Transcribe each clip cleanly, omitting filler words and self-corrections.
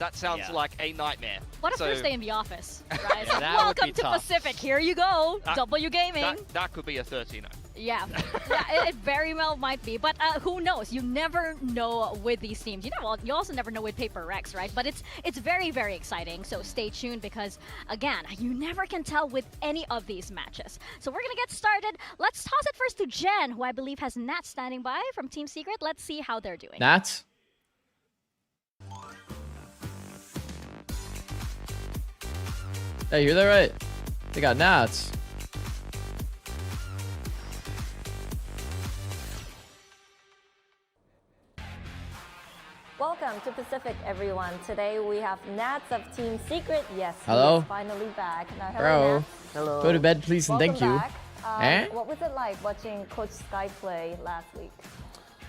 That sounds like a nightmare. What a first day in the office, right? Yeah, that would Welcome be to tough. Pacific. Here you go. W Gaming. That could be a 13-0. Yeah, yeah, it very well might be, but who knows? You never know with these teams. You know, well, you also never know with Paper Rex, right? But it's very, very exciting. So stay tuned because again, you never can tell with any of these matches. So we're gonna get started. Let's toss it first to Jen, who I believe has Nat standing by from Team Secret. Let's see how they're doing. Nat? Hey, you're there, right? They got Nats. Welcome to Pacific, everyone. Today we have Nats of Team Secret. Yes, Hello. He is finally back. Now, Bro. hello, Nats. Hello. Go to bed, please, and Welcome thank you. back. What was it like watching Coach Sky play last week?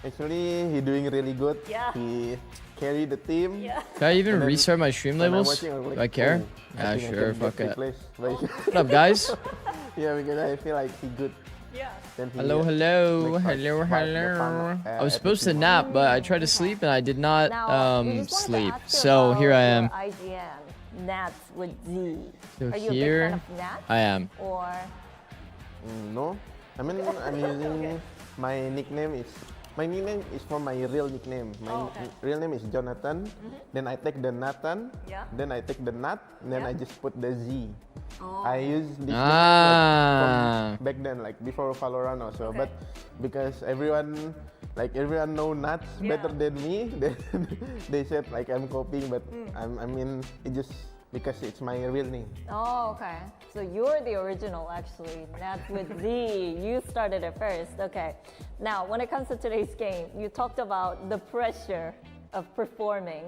Actually, he's doing really good. Yeah. He carried the team. Yeah. Can I even And then restart my stream when I'm labels? watching, I'm like, Do I care? oh, I Yeah, think I sure. can Fuck get it. replaced. Like, What up, guys? yeah, because I feel like he's good. Yeah. Then he Hello, hello, makes, like, hello, fight the hello. fun, I was supposed to nap, but I tried to sleep and I did not Now, we just wanted to sleep. ask you So about here I your am. IGN, Nats with Z. So Are you a here big fan of Nats? I am. Or No, I mean I'm using my nickname is for my real nickname. My real name is Jonathan. Then I take the Nathan. Yeah. Then I take the Nat. Then Yeah. I just put the Z. Oh. I use this Ah. nickname like, from back then, like before Valorant also. Okay. But because everyone know Nats better than me, then they said like I'm copying. But I mean it just because it's my real name. Oh, okay. So you're the original, actually. Nats with Z. You started it first. Okay. Now, when it comes to today's game, you talked about the pressure of performing.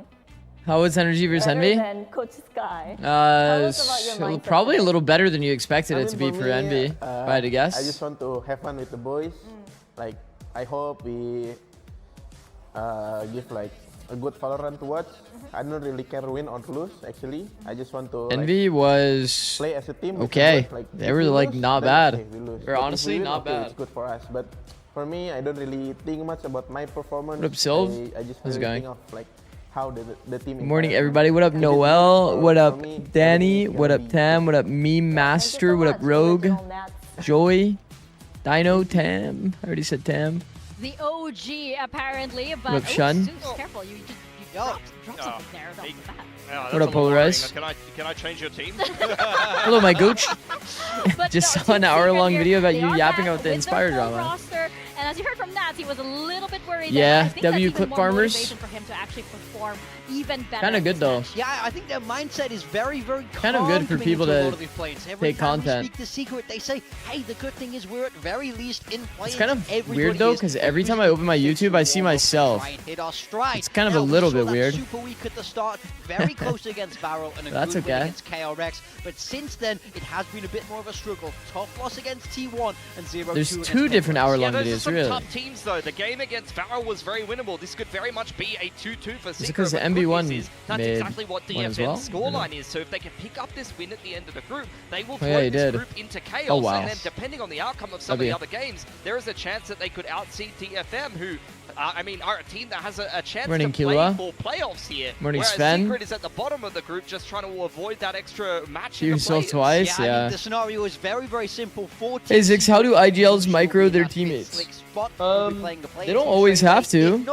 How was Energy versus Better Envy? than Coach Sky. Tell us about your mindset Probably a today. little better than you expected it to be for for me, Envy, if I had to guess. I just want to have fun with the boys. Like, I hope we give like a good Valorant to watch. I don't really care win or lose. Actually, I just want to Envy was play as a team. with the okay. boys. Like, They if were we like lose, not then bad. okay, we lose. Or But if we honestly, win, not okay, bad. It's good for us. But for me, I don't really think much about my performance. What up, Sylv? I just How's it really going? think of like how the team. Good morning, entire- everybody. What up, I just Noel? think What for up, me, Danny? everything's What gonna up, be Tam? What up, Thank Meme you so Master? What up, much, Rogue? original Nats. Joy? Dino, Tam? I already said Tam. The OG apparently, but What up, Shun? Zeus, careful, you dropped something there off the bat. Yeah, What up, Polarize? Can I change your team? Hello, my gooch. But Just no, saw an Team hour-long Secret video here, about they you are yapping back about the with their Inspire full drama. roster, and as you heard from Nats, he was a little bit worried Yeah, there. I think W that's clip even more farmers. motivation for him to actually perform even better. Kinda in good this though. match. Yeah, I think their mindset is very, very Kind of calm good for coming people into a to lot of these plays. Every take time content. we speak to Secret, they say, hey, the good thing is we're at very least in play. It's kind of weird though, because every time I open my YouTube, I see myself. Hit our stride. It's kind of Now, a we little saw bit that weird. Super weak at the start, very close against Barrel and a That's good win okay. against KRX. But since then, it has been a bit more of a struggle. Tough loss against T1 and 0-2 There's against two different KRX. hour-long Those are videos, some really. tough teams though. The game against Varro was very winnable. This could very much be a 2-2 for Secret. because the but good MB1 news is that's made exactly what one as DFM's well? scoreline is. So if they can pick up this win at the end of the group, they will Oh, throw yeah, he this did. group into chaos. Oh, wow. And then depending on the outcome of some W. of the other games, there is a chance that they could outseed DFM, who are a team that has a chance Morning, to play Killua. for playoffs here. Morning, whereas Sven. Secret is at the bottom of the group, just trying to avoid that extra match See in the yourself play-ins. twice, I yeah. mean, the scenario is very, very simple. Hey, Zikz, how do IGLs micro their teammates? They don't always have to,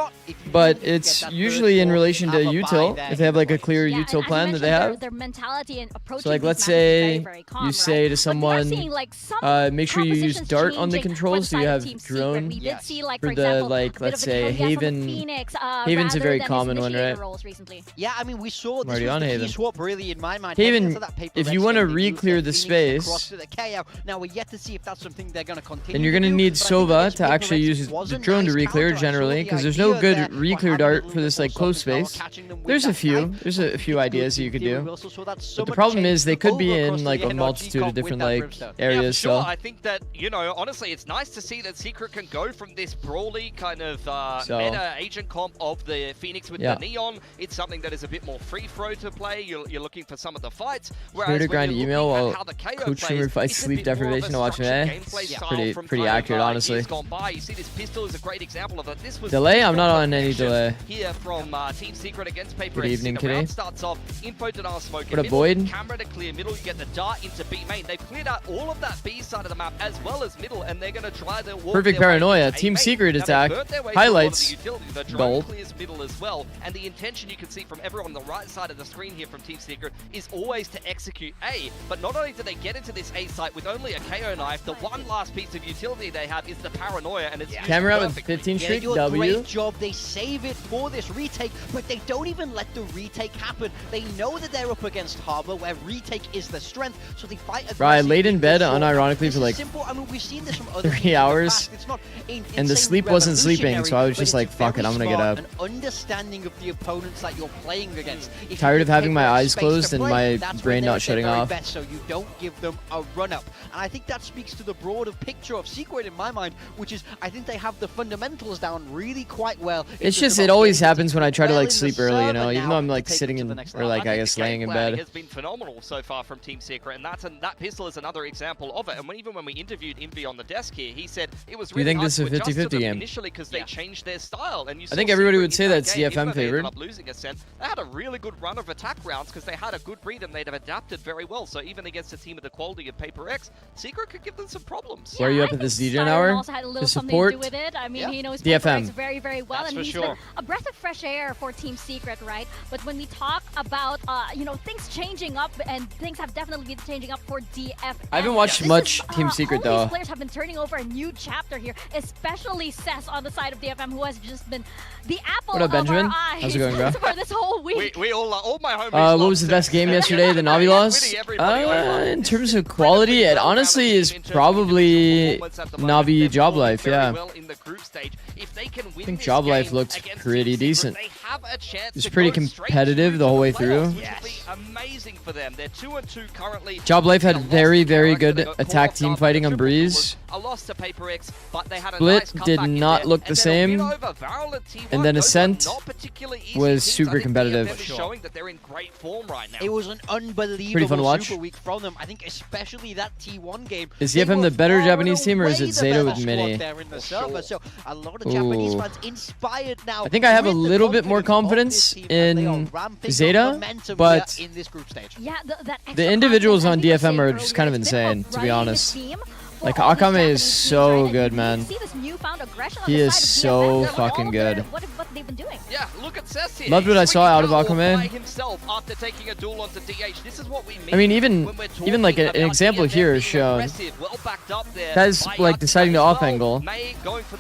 but it's usually in relation to util, if they have like a clear Yeah, and util as plan you that they mentioned, have. their mentality and approaching So like these let's matches is say very, very calm, you right? say to But we are someone, seeing, like, some make sure you use compositions dart on the changing controls so for you the have side of Team drone. Secret. We did see, like, For for the, example, like, a bit let's of a say, Kill Gas on the Haven- Phoenix, Haven's a rather very than his common one, initiator right? roles recently. Yeah, I mean, we saw this already was on the key Haven. swap, really, in my mind. Haven, Heading into that Paper if Rex you wanna game, they used re-clear their the Phoenix space, across to the KO. Now, we're yet to see if that's something they're going to continue then you're to going to do, need but I think Sova against to Paper actually Rex use was the a drone to nice re-clear counter. I saw generally, the because there's no idea good there, re-clear but dart having for this a like little close something space. now, catching them with There's a that few. knife. There's a few ideas that you could We do. also saw that But so the much problem change is they could be over across in the like a NRG multitude comp of with different that like Brimstone. areas. Yeah, sure. So I think that, honestly, it's nice to see that Secret can go from this brawly kind of meta agent comp of the Phoenix with the Neon. It's something that is a bit more free throw to play. You're looking for some of the fights. Here to grind email while coach streamer fights sleep deprivation to watch me. Pretty accurate, honestly. You see this pistol is a great example of it. This was delay? I'm not on any delay. Here from Team Secret against Paper. Good evening, Kitty. Starts off, info denial smoke. What a void. Camera to clear middle. You get the dart into B main. They've cleared out all of that B side of the map as well as middle, and they're going to try to walk perfect paranoia. Team Secret attack. Highlights. The drone clears middle as well, and the intention you can see from everyone on the right side of the screen here from Team Secret is always to execute A. But not only do they get into this A site with only a KO knife, the one last piece of utility they have is the paranoia, and it's camera with 15 streak W. Great job. They save it for this retake, but they don't even let the retake happen. They know that they're up against Harbor, where retake is the strength, so they fight aggressively. Right, I laid in bed unironically for like simple. I mean, we've seen this from other 3 hours, and the sleep wasn't sleeping, so I was just like, fuck it, I'm gonna get up. An understanding of the opponents that you're playing against. Tired of having my eyes closed and my brain not shutting off. Best, so you don't give them a run-up. And I think that speaks to the broader picture of Secret in my mind, which is I think they have the fundamentals down really quite well. It's just, it always happens when I try to like sleep early, you know, even though I'm like sitting in, or like I guess laying in bed. Has been phenomenal so far from Team Secret, and that pistol is another example of it. And even when we interviewed Envy on the desk here, he said it was really think this is a 50-50 game initially because they changed their style. And you I think everybody would say that's DFM favored. Losing a set, they had a really good run of attack rounds because they had a good read and they'd have adapted very well. So even against a team of the quality of Paper X, Secret could give them some problems. Where are you up at this DJ hour? Also had a little to support to do with it. I mean, he knows DFM very, very well, and he's been a breath of fresh air for Team Secret, right? But when we talk about, you know, things changing up, and things have definitely been changing up for DFM. I haven't watched much Team Secret though. These players have been turning over a new chapter here, especially Cess on the side of DFM, who has just been the apple what up, Benjamin? of our eyes. How's it going, bro? For this whole week. We all my homies. What was the best game yesterday? The Navi loss? In terms of quality, it honestly is probably Navi Job Life, yeah. I think Job Life looked pretty decent. It was pretty competitive the whole way through. Amazing for them. They're 2-2 currently. Job Life had very, very good attack team fighting on Breeze. A loss to Paper X, but they had a Split did not look the same, and then Ascent was super competitive. Showing that they're in great form right now. It was an unbelievable super week from them. I think especially that T1 game. Is DFM the better Japanese team, or is it Zeta with Mini? So a lot of Japanese fans inspired now. I think I have a little bit more confidence in Zeta, but in this group stage. Yeah, the individuals on DFM are just kind of insane, to be honest. Like, Akame is so good, man. He is so fucking good. What they've been doing. Yeah, look at Cess here. Loved what I saw out of Akame. Himself after taking a duel onto DH. This is what we mean. I mean, even like an example here is shown. Guys like deciding to off angle.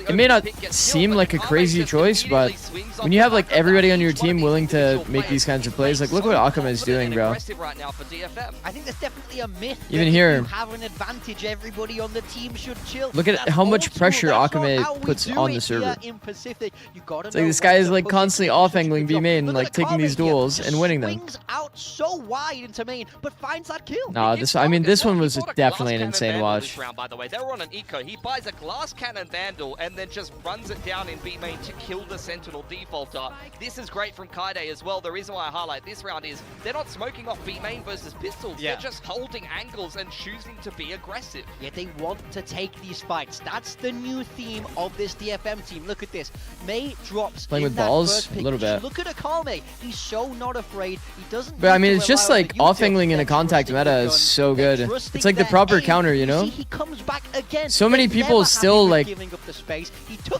It may not seem like a crazy choice, but when you have like everybody on your team willing to make these kinds of plays, like look what Akame is doing, bro. I think there's definitely a myth. Even here, you have an advantage. Everybody on the team should chill. Look at how much pressure Akame puts on the server. It's like this guy is like constantly off-angling B main, like taking these duels and winning them. Out so wide into main, but finds that kill. Nah, this one was definitely an insane watch. By the way, they were on an eco. He buys a glass cannon Vandal and then just runs it down in B main to kill the Sentinel defaulter. This is great from Kaide as well. The reason why I highlight this round is they're not smoking off B main versus pistols. They're just holding angles and choosing to be aggressive. Yeah, they want to take these fights. That's the new theme of this DFM team. Look at this. May drops playing with balls a little bit. Look at Akame. He's so not afraid. He doesn't. But I mean, it's just like off-angling in a contact meta is so good. It's like the proper counter, you know? He comes back again. So many people still like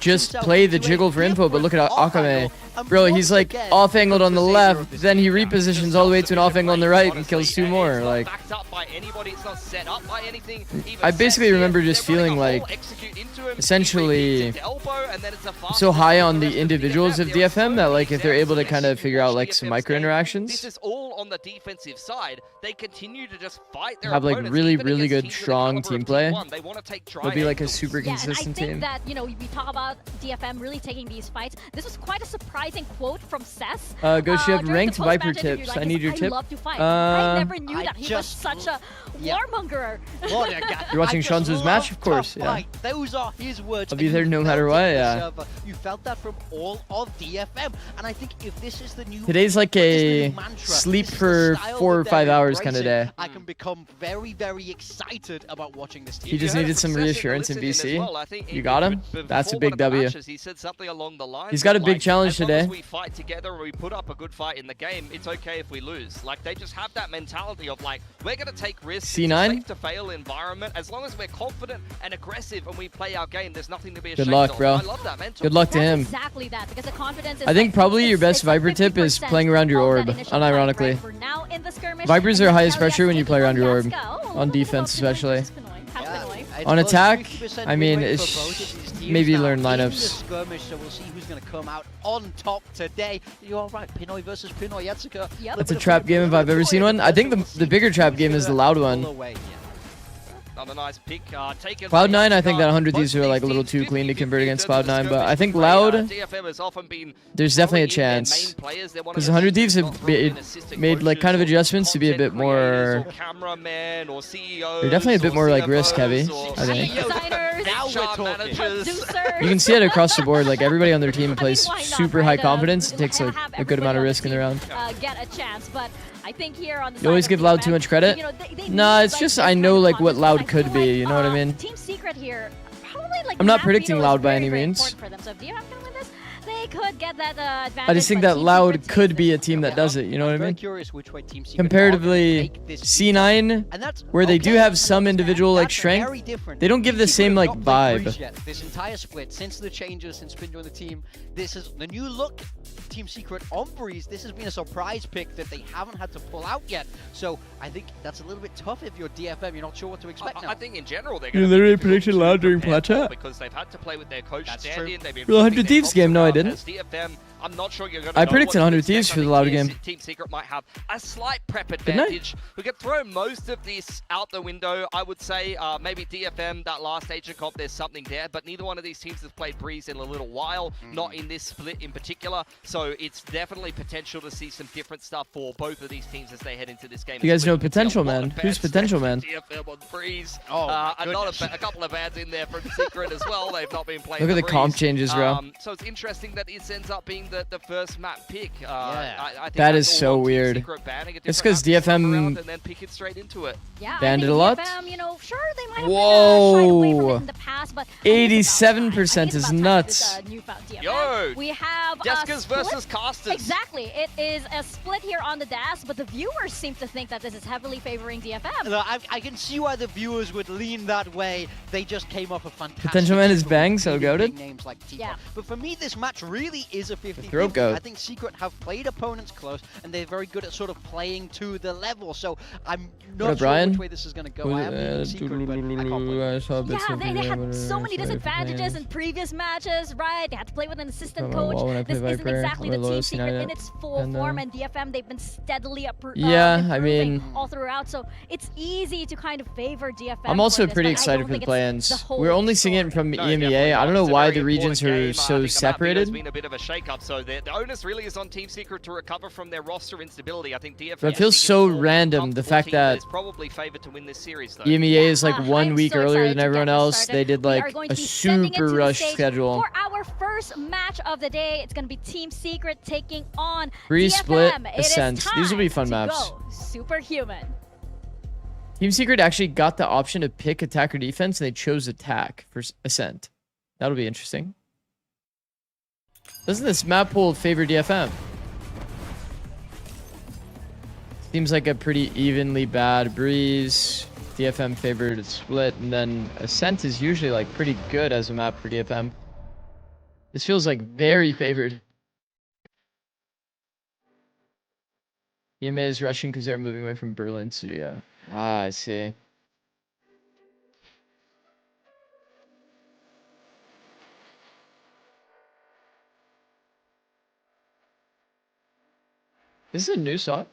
just play the jiggle for info, but look at Akame. Bro, he's like off-angled on the left, then he repositions all the way to an off-angle on the right and kills two more. Like, I basically remember just feeling like, essentially, so high on the individuals of DFM that like if they're able to kind of figure out like some micro interactions, this is all on the defensive side. They continue to just fight their have like really good strong team play. They'll be like a super consistent team. And I think that, you know, we talk about DFM really taking these fights. This was quite a surprising quote from Cess. Ghost, you have ranked Viper tips. I need your tip. I love to fight. I never knew that he was such a Yeah. warmonger. You're watching Shanzu's match, of course. Yeah. Fight. Those are his words. I'll be and there you no felt matter it what, in the yeah. server. You felt that from all of DFM, and I think if this is the new Today's like a mantra, sleep this is the for style 4 or that 5 they're hours kind of embracing, day. I can become very, very excited about watching this team. He just needed some reassurance in BC. You got him? That's a big W. He said something along the lines He's got a big like, challenge as long today. as we fight together and we put up a good fight in the game, it's okay if we lose. Like, they just have that mentality of like, we're going to take risks. C9? It's a safe to fail environment. As long as we're confident and aggressive and we play our game, there's nothing to be ashamed Good luck, of. bro. I love that mental. Good luck to That's him. exactly that, because the confidence is I think like, probably your best it's like Viper tip is 50% playing around your of that orb, initial fight, unironically. right? For now in the skirmish, Vipers and are now highest Elias pressure when you taking play around your orb. Gaska. Oh, On what defense about Pinoy especially. versus Pinoy? How Pinoy? It's On close, attack, 50% I mean, win rate it's for both of these teams maybe now learn in the lineups. skirmish, so we'll see who's going to come out on top today. You're right, Pinoy versus Pinoy, Yatsuka. Yep. That's a trap game if I've ever seen one. I think the bigger trap game is the loud one. Another nice pick. Taken Cloud9, by I think that Yatsuka. 100 Both thieves are like a little these too teams clean to 50-50 convert against in terms of Cloud9, but I skirmish think play. Loud, DFM has often been there's definitely a probably in their chance. main players. They're one of Because the 100 teams Thieves that's have not really been assistant made like kind of coaches or adjustments to be a bit content creators more. or cameraman or CEOs. They're definitely a bit or more like CFOs risk heavy, or I think. Designers, Now we're HR talking. managers. producers. You can see it across the board. Like everybody on their team plays why not, super high right? confidence. It takes have like a good amount of everybody on risk in the round. team, get a chance, but I think here on the You always side give of Loud DFM, too much credit? you know, they Nah, need, it's like, just this I kind know of like what confidence, Loud and I could feel be. like, You know what I mean? Team Secret here, probably like I'm not map predicting read Loud is by very, any very means. important for them. So if DFM can win this, they could get that advantage. I just think but that Team Loud Secret could takes be a it. team that does it. You know what I I'm very mean? curious which way Team Secret Comparatively, are gonna take this C9, and that's where they do okay. have some individual like That's strength, very different. they don't give the Secret same have like not played vibe. Breeze yet. This entire split, since the changes, since Spin joined the team, this is the new look. Team Secret on Breeze. This has been a surprise pick that they haven't had to pull out yet. So I think that's a little bit tough if you're DFM. You're not sure what to expect now. I think in general they're You going to literally predicted Loud during prepare Plat Chat? because they've had to play with their coach That's stand-in. true. They've been For the 100 flipping their Thieves tops game, no, I around. didn't. As DFM, I'm not sure you're going I to predicted know what to 100 expect. Thieves I for the think Loud here game. Team Secret might have a slight prep Didn't I? advantage. We could throw most of this out the window. I would say maybe DFM, that last Asian comp, there's something there, but neither one of these teams has played Breeze in a little while, not in this split in particular. So it's definitely potential to see some different stuff for both of these teams as they head into this game. You guys know We could see a Potential lot Man. of bad Who's Potential stats Man? from DFM on Breeze. Oh, my a couple of ads in there from Secret as well. They've not been playing Look at the comp Breeze. changes, bro. So it's interesting that it ends up being the first map pick. Yeah. I think That that's is all so on Team weird. Secret banning a It's different 'cause map this time DFM around and then pick it straight into it. Yeah, Banned I it think a lot? DFM, you know, sure they might have Whoa. been shied away from it in the past, but 87% is nuts. Newfound DFM. Yo, we have Jessica's split. versus Casters. Exactly, it is a split here on the DAS, but the viewers seem to think that this is heavily favoring DFM. Look, I can see why the viewers would lean that way. They just came off a fantastic Potential Man is sequel bang, with so really goated. big names like Tifa. Yeah. But for me, this match really is a 50-50. throat goat. I think Secret have played opponents close, and they're very good at sort of playing to the level. So I'm What not up, sure Brian? which way this is going to go. I am leaning Secret, but I can't play. Yeah, they had so many disadvantages in previous matches, right? They had to play with an assistant From a wall when I coach. This play isn't Viper, exactly or the Team Loyal Secret C9 in its full and, form, and DFM, they've been steadily Yeah, I improving mean, all throughout, so it's easy to kind of favor DFM. I'm also for this, pretty but I excited don't for the think it's plans. the whole We're only seeing it story. from No, EMEA. definitely I not. don't know It's a why very the regions important are game. I so think the map separated. has been a bit of a shake-up, so the onus really is on Team Secret to recover from their roster instability. I think DFM. But it feels is so the more random, the comfortable fact team that is probably favored to win this series, though. EMEA is like Yeah, 1 I'm week so earlier excited than to everyone get this else. started. They did We like are going a to be sending it to super the rush stage schedule. For our first match of the day, it's going to be Team Secret taking on Breeze, DFM. Split, It is Ascent. These will be fun time to maps. go Superhuman. Team Secret actually got the option to pick attack or defense, and they chose attack for Ascent. That'll be interesting. Doesn't this map pool favor DFM? Seems like a pretty evenly bad Breeze. DFM favored Split, and then Ascent is usually like pretty good as a map for DFM. This feels like very favored. EMA is rushing because they're moving away from Berlin, so yeah. Ah, I see. This is a new song.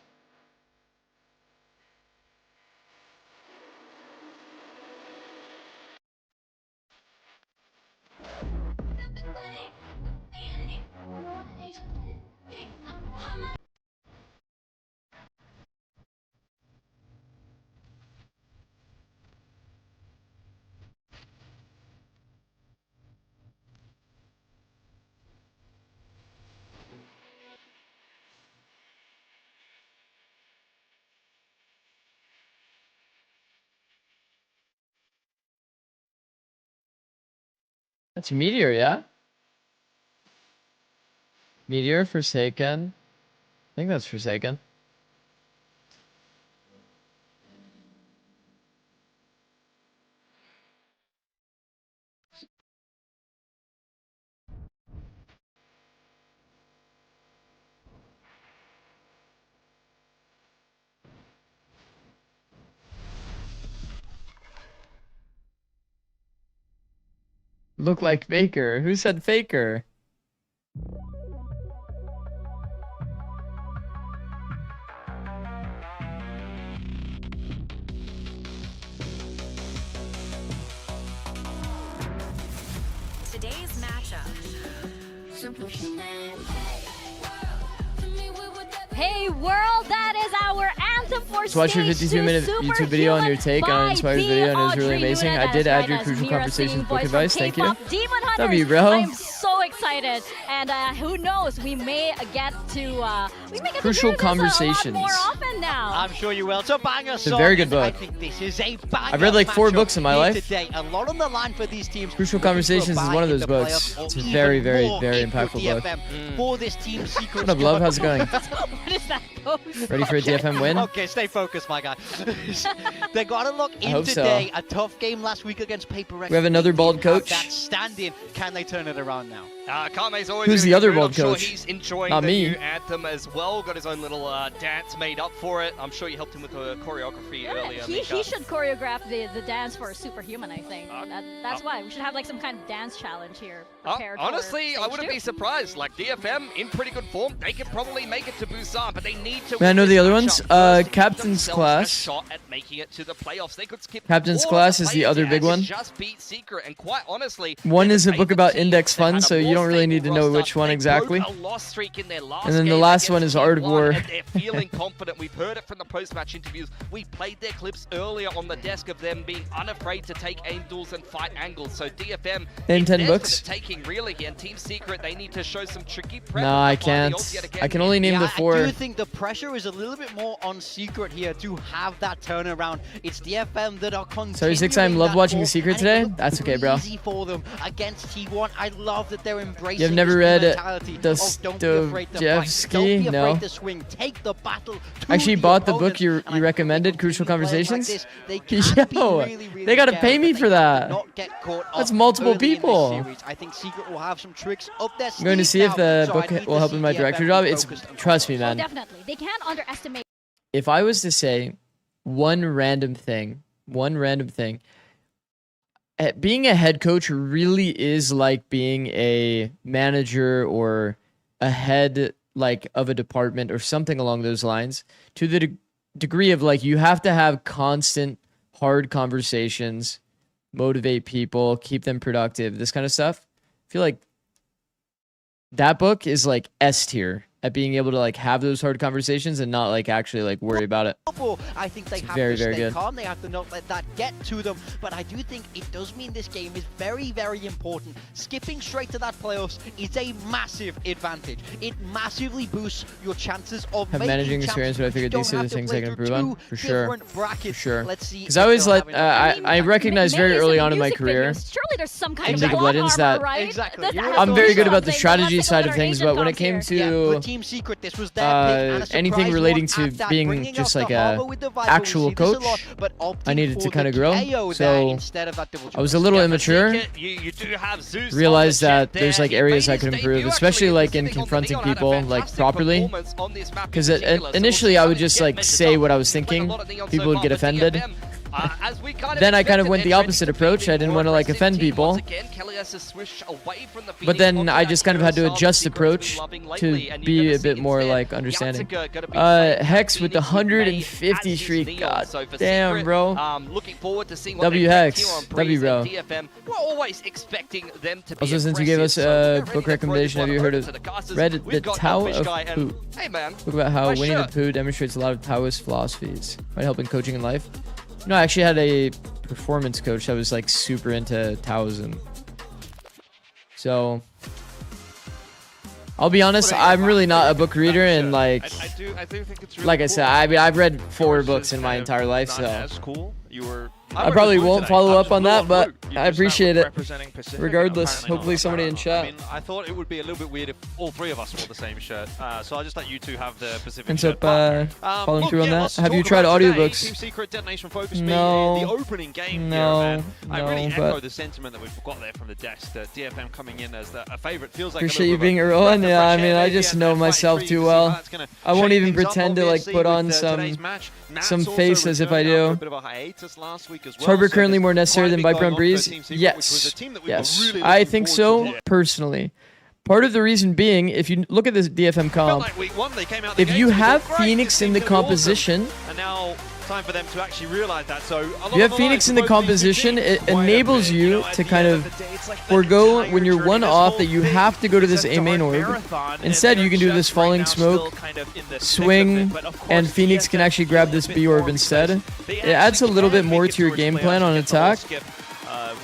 That's Meteor, yeah? Meteor, Forsaken. I think that's Forsaken. Look like Faker. Who said Faker? Today's matchup. Hey world, that is our anthem for Just watch your Stage 52-minute 2 YouTube video on your take by on Inspire's the video, and it was really Audrey amazing. Nunez, I did as add your right as Crucial Mira Conversations singing book voice advice. from Thank you. K-pop Demon Hunters. Love you, bro. I'm so excited, and who knows, we may get to Crucial hear this a lot Conversations. more often now. I'm sure you will. It's a banger It's a very good song, and book. I think this is a banger. I've read like 4 matchup books in my here life. Today. A lot on the line for these teams. Crucial looking for a Conversations is bye one of in those the books. playoffs, It's or a even very, very, more very in the impactful book. DFM for this team secret. What up, love? How's it going? What is that pose? Ready for a DFM win? Okay, stay focused, my guy. They got to look in hope so. today. A tough game last week against Paper Rex. We have another bald coach. That standing. Can they turn it around now? Kame's always Who's gonna the be other good. bald I'm sure coach? he's enjoying Not the me. new anthem as well. Got his own little dance made up for it. I'm sure you helped him with the choreography earlier. He should choreograph the dance for Superhuman, I think. That's why. We should have like some kind of dance challenge here. prepared for Honestly, I Stage wouldn't 2. be surprised. Like DFM in pretty good form. They can probably make it to Busan, but they need to. Man, I know win the this other matchup ones. first to give Captain's themselves Class. A shot at making it to the playoffs. They could skip. Captain's all Class of is the the other players big one. Just beat Secret, and quite honestly, One they're is the a book favorite about team. index They've had funds, a so you more don't really stable need to know roster. which one They exactly. broke a loss streak in their last And then the game last one against is Art of T1, War. and they're feeling confident. We've heard it from the post-match interviews. We played their clips earlier on the desk of them being unafraid to take aim duels and fight angles. So DFM Name is 10 there books. for the taking really here. And Team Secret, they need to show some tricky prep. No, I to find the can't. ulti yet again. I can only name Yeah, the I 4. do think the pressure is a little bit more on Secret here to have that turnaround. It's DFM that are continuing. Sorry, Zikz, I love that watching form, Secret and it today. looked That's okay, bro. Easy for them against T1. I love that they're embracing. You've never this read mentality of don't be afraid to fight, Dostoevsky? don't be afraid No. to swing, take the battle. I actually the bought the book opponents, you and I think recommended, they Crucial continue playing like Conversations. this, they can be Yo, really, really they gotta scary, pay me but for they have that. to not get caught That's up multiple early in this people. series. I think Secret will have some tricks up their I'm going to see sleeve if the now, so book I need will to help see in my DFM director be job. It's focused and trust me, Oh, man. definitely. They can't underestimate. If I was to say one random thing, being a head coach really is like being a manager or a head like of a department or something along those lines, to the degree of like you have to have constant hard conversations, motivate people, keep them productive, this kind of stuff. I feel like that book is like S tier at being able to like have those hard conversations and not like actually like worry about it. I think they have very, to very stay good. calm. They have to not let that get to them. But I do think it does mean this game is very, very important. Skipping straight to that playoffs is a massive advantage. It massively boosts your chances of Have making managing champs. experience, but I You figured don't these are have the to things play I can through improve on. two For sure. different brackets. For sure. Let's see. Because I always let I mean, recognized very maybe early some on in my music career. videos. Surely there's some kind In of League of plot Legends armor, that- right? Exactly. That You're has I'm to very be good about the something. strategy Let's side look of at our things, agent but when it comes came here. to for Team Secret, this was their pick, and a anything surprise relating one to at that, being bringing just out like the a Harbor with the Viper. We actual see this a coach, lot, but opting I needed for to kind of the grow. KO there So instead of that double I was a triple. little Yeah, but immature. Zeke, you do have Zeus on Realized the that jet there's there. like He areas made I his could debut improve, actually especially like in sitting on the confronting Neon, had a people like fantastic properly. performance on this map in Because particular. So initially we'll I see would how just this like gets say messed what up. I was We've played a thinking. lot of Neon so People would far, get but offended. DFM, as we kind of Then I kind of expected, went the they're opposite trending to approach. be I didn't more want to like aggressive offend team. people. Once again, Kelly has to switch away from the But Phoenix then onto I that just kind of had to hero adjust style approach Secret's been loving to lately, and you're be gonna a see bit more instead like understanding. Yatsuka gonna be playing Hex with the Phoenix with May 150 as his streak. Neon. God So for damn, Secret, bro. looking forward to seeing what W they Hex. here on W, Breeze bro. and DFM. We're always expecting them to be Also, since you gave us aggressive, so a they're book ready to throw recommendation, this have you one heard over of to the casters. read We've The got Tao Elfish of Guy and- Poo? Hey man, Book about how my winning the shirt. poo demonstrates a lot of Taoist philosophies. Might help in coaching in life. No, I actually had a performance coach that was like super into Taoism. So I'll be honest, I'm really not a book reader, and like I do think it's really like I cool. said, I mean I've read 4 Yours books is in my kind of entire life, not so as cool. You were I probably won't follow up on that, but I appreciate it. Regardless, hopefully somebody in chat. I mean, I thought it would be a little bit weird if all three of us wore the same shirt. So I'll just let you two have the Pacific Ends shirt. up following through on that. Have you tried audiobooks? Team Secret, Detonation Focus No. the opening game No. here, I really echo but the sentiment that we've got there from the desk. That DFM coming in as a favorite feels like appreciate you being Erwan. Yeah, I mean, I just know myself too well. I won't even pretend to like put on some face as if I do. Is Harbor currently more necessary than Viper on Breeze? Yes. Yes. I think so, personally. Part of the reason being, if you look at this DFM comp, if you have Phoenix in the composition, time for them to actually realize that. So you have Phoenix in the composition, it enables you to kind of forego when you're one off that you have to go to this A main orb. Instead, you can do this falling smoke, swing, and Phoenix can actually grab this B orb instead. It adds a little bit more to your game plan on attack.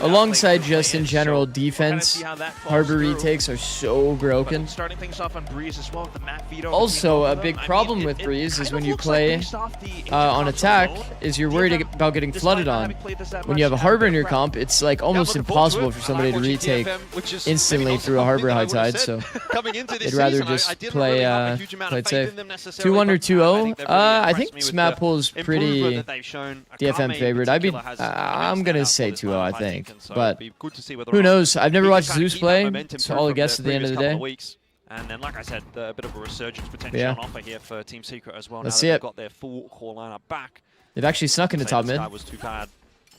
Alongside just in general defense, Harbor retakes are so broken. Also, a big problem with Breeze is when you play on attack, is you're worried about getting flooded on. When you have a Harbor in your comp, it's like almost impossible for somebody to retake instantly through a Harbor high tide, so they'd rather just play it safe. 2-1 or 2-0? I think this map pool is pretty DFM favored. I'm going to say 2-0, I think. But who knows? I've never watched Zeus play, so I'll guess at the end of the day. And then, like I said, a bit of a resurgence potential on offer here for Team Secret as well. Let's see it. They've got their full core lineup back. They've actually snuck into top mid. Was too bad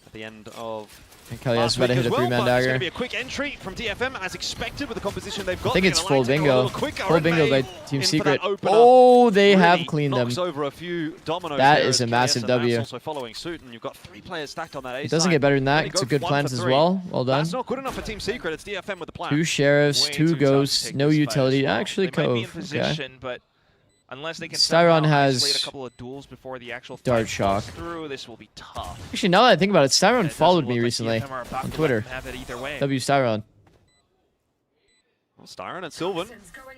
at the end of. And Kelly's about to hit a 3-man dagger. It's going to be a quick entry from DFM as expected with the composition they've got. I think it's full bingo. Full bingo by Team Secret. Oh, oh, they have cleaned them. Over a few dominoes. That is a massive W. Also following suit, and you've got 3 players stacked on that A It doesn't get better than that. It's a good plans as well. Well done. That's not good enough for Team Secret. It's DFM with the plan. 2 sheriffs, 2 ghosts, no utility. Actually, Cove. Okay. Unless they can Styron has a couple of duels before the actual Dart Shock. Through, this will be tough. Actually, now that I think about it, Styron followed me recently on Twitter. W Styron. Well, Styron and Sylvan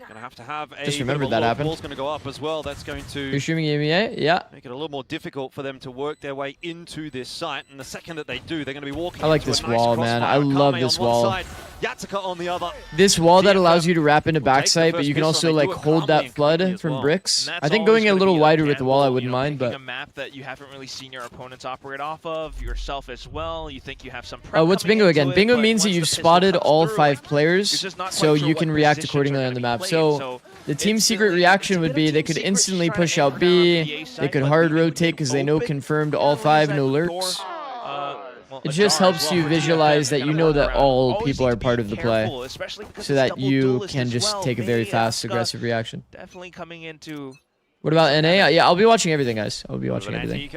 gonna have a just remembered that happened. Ball's gonna go up as well. That's going to. You're streaming EMEA? Yeah. Make it a little more difficult for them to work their way into this site. And the second that they do, they're going to be walking. I like this wall, man. I love this wall. Yatsika on the other. This wall that allows you to wrap into backside, but you can also like hold that flood from bricks. I think going a little wider with the wall, I wouldn't mind, but. A map that you haven't really seen your opponents operate off of, yourself as well. You think you have some. What's bingo again? Bingo means that you've spotted all 5 players, so you can react accordingly on the map. So the Team Secret reaction would be they could instantly push out B, they could hard rotate because they know confirmed all 5, no lurks. It just helps you visualize that you know that all people are part of the play, so that you can just take a very fast, aggressive reaction. Definitely coming into. What about NA? Yeah, I'll be watching everything, guys. I'll be watching everything.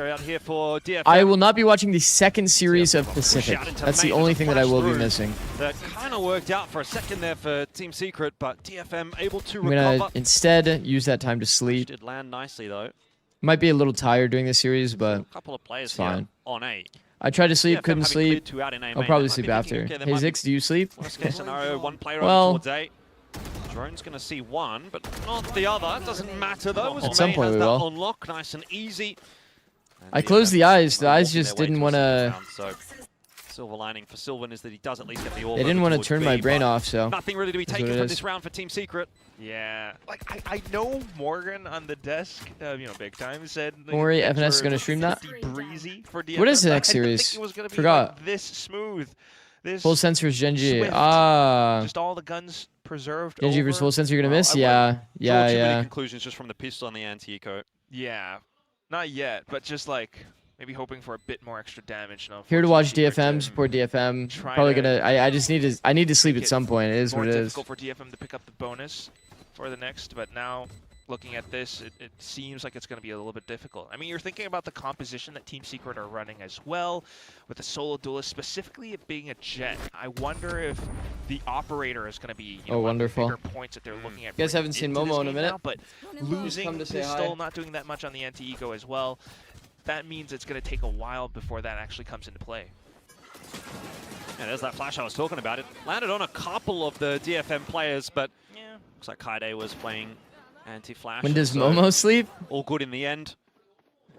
I will not be watching the second series of Pacific. That's the only thing that I will be missing. That kind of worked out for a second there for Team Secret, but DFM able to recover. I'm gonna instead use that time to sleep. Did land nicely though. Might be a little tired during this series, but a couple of players it's fine. On A. I tried to sleep, couldn't sleep. I'll probably sleep after. Hey Zikz, do you sleep? Worst case scenario, 1 player towards A. Drone's going to see 1, but not the other. It doesn't matter though. At some point we will. Unlock nice and easy. And I closed the eyes. The eyes just didn't want to. So silver lining for Sylvan is that he does at least get the orb. They didn't want to turn my brain off, so. Nothing really to be taken from this round for Team Secret. Yeah, like I know Morgan on the desk, big time said. Don't worry, FNS is going to stream that. Breezy for DFM. What is the next series? Forgot. Like this smooth. This full sensors Genji. Swift. Ah. Just all the guns preserved. Genji versus full sensor, you're gonna miss? Yeah. Too many conclusions just from the pistol and the anti-eco. Yeah, not yet, but just like maybe hoping for a bit more extra damage. No, here to watch DFM, support DFM. Probably gonna. I just need to. I need to sleep at some point. It is what it is. Difficult for DFM to pick up the bonus for the next, but now looking at this, it seems like it's going to be a little bit difficult. I mean, you're thinking about the composition that Team Secret are running as well, with the solo duelist, specifically it being a jet. I wonder if the operator is going to be one of the bigger points that they're looking at. You guys haven't seen Momo in a minute. Now, but losing pistol, not doing that much on the anti-eco as well, that means it's going to take a while before that actually comes into play. Yeah, there's that flash I was talking about. It landed on a couple of the DFM players, but looks like Kaide was playing anti-flash. When does Momo sleep? All good in the end.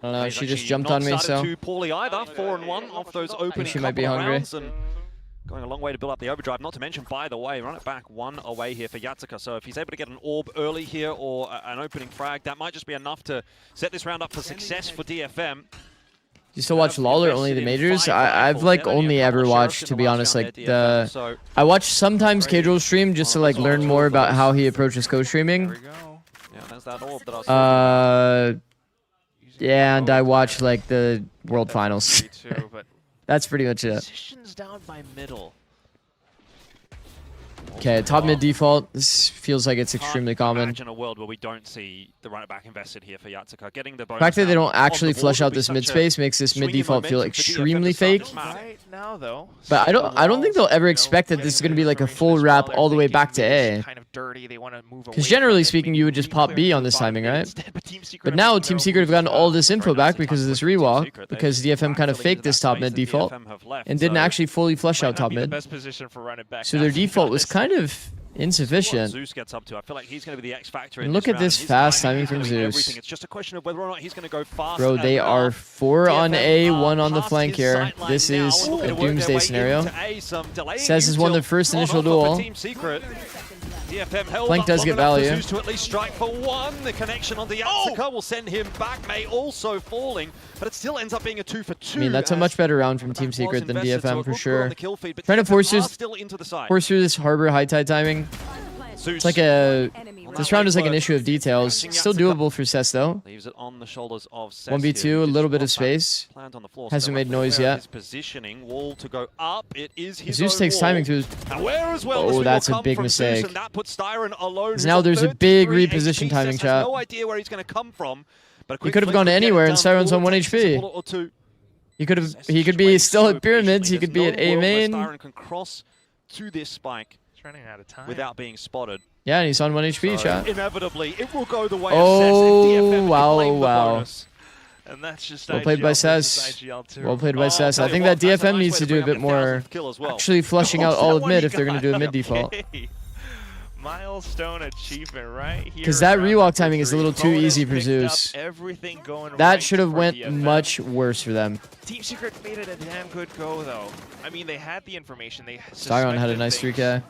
I don't know. He's She just actually jumped not on me, started so too poorly either. 4-1 off those opening she might be couple of hungry. rounds, and going a long way to build up the overdrive. Not to mention, by the way, run it back 1 away here for Yatsuka. So if he's able to get an orb early here or an opening frag, that might just be enough to set this round up for success for DFM. You still watch LoL or only the majors? I've like only ever watched, to be honest, like the. I watch sometimes Casual stream just to like learn more about how he approaches co-streaming. Yeah, there's that orb that I was talking about. Yeah, and I watch like the World Finals. That's pretty much it. Positions down by middle. Okay, top mid default. This feels like it's extremely common. Imagine a world where we don't see the runner back invested here for Yatsuka. Getting the The fact that they don't actually flush out this mid space makes this mid default feel extremely fake. Right now, though. But I don't think they'll ever expect that this is going to be like a full wrap all the way back to A. Kind of dirty. They want to move away. Because generally speaking, you would just pop B on this timing, right? But now Team Secret have gotten all this info back because of this rewalk, because DFM kind of faked this top mid default and didn't actually fully flush out top mid. So their default was kind of insufficient. Zeus gets up to. I feel like he's going to be the X factor. And look at this fast timing from Zeus. It's just a question of whether or not he's going to go fast. Bro, they are 4 on A, 1 on the flank here. This is a doomsday scenario. Says is won the first initial duel. Flank does get value. To at least strike for 1. The connection on the Yatsuka will send him back. May also falling, but it still ends up being a 2 for 2. I mean, that's a much better round from Team Secret than DFM for sure. Trying to force through this Harbor high tide timing. It's like a... This round is like an issue of details. Still doable for Cess though. Leaves it on the shoulders of 1v2, a little bit of space. Hasn't made noise yet. Positioning wall to go up. It is his Zeus takes timing to his... Oh, that's a big mistake. Because now there's a big reposition timing, chat. No idea where he's going to come from. He could have gone anywhere and Siren's on 1 HP. He could be still at Pyramids, he could be at A main. Siren can cross to this spike running out of time without being spotted. Yeah, and he's on 1 HP, chat. Inevitably, it will go the way of wow. And that's just well played by Cess. Well played by Cess. I think that DFM needs to do a bit more actually flushing out all of mid if they're going to do a mid default. Milestone achievement right here. Because that rewalk timing is a little too easy for Zeus. That should have went much worse for them. Team Secret made it a damn good go, though. I mean, they had the information. Styron had a nice 3K.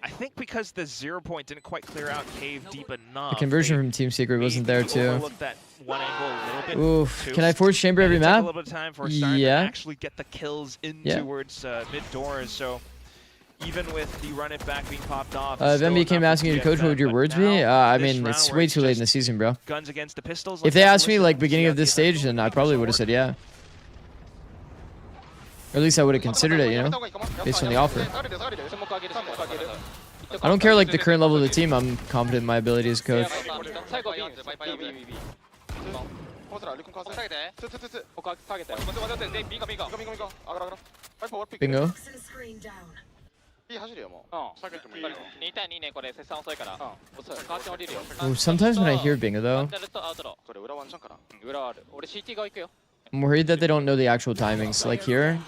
I think because the 0 point didn't quite clear out cave deep enough. The conversion from Team Secret wasn't there too. That one angle a little bit oof. Can I force chamber every map? A little bit of time for to actually get the kills in towards mid doors. So even with the run it back being popped off. If MB came asking you to coach, what would your words be? I mean, it's way too late in the season, bro. Guns against the pistols. If they asked me like beginning of this stage, then I probably would have said yeah. Or at least I would have considered it, you know, based on the offer. I don't care like the current level of the team. I'm confident in my ability as a coach. Bingo. Ooh, sometimes when I hear bingo though, I'm worried that they don't know the actual timings. Like here,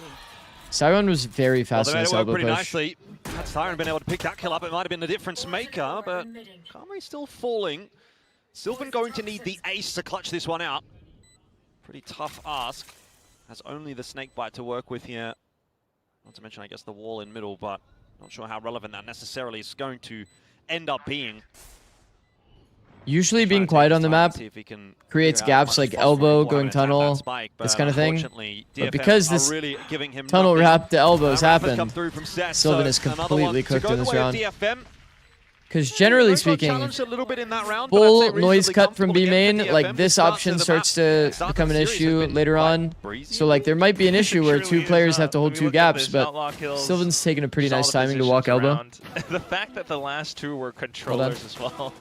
Siren was very fast in this elbow push. Nicely. Had Siren been able to pick that kill up, it might have been a difference maker, but Kame still falling. Sylvan going to need the ace to clutch this one out. Pretty tough ask. Has only the snake bite to work with here. Not to mention, I guess, the wall in middle, but not sure how relevant that necessarily is going to end up being. Usually being quiet on the map creates gaps like elbow, going tunnel, this kind of thing. But because this tunnel wrap to elbows happened, Sylvan is completely cooked in this round. Because generally speaking, full noise cut from B main, like this option starts to become an issue later on. So like there might be an issue where 2 players have to hold 2 gaps, but Sylvan's taking a pretty nice timing to walk elbow. The fact that the last 2 were controllers as well.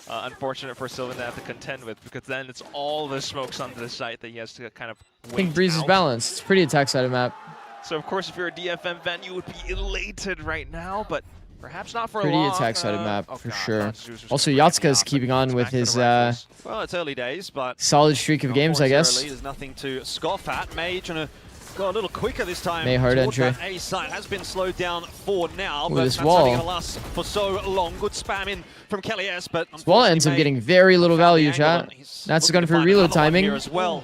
Unfortunate for Sylvan to have to contend with, because then it's all the smokes onto the site that he has to kind of wait I think Breeze is balanced. It's pretty attack-sided map. So of course, if you're a DFM fan, you would be elated right now, but perhaps not for pretty a long. attack-sided map for sure. Also, Yatsuka's keeping on with his well, it's early days, but solid streak of games, I guess. There's nothing to scoff at. Mage and go a little quicker this time. May hard entry. A side has been slowed down for now, ooh, but this that's wall only gonna last for so long. Good spam in from Kelly S, but this wall ends up getting very little value, chat. That's the gun for reload timing. As well.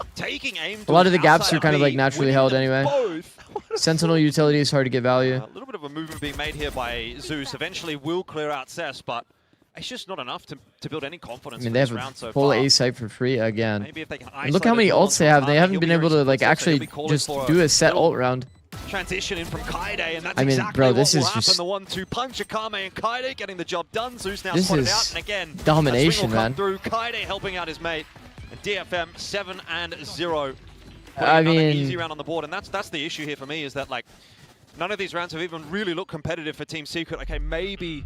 Taking aim. A lot of the gaps are kind of like B, naturally held anyway. Both. Sentinel utility is hard to get value. A little bit of a movement being made here by Zeus. Eventually will clear out Cess, but it's just not enough to build any confidence. I mean, for they this have round a so full far. A site for free again. Maybe if they can And look how many ults they have. They haven't been able to like actually just do a set ult round. Transition in from Kaide, and that's I mean, exactly bro, this what will is happen. just- The 1-2 punch, Akame and Kaide getting the job done. Zeus now This spotted is out, and again, domination, that swing will come man. through. Kaide helping out his mate, and DFM 7-0. I Another mean- easy round on the board, and that's the issue here for me, is that like none of these rounds have even really looked competitive for Team Secret. Okay, maybe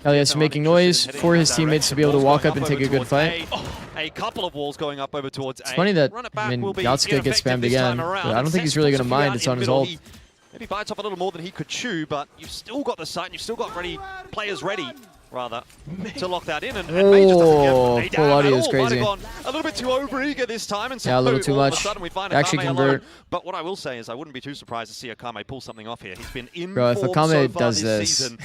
Elias making noise for his teammates to be able to walk up and take a good fight. A couple of walls going up over towards It's funny that, I mean, Yatsuke gets spammed again, but I don't think he's really going to mind. It's on his ult. Maybe bites off a little more than he could chew, but you've still got the site and you've still got ready players ready. rather, to lock that in. And May just doesn't get full audio is Might crazy. have gone a little bit too overeager this time. And so Yeah, a little too all of a much. sudden we find Actually Akame convert. alone. But what I will say is I wouldn't be too surprised to see Akame pull something off here. He's been in Bro, if form Akame so far does this this. season.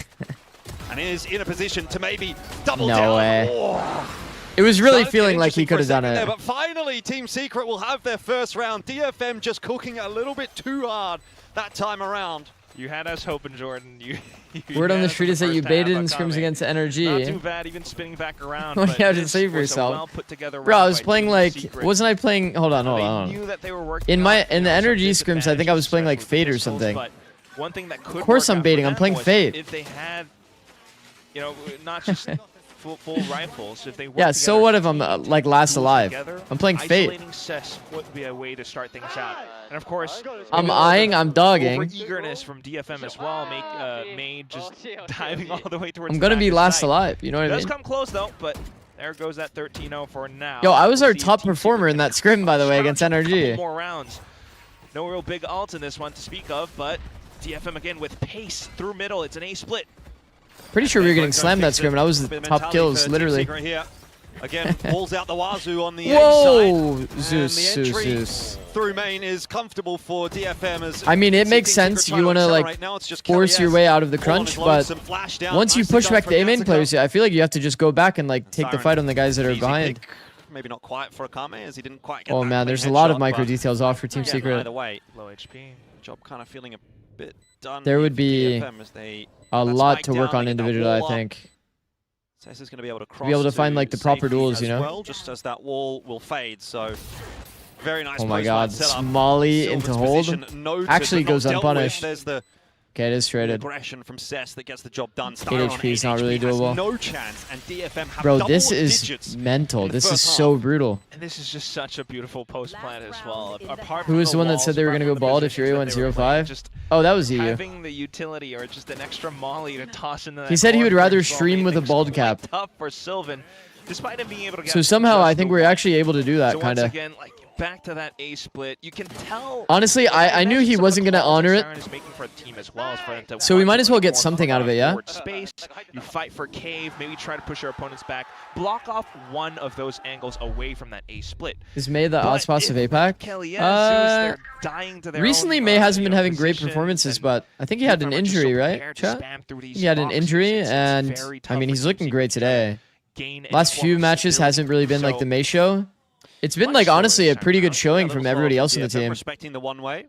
And is in a position to maybe double No down. way. Oh. It was really Started feeling getting like he interesting could have for a done second it. there, but finally, Team Secret will have their first round. DFM just cooking a little bit too hard that time around. You had us hoping, Jordan. You Word on had the us street is that you first baited half, in Akame. scrims against Not too NRG. bad, even spinning back around. What do but you have to this say for was a yourself? well-put-together Bro, I round was by playing Team like, Secret. wasn't I playing? Hold on, hold They on. knew that they were working In out, the some NRG scrims, I think I was disadvantages, playing like especially Fate or with pistols, something. but one thing that could Of course work I'm out for baiting, I'm them playing was Fate. If they had, not just full rifles, if they worked Yeah, so together what as if a I'm team, like last tools alive? together, I'm playing Fate. isolating Cess would be a way to start things out. And of course, I'm eyeing, I'm dogging. over-eagerness from DFM as well, May just diving all the way towards I'm gonna the be back of last site. alive, you know what I Does mean? come close though, but there goes that 13-0 for now. Yo, I was We'll our see if top Team performer Secret in can that scrim, by the way, against scrounge a couple NRG. more rounds. No real big ults in this one to speak of, but DFM again with pace through middle. It's an A split. Pretty sure we were getting slammed that scrim, and I was the Bit of top mentality kills, for Team literally. Secret here. Again, balls out the wazoo on the A Whoa! side. Zeus, and the Zeus, entry Zeus. through main is comfortable for DFM. As I mean, it makes Team Secret sense. trying You to want to like accelerate. Now it's just force your Kelly way S. out of the All on crunch, his but lonesome, flash down. once you Nicely push done back from the A main Yasuko. players, I feel like you have to just go back and like take the Siren, fight on the guys that are easy behind. pick. Maybe not quite for Akame, as he didn't quite get Oh that man, clean there's a lot of headshot, micro but details off for Team yeah, Secret. Either way, Low HP. job kind of feeling a bit done. There here would for be DFM as they A that lot spike to work down, on they get that individually, I wall up. think. Cess is going to be able to cross be able to find, like, the proper safety duels, as you know? well, just as that wall will fade. So very nice. Oh my post-line god, setup. Smolly into Sylvan's hold. position noted, Actually but not goes dealt with. unpunished. There's the Okay, it is traded. aggression from Cess that gets the job done. 8 Styron HP is not 8 really HP has doable. no chance, and DFM have Bro, double this is digits mental. in the This is first so half. brutal. And this is just such a beautiful post plant as well. Apart Who from was the one that walls, said they were apart going to from go the bald if you're positions that they were playing, A105? just Oh, that was you. having the utility or just an extra molly to toss into that He said he would corner rather as well stream made with a things bald quite cap. Tough for Sylvan, despite him being able to get So somehow just I think the we're one. actually able to do that, So kind once of. again, like back to that A split, you can tell. Honestly, I knew he wasn't going to honor it. Siren is making for the team as well as for them to So we want might to as well put get more something out of it, yeah? forward space. You fight for cave, maybe try to push your opponents back, block off one of those angles away from that A split. Is May the But odds pass of if APAC? Kelly, they're dying to their Recently, own, May hasn't been you know, having great positions, performances, and but I think he had an DFM are just so injury, right, prepared to chat? spam through these He had an boxes. injury, It's and very I tough mean, for he's Team looking Secret great to try to today. gain any Last form few of matches stability. hasn't really been like So the May show. It's been much like slower honestly this a time pretty around. good showing Yeah, from little everybody slower else from on the DFM, team. respecting the one way.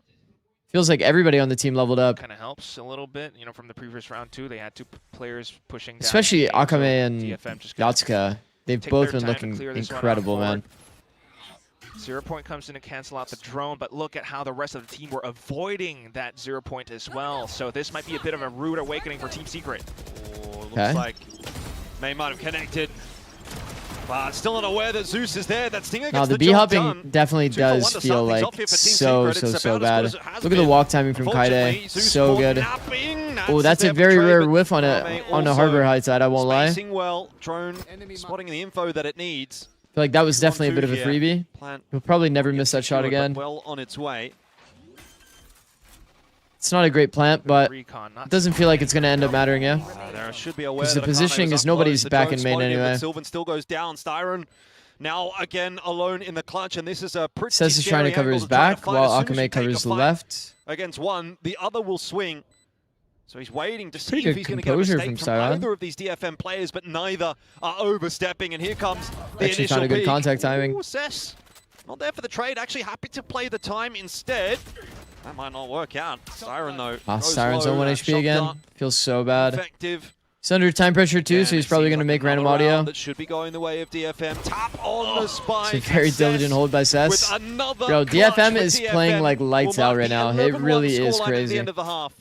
Feels like everybody on the team leveled up, kind of helps a little bit, from the previous round too. They had two players pushing down. especially the game, so Akame and DFM just gonna Yatsuka. They've take both their been time to looking clear this one out incredible, man. forward. 0 point comes in to cancel out the drone, but look at how the rest of the team were avoiding that 0 point as well. So this might be a bit of a rude awakening for Team Secret. Oh, looks Okay. like May might have connected. But still not aware that Zeus is there. That Stinger No, gets the the B job hopping done. definitely 2 for does 1 to feel start things like off here for Team so Secret. It's so about as bad. good as it has Look at the been. walk timing from Unfortunately, Kaide. Zeus So caught good. napping. Nats Oh, is that's there a for very Trey, rare but whiff on Kame a also harbor high side. I won't lie. I spacing well. Drone spotting the info that it needs. feel like that was 2-on-2 definitely a bit of a here. freebie. Plant He'll probably never miss that shot secured, but again. well on its way. It's not a great plant, but Recon, not it doesn't feel like it's going to end up mattering, yeah? There should be aware 'Cause the that Akame positioning is is up nobody's close. The back drone in main spotted him, but anyway. Sylvan still goes down. Styron now again alone in the clutch, and this is a pretty Says he's trying to scary cover angle his to try to back fight. while As soon as you Akame take a covers the fight left. against one, the other will swing. So he's waiting to see Pretty if good he's going to get a composure mistake from from Styron. either of these DFM players, but neither are overstepping. And here comes the Actually initial found a good peek. contact timing. Ooh, Cess, not there for the trade. Actually happy to play the time instead. That might not work out. Siren though. Ah, goes Siren's low, on 1 that HP shot again. dart Feels so bad. effective. He's under time pressure too, Again, so he's it probably seems going to like make random another round audio. that should be going the way of DFM. Tap on the spike. It's a very and diligent Cess hold by with Cess. another Bro, clutch DFM with is DFM. playing like lights Will out mark right the now. It 11-1 really is scoreline at crazy. the end of the half.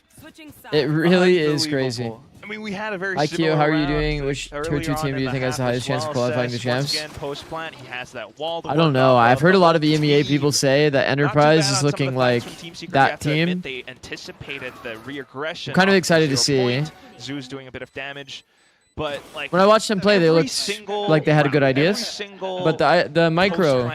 It really is crazy. Unbelievable. I mean, we had a very Hi, similar Keo, how are you round doing? Which earlier tier 2 on team in do you the think has the half highest as chance of well. qualifying the Cess, champs? Once again, post plant, he has that wall to I don't work know. off I've of, heard a but lot of the look, MEA he- people say that not too bad Enterprise on is some of looking the like facts from Team Secret. You that have to admit team. They anticipated the re-aggression. I'm kind of off excited to 0 see. point. Zoo's doing a bit of damage. But like when I watched them play, they looked like they had good ideas. But the micro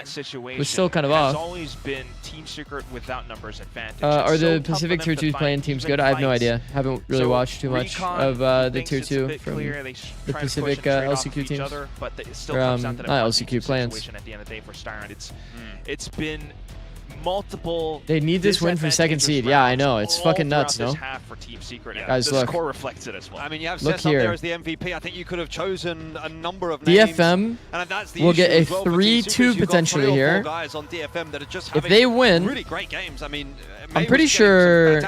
was still kind of has off. always been Team Secret without numbers advantage. Are It's so the tough for Pacific them Tier to 2 find playing teams good? I have no idea. Haven't really watched too much of the Tier 2 from the Pacific LCQ teams. Other, but it still Or, comes down to the not one LCQ team plans. situation at the end of the day for Styrant. It's been multiple. They need this win for second seed. Yeah, I know. It's fucking nuts, no? For Team Secret. Yeah. Guys, the look. score reflects it as well. I mean, you have Look Zikz up here. there as the MVP. I think you could have chosen a number of names. DFM and that's the will get issue a as well for Team 3-2 Secret. You've got potentially 3 or 4 here. guys on DFM that are just If having they win, really great games. I mean, I'm pretty sure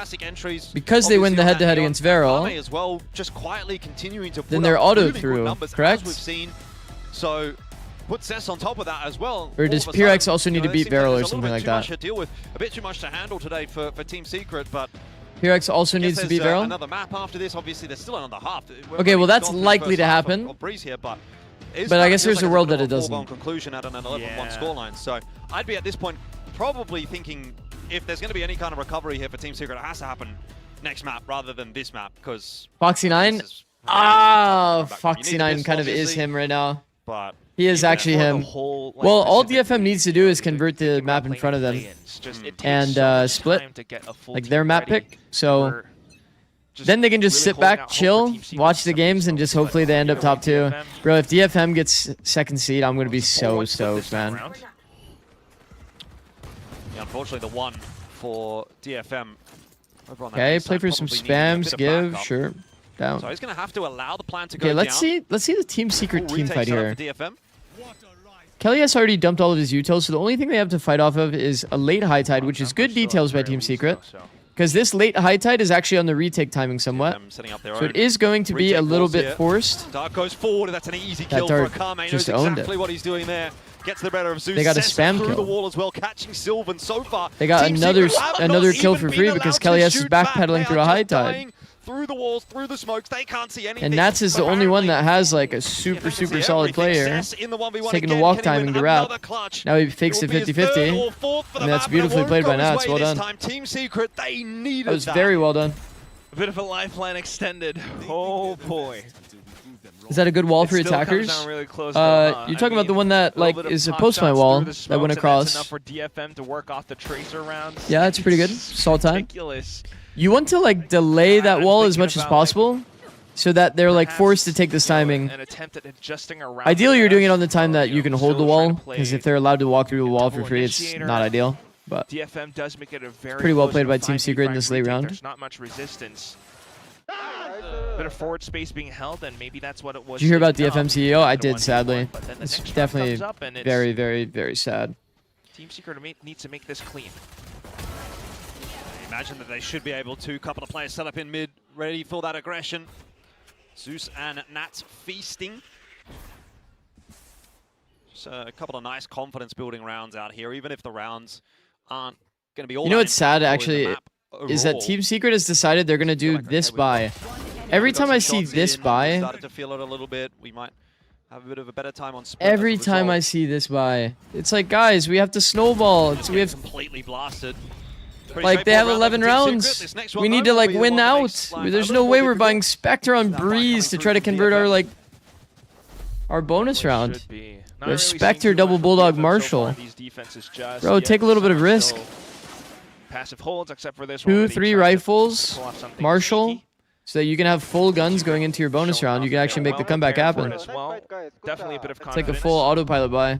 because they win the head-to-head against Varel, as well, just quietly continuing to then put they're up auto really good through, numbers, correct? as we've seen. So put Zikz on top of that as well. Or all does of a Pyrex sudden, also need to it beat seems like Varel or there's a something little like bit too much that? to deal with, a bit too much to handle today for Team Secret, but Pyrex also I guess needs to there's, beat Varel. another map after this. Obviously, there's still another half. Okay, well, that's likely to happen. Here, but I guess there's a world that it doesn't. Conclusion at an 11-1 scoreline. So I'd be at this point probably thinking if there's going to be any kind of recovery here for Team Secret, it has to happen next map rather than this map because Foxy9? Ah, Foxy9 kind of is him right now. But he is actually him. Whole, well, all DFM needs to do is convert the map in front of them and split, like their map pick. So then they can just sit back, chill, watch the games, and just hopefully they end up top 2. Bro, if DFM gets second seed, I'm going to be so stoked, man. Yeah, unfortunately, the one for DFM. Okay, play for some spams, give, sure. Down. So he's going to have to allow the plan to go down. Let's see the Team Secret team fight here. Kelly has already dumped all of his utils, so the only thing they have to fight off of is a late high tide, which is good details by Team Secret. Because this late high tide is actually on the retake timing somewhat. So it is going to be a little bit forced. Dark goes forward, and that's an easy kill for Akame. Just knows owned exactly it. what he's doing there. Gets the better of Zeus. They got a spam through kill. The wall as well, catching Sylvan so far. They got another kill for free because Kelly is backpedaling through a high tide. Through the walls, through the smokes, they can't see anything. And Nats is the only one that has like a super solid player. He's taking the walk timing to wrap. Now he fakes it 50-50. And that's beautifully played by Nats. Well done. Team Secret, they needed that was very well done. A bit of a lifeline extended. Oh boy. Is that a good wall for attackers? Really close, you're talking about the one that like is a post mine wall that went across. Enough for DFM to work off the tracer rounds. Yeah, that's pretty good. Solid time. Ridiculous. You want to like delay that wall as much as possible, so that they're like forced to take this timing. Ideally, you're doing it on the time that you can hold the wall, because if they're allowed to walk through the wall for free, it's not ideal. But DFM does make it a very pretty well played by Team Secret in this late round. There's not much resistance. Bit of forward space being held, and maybe that's what it was. Did you hear about DFM CEO? I did, sadly. It's definitely very sad. Team Secret needs to make this clean. Imagine that they should be able to. Couple of players set up in mid, ready for that aggression. Zeus and Nats feasting. Just a couple of nice confidence-building rounds out here, even if the rounds aren't going to be all. You know what's sad, actually, is that Team Secret has decided they're going to do this buy. Every time I see this buy, started to feel it a little bit. We might have a bit of a better time on split. Every time I see this buy, it's like, guys, we have to snowball. We have completely blasted. Like, they have 11 rounds. We need to, like, win out. There's no way we're buying Spectre on Breeze to try to convert our, like, our bonus round. There's Spectre, double Bulldog, Marshall. Bro, take a little bit of risk. Passive holds, except for this 2-3 rifles, Marshall, so that you can have full guns going into your bonus round. You can actually make the comeback happen. Definitely a bit of it's like a full autopilot buy.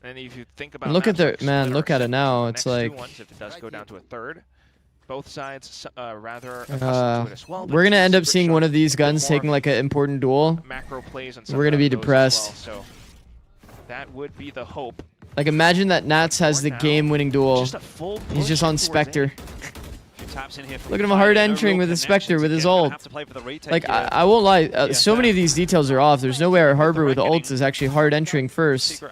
And if you think about and look at the man, look at it now. It's like if it does go down to a third, both sides rather we're gonna end up seeing one of these guns taking like an important duel. Macro plays and we're gonna be depressed. So that would be the hope. Like, imagine that Nats has the game-winning duel. He's just on Spectre. Look at him hard entering with the Spectre with his ult. Like, I won't lie, so many of these details are off. There's no way our Harbor with ult is actually hard entering first.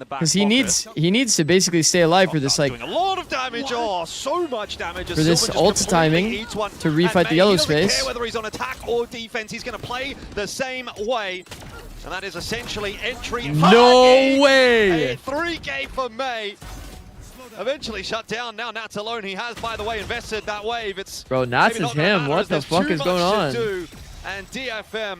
Because he needs to basically stay alive for this, like, a lot of damage. Oh, so much damage. For this ult timing to refight the yellow space. Whether he's on attack or defense, he's going to play the same way. And that is essentially entry. No way! 3K for May. Eventually shut down. Now Nats alone. He has, by the way, invested that wave. It's bro, Nats is him. What the fuck is going on? And DFM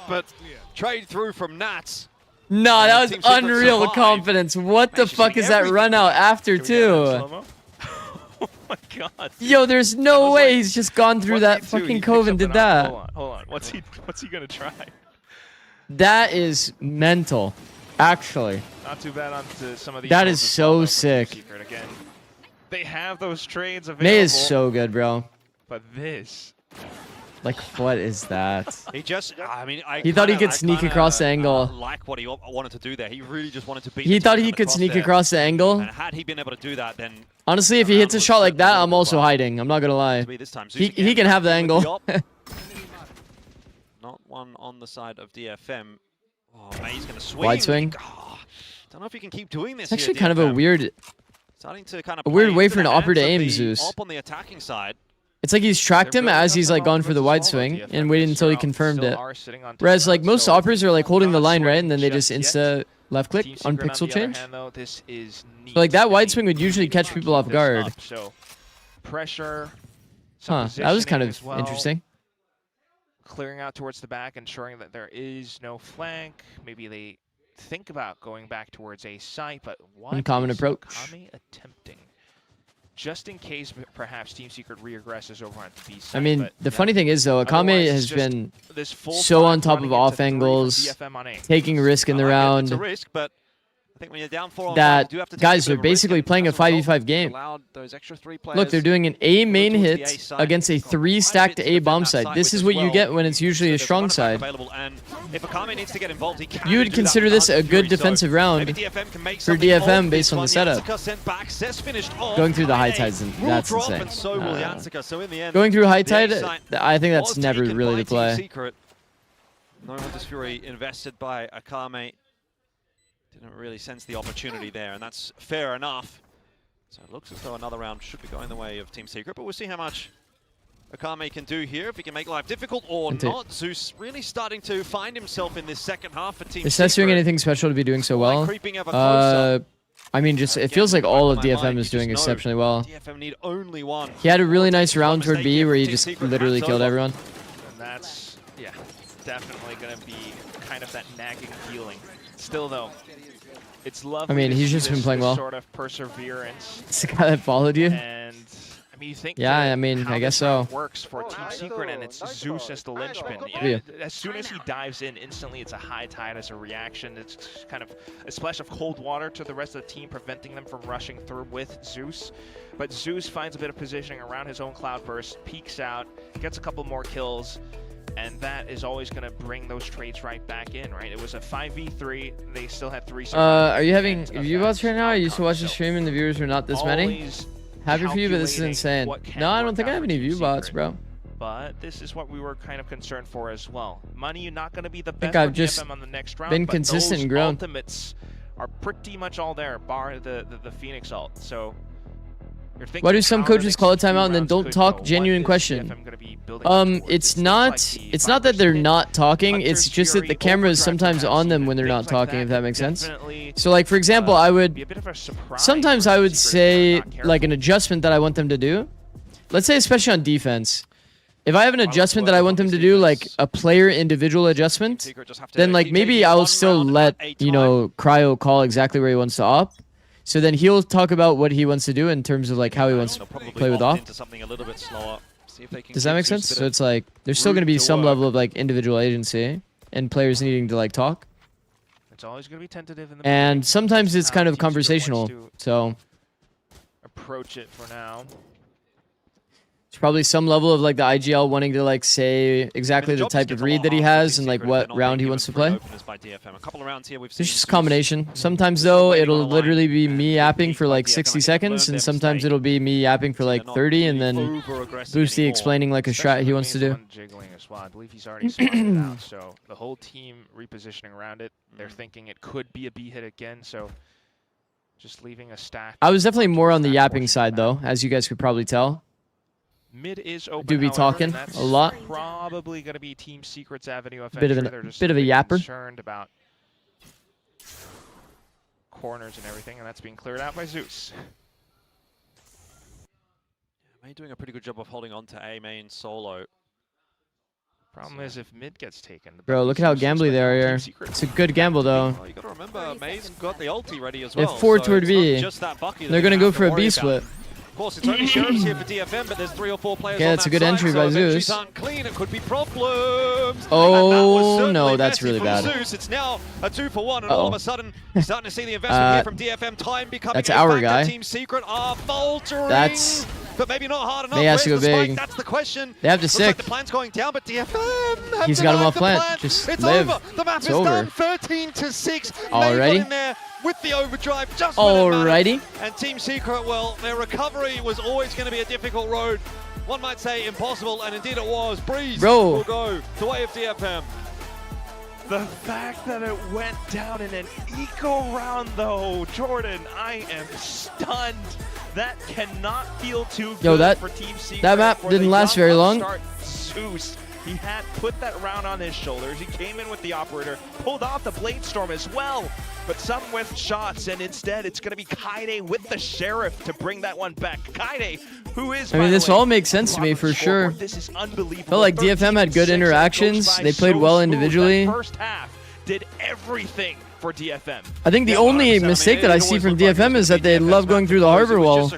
that, but trade through from Nats. No, that was Team Secret unreal survived. confidence. What the fuck is that run out after, too? Oh my god. Yo, there's no way he's just gone through that fucking cove and did that. Hold on. What's he gonna try? That is mental, actually. Not too bad on to some of these. That is so sick. Again, they have those trades available. May is so good, bro. But this. Like, what is that? He just, I mean, He thought he could sneak across the angle. Like what he wanted to do there. He really just wanted to beat. He thought he could sneak across the angle. And had he been able to do that, then honestly, if he hits a shot like that, I'm also hiding. I'm not gonna lie. He can have the angle. Not one on the side of DFM. Oh, May's gonna swing. Wide swing. Oh, don't know if you can keep doing this. It's actually here, kind of a DFM. weird, Starting to kind of a weird play way into for an the opper to hands of aim, the Zeus. op on the attacking side. It's like he's tracked him as he's like gone for the wide swing and waited until he confirmed it. Whereas like most oppers are like holding the line right and then they just insta left click on pixel change. So like that wide swing would usually catch people off guard. So pressure. Huh, that was kind of interesting. Clearing out towards the back, ensuring that there is no flank. Maybe they think about going back towards a site, but what Uncommon is approach. Akame attempting? Just in case perhaps Team Secret re-aggresses over on B side. I mean, but the funny thing is though, Akame otherwise, has just been this full so on five top running of into off 3 for angles, DFM on A. taking risk in the round. It's a risk, but I think when you're down 4 on 5, That you do have to take guys a bit are of a risk, basically and playing a as result, 5v5 game. allowed those extra 3 Look, they're players doing an A main towards the A hit side. against a 3 stacked A bomb side. This is what you get when it's usually a strong side. And if Akame needs to get involved, he can You would do that consider with this a Arctic good Fury, so defensive round maybe DFM can make for something DFM of based this on the one. setup. Yatsuka sent back, Cess finished off. Going through the high A tides, will that's drop, insane. and so will Yatsuka. So in the end, Going through high the tide, A site I think that's was never taken really by the play. Team Secret. No Hunter's Fury invested by Akame. Didn't really sense the opportunity there, and that's fair enough. So it looks as though another round should be going the way of Team Secret, but we'll see how much Akame can do here, if he can make life difficult or not. Zeus really starting to find himself in this second half for Team Is Cess doing Secret. anything special to be doing so well? Creeping ever closer. I mean, just it feels like all of DFM is doing exceptionally well. DFM need only one. He had a really nice round toward B where he just literally killed everyone. And that's, yeah, definitely going to be kind of that nagging feeling. Still, though, it's lovely. I mean, to he's see just been this playing well. Sort of perseverance. It's the guy that followed you. And I mean, you think. Yeah, I mean, how I guess this round so. Works for Team Secret, and it's Zeus as the linchpin. Yeah. As soon as he dives in, instantly it's a high tide as a reaction. It's kind of a splash of cold water to the rest of the team, preventing them from rushing through with Zeus. But Zeus finds a bit of positioning around his own cloudburst, peeks out, gets a couple more kills. And that is always going to bring those trades right back in, right? It was a 5v3. They still had 3 survivors. Are you having view bots right now? I used to watch the stream and the viewers were not this many. Always Happy for you, but this is calculating insane. what can No, I don't work think I out have for any Team view bots, Secret. bro. But this is what we were kind of concerned for as well. Money, you're not going to be the I best think I've for just DFM on the next round, been but consistent those and grown. ultimates are pretty much all there, bar the Phoenix ult. So you're thinking Why do some how the coaches next call a few timeout and then rounds don't could talk? go. What Genuine is question. DFM gonna be building towards? It's Things not like the it's not that they're Viper's not talking, it's Hunter's just that the Fury, camera is Overdrive sometimes perhaps on them even, when they're not things like talking, if that makes sense. definitely, So like for example, I would be a bit of a surprise sometimes for I Team would Secret if say they're not careful. like an adjustment that I want them to do. Let's say especially on defense. If I have an adjustment that I want them to do, like a player individual adjustment, then like maybe I will still let, you know, Cryo call exactly where he wants to op. So then he'll talk about what he wants to do in terms of like how he wants to play with off. Does that make sense? So it's like there's still going to be some level of like individual agency and players needing to like talk. It's always going to be tentative in the And beginning. sometimes it's How kind of Team Secret wants conversational. to So approach it for now. there's probably some level of like the IGL wanting to like say exactly the type of read that he has and like what round he wants to play. It's just a combination. Sometimes though it'll literally be me yapping for like 60 seconds and sometimes it'll be me yapping for like 30 and then Boosty explaining like a strat he wants to do. Jiggling as well. I believe he's already spotted it out. So the whole team repositioning around it. They're thinking it could be a B hit again. So just leaving a stack. I was definitely more on the yapping side though, as you guys could probably tell. Mid is open. Do be however, talking and that's a lot. Probably going to be Team Secret's avenue of Bit of entry. an- They're just bit of a bit yapper. Concerned about corners and everything, and that's being cleared out by Zeus. May doing a pretty good job of holding on to A main solo. Problem is if mid gets taken. Bro, look at how gambly they are here. It's a good gamble though. Well, you got to remember, Maze got the ulti ready as They well. have 4 toward it's B. not just that Bucky that They're gonna go have for a worry B about. split. Of course, it's only Sheriffs here for DFM, but there's 3 or 4 players Okay, on that's that a good side, entry so by if entries Zeus. aren't clean, it could be problems. Oh, no, that's really bad. bad. Zeus. It's now a 2-for-1, and Uh-oh. all of a sudden, you're starting to see the investment here from DFM. Time becoming that's a our factor. guy. Team Secret are faltering. That's... But maybe not hard enough. They has to Where's go the spike? big. That's the question. They have to Looks like sick. the plan's going down, but DFM have He's got him denied off the plant. plan. Just it's live. over. The map It's is over. done. 13-6. Alrighty. In there with the overdrive. Just when it mattered. Alrighty. And Team Secret, well, their recovery was always going to be a difficult road. One might say impossible, and indeed it was. Breeze Bro. will go the way of DFM. The fact that it went down in an eco round, though, Jordan, I am stunned. That cannot feel too good Yo, for Team Secret. that map for didn't the last young very long. upstart Zeus. He had put that round on his shoulders. He came in with the operator, pulled off the Blade Storm as well, but some with shots, and instead it's going to be Kaide with the Sheriff to bring that one back. Kaide, who is, I mean, by this the way, all makes sense to me for sure. This is unbelievable. Felt like DFM had good 13-6, interactions. that goes by They played so well smooth. individually. That first half did everything for DFM. I think the only mistake that I see from DFM is that they love going through the harbor wall.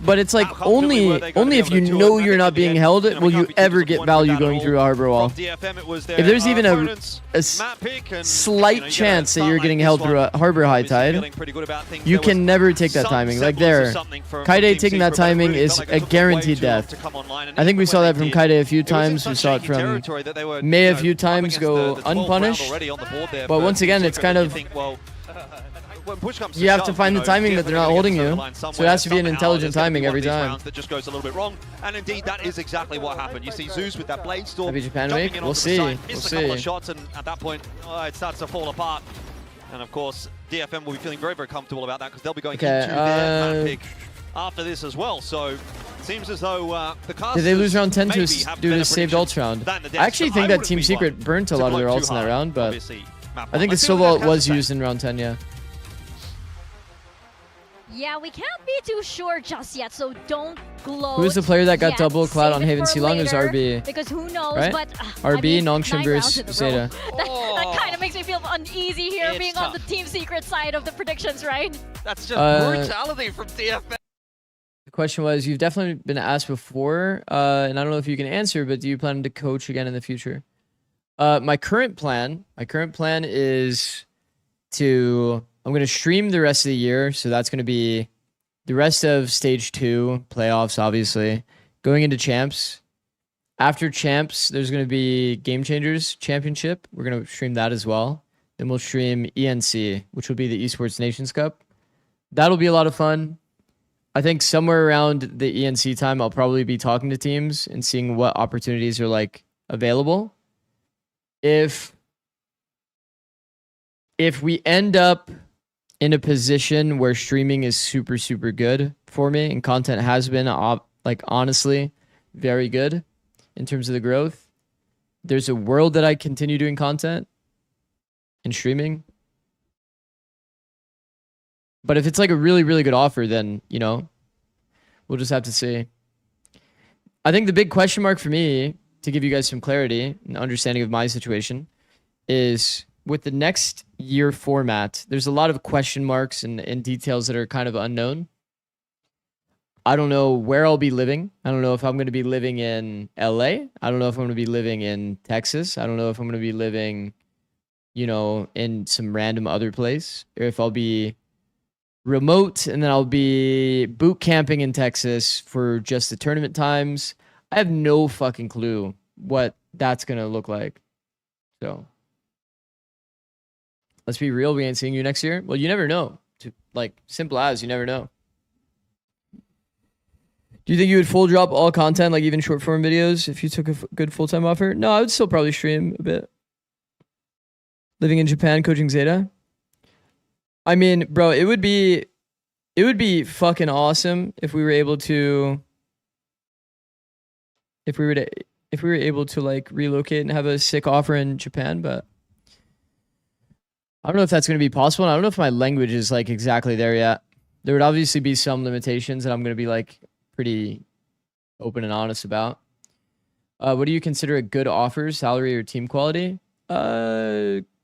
But it's like only if you know you're not being held will you ever get value going through a harbor wall. If there's even a slight chance that you're getting held through a harbor high tide, you can never take that timing. Like there, Kaide taking that timing is a guaranteed death. I think we saw that from Kaide a few times. We saw it from May a few times go unpunished. But once again, it's kind of you have to find the timing that they're not holding you. So it has to be an intelligent timing every time. That just goes a little bit wrong, and indeed that is exactly what happened. You see Zeus with that Blade Storm. Maybe Japan jumping make? in We'll onto the see. side, We'll missed a couple of see. shots, and at that point, it starts to fall apart. And of course, DFM will be feeling very, very comfortable about that because they'll be going into their map pick after this as well. So it seems as though the casters Did they lose round 10 to maybe have due better to saved ults round? than the I actually Devs, think but that wouldn't Team be Secret one burnt a to lot of their blow ults too in that hard, round, but obviously, map I think one. the Let's see what solo the ult was casters used in round 10, yeah. Yeah, we can't be too sure just yet, so don't gloat. Who's the player that got yet. double clad on Save it Haven for Sea Long? It was later, RB. Because who knows, Right? but RB, I mean, Nongshim 9 versus rounds in a row. Zeta. That kind of makes me feel uneasy here, It's being on the Team Secret side of the predictions, right? That's just brutality from DFM. The question was, you've definitely been asked before, and I don't know if you can answer, but do you plan to coach again in the future? My current plan is I'm going to stream the rest of the year, so that's going to be the rest of Stage 2, playoffs, obviously. Going into Champs. After Champs, there's going to be Game Changers Championship. We're going to stream that as well. Then we'll stream ENC, which will be the Esports Nations Cup. That'll be a lot of fun. I think somewhere around the ENC time, I'll probably be talking to teams and seeing what opportunities are like available. If we end up in a position where streaming is super, super good for me and content has been like honestly very good in terms of the growth, there's a world that I continue doing content and streaming. But if it's like a really, really good offer, then, you know, we'll just have to see. I think the big question mark for me, to give you guys some clarity and understanding of my situation, is with the next year format, there's a lot of question marks and details that are kind of unknown. I don't know where I'll be living. I don't know if I'm going to be living in LA. I don't know if I'm going to be living in Texas. I don't know if I'm going to be living, you know, in some random other place, or if I'll be remote and then I'll be boot camping in Texas for just the tournament times. I have no fucking clue what that's going to look like. So let's be real. We ain't seeing you next year. Well, you never know. Like, simple as, you never know. Do you think you would full drop all content, like even short form videos, if you took a good full-time offer? No, I would still probably stream a bit. Living in Japan, coaching Zeta. I mean, bro, it would be fucking awesome if we were able to like relocate and have a sick offer in Japan, but I don't know if that's going to be possible. And I don't know if my language is like exactly there yet. There would obviously be some limitations that I'm going to be like pretty open and honest about. What do you consider a good offer, salary or team quality?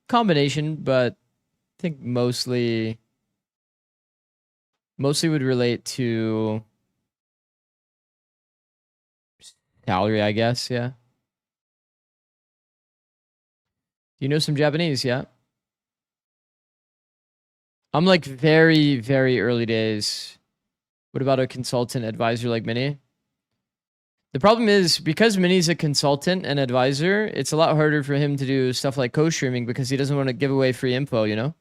Combination, but I think mostly would relate to salary, I guess. Yeah. You know some Japanese? Yeah. I'm like very, very early days. What about a consultant advisor like Minnie? The problem is, because Minnie's a consultant and advisor, it's a lot harder for him to do stuff like co-streaming because he doesn't want to give away free info, you know?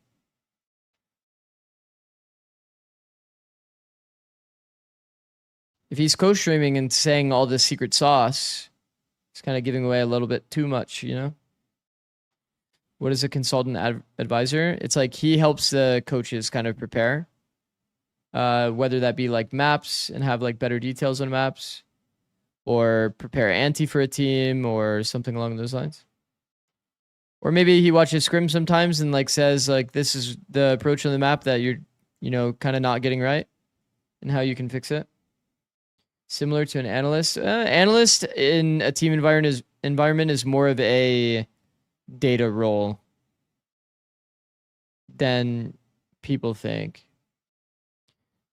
If he's co-streaming and saying all this secret sauce, it's kind of giving away a little bit too much, you know? What is a consultant advisor? It's like he helps the coaches kind of prepare. Whether that be like maps and have like better details on maps, or prepare ante for a team or something along those lines. Or maybe he watches scrim sometimes and like says like, this is the approach on the map that you're, you know, kind of not getting right and how you can fix it. Similar to an analyst. Analyst in a team environment is more of a data role than people think.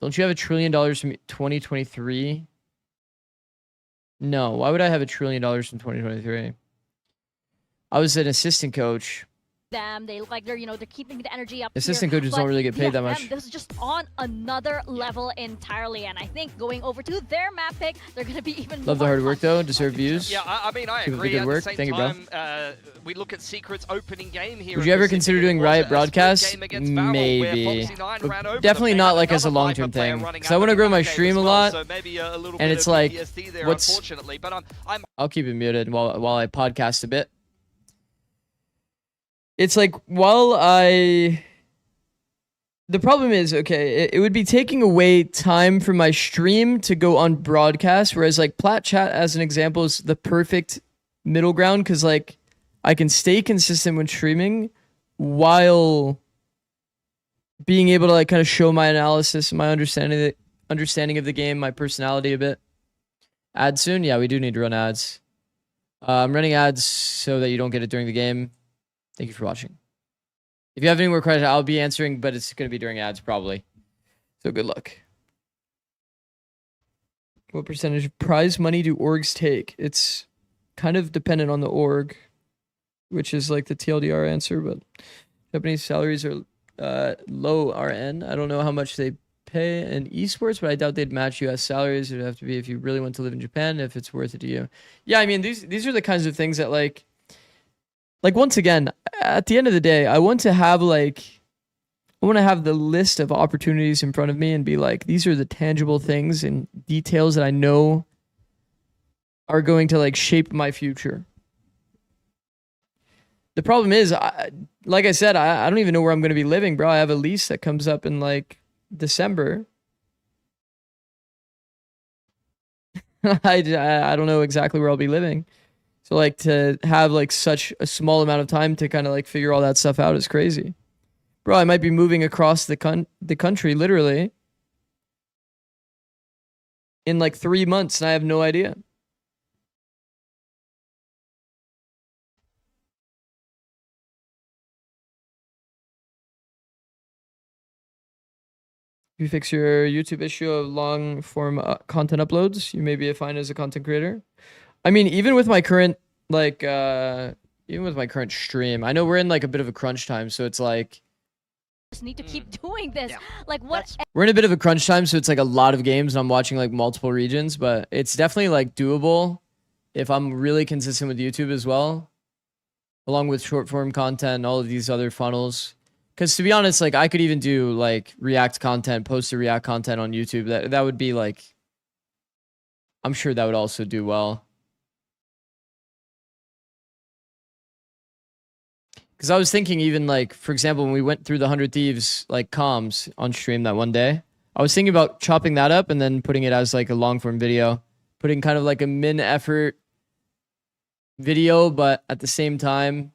Don't you have $1 trillion from 2023? No, why would I have $1 trillion from 2023? I was an assistant coach. They look like they're keeping the energy up. Assistant coaches don't really get paid that much. This is just on another level entirely, and I think going over to their map pick, they're gonna be even. Love the hard work though. Deserve views. Yeah, I mean I agree. At the same time, we look at Secret's opening game here. Would you ever consider doing Riot broadcasts? Maybe. Definitely not like as a long-term thing. Because I want to grow my stream a lot, and it's like, I'll keep it muted while I podcast a bit. It's like, the problem is, okay, it would be taking away time from my stream to go on broadcast, whereas like Plat Chat as an example is the perfect middle ground, because like I can stay consistent when streaming while being able to like kind of show my analysis and my understanding of the game, my personality a bit. Ads soon? Yeah, we do need to run ads. I'm running ads so that you don't get it during the game. Thank you for watching. If you have any more questions, I'll be answering, but it's going to be during ads probably. So good luck. What percentage of prize money do orgs take? It's kind of dependent on the org, which is like the TLDR answer, but Japanese salaries are low RN. I don't know how much they pay in esports, but I doubt they'd match US salaries. It would have to be if you really want to live in Japan, if it's worth it to you. Yeah, I mean, these are the kinds of things that like once again, at the end of the day, I want to have the list of opportunities in front of me and be like, these are the tangible things and details that I know are going to like shape my future. The problem is, like I said, I don't even know where I'm going to be living, bro. I have a lease that comes up in like December. I don't know exactly where I'll be living. So like to have like such a small amount of time to kind of like figure all that stuff out is crazy. Bro, I might be moving across the country literally in like 3 months and I have no idea. If you fix your YouTube issue of long form content uploads, you may be fine as a content creator. I mean, even with my current stream, I know we're in like a bit of a crunch time, so it's like just need to keep doing this. Yeah. Like what? We're in a bit of a crunch time, so it's like a lot of games, and I'm watching like multiple regions, but it's definitely like doable if I'm really consistent with YouTube as well, along with short form content and all of these other funnels. Because to be honest, like I could even do like React content, post to React content on YouTube. That would be like, I'm sure that would also do well. Because I was thinking even like, for example, when we went through the 100 Thieves like comms on stream that one day, I was thinking about chopping that up and then putting it as like a long form video, putting kind of like a min effort video, but at the same time,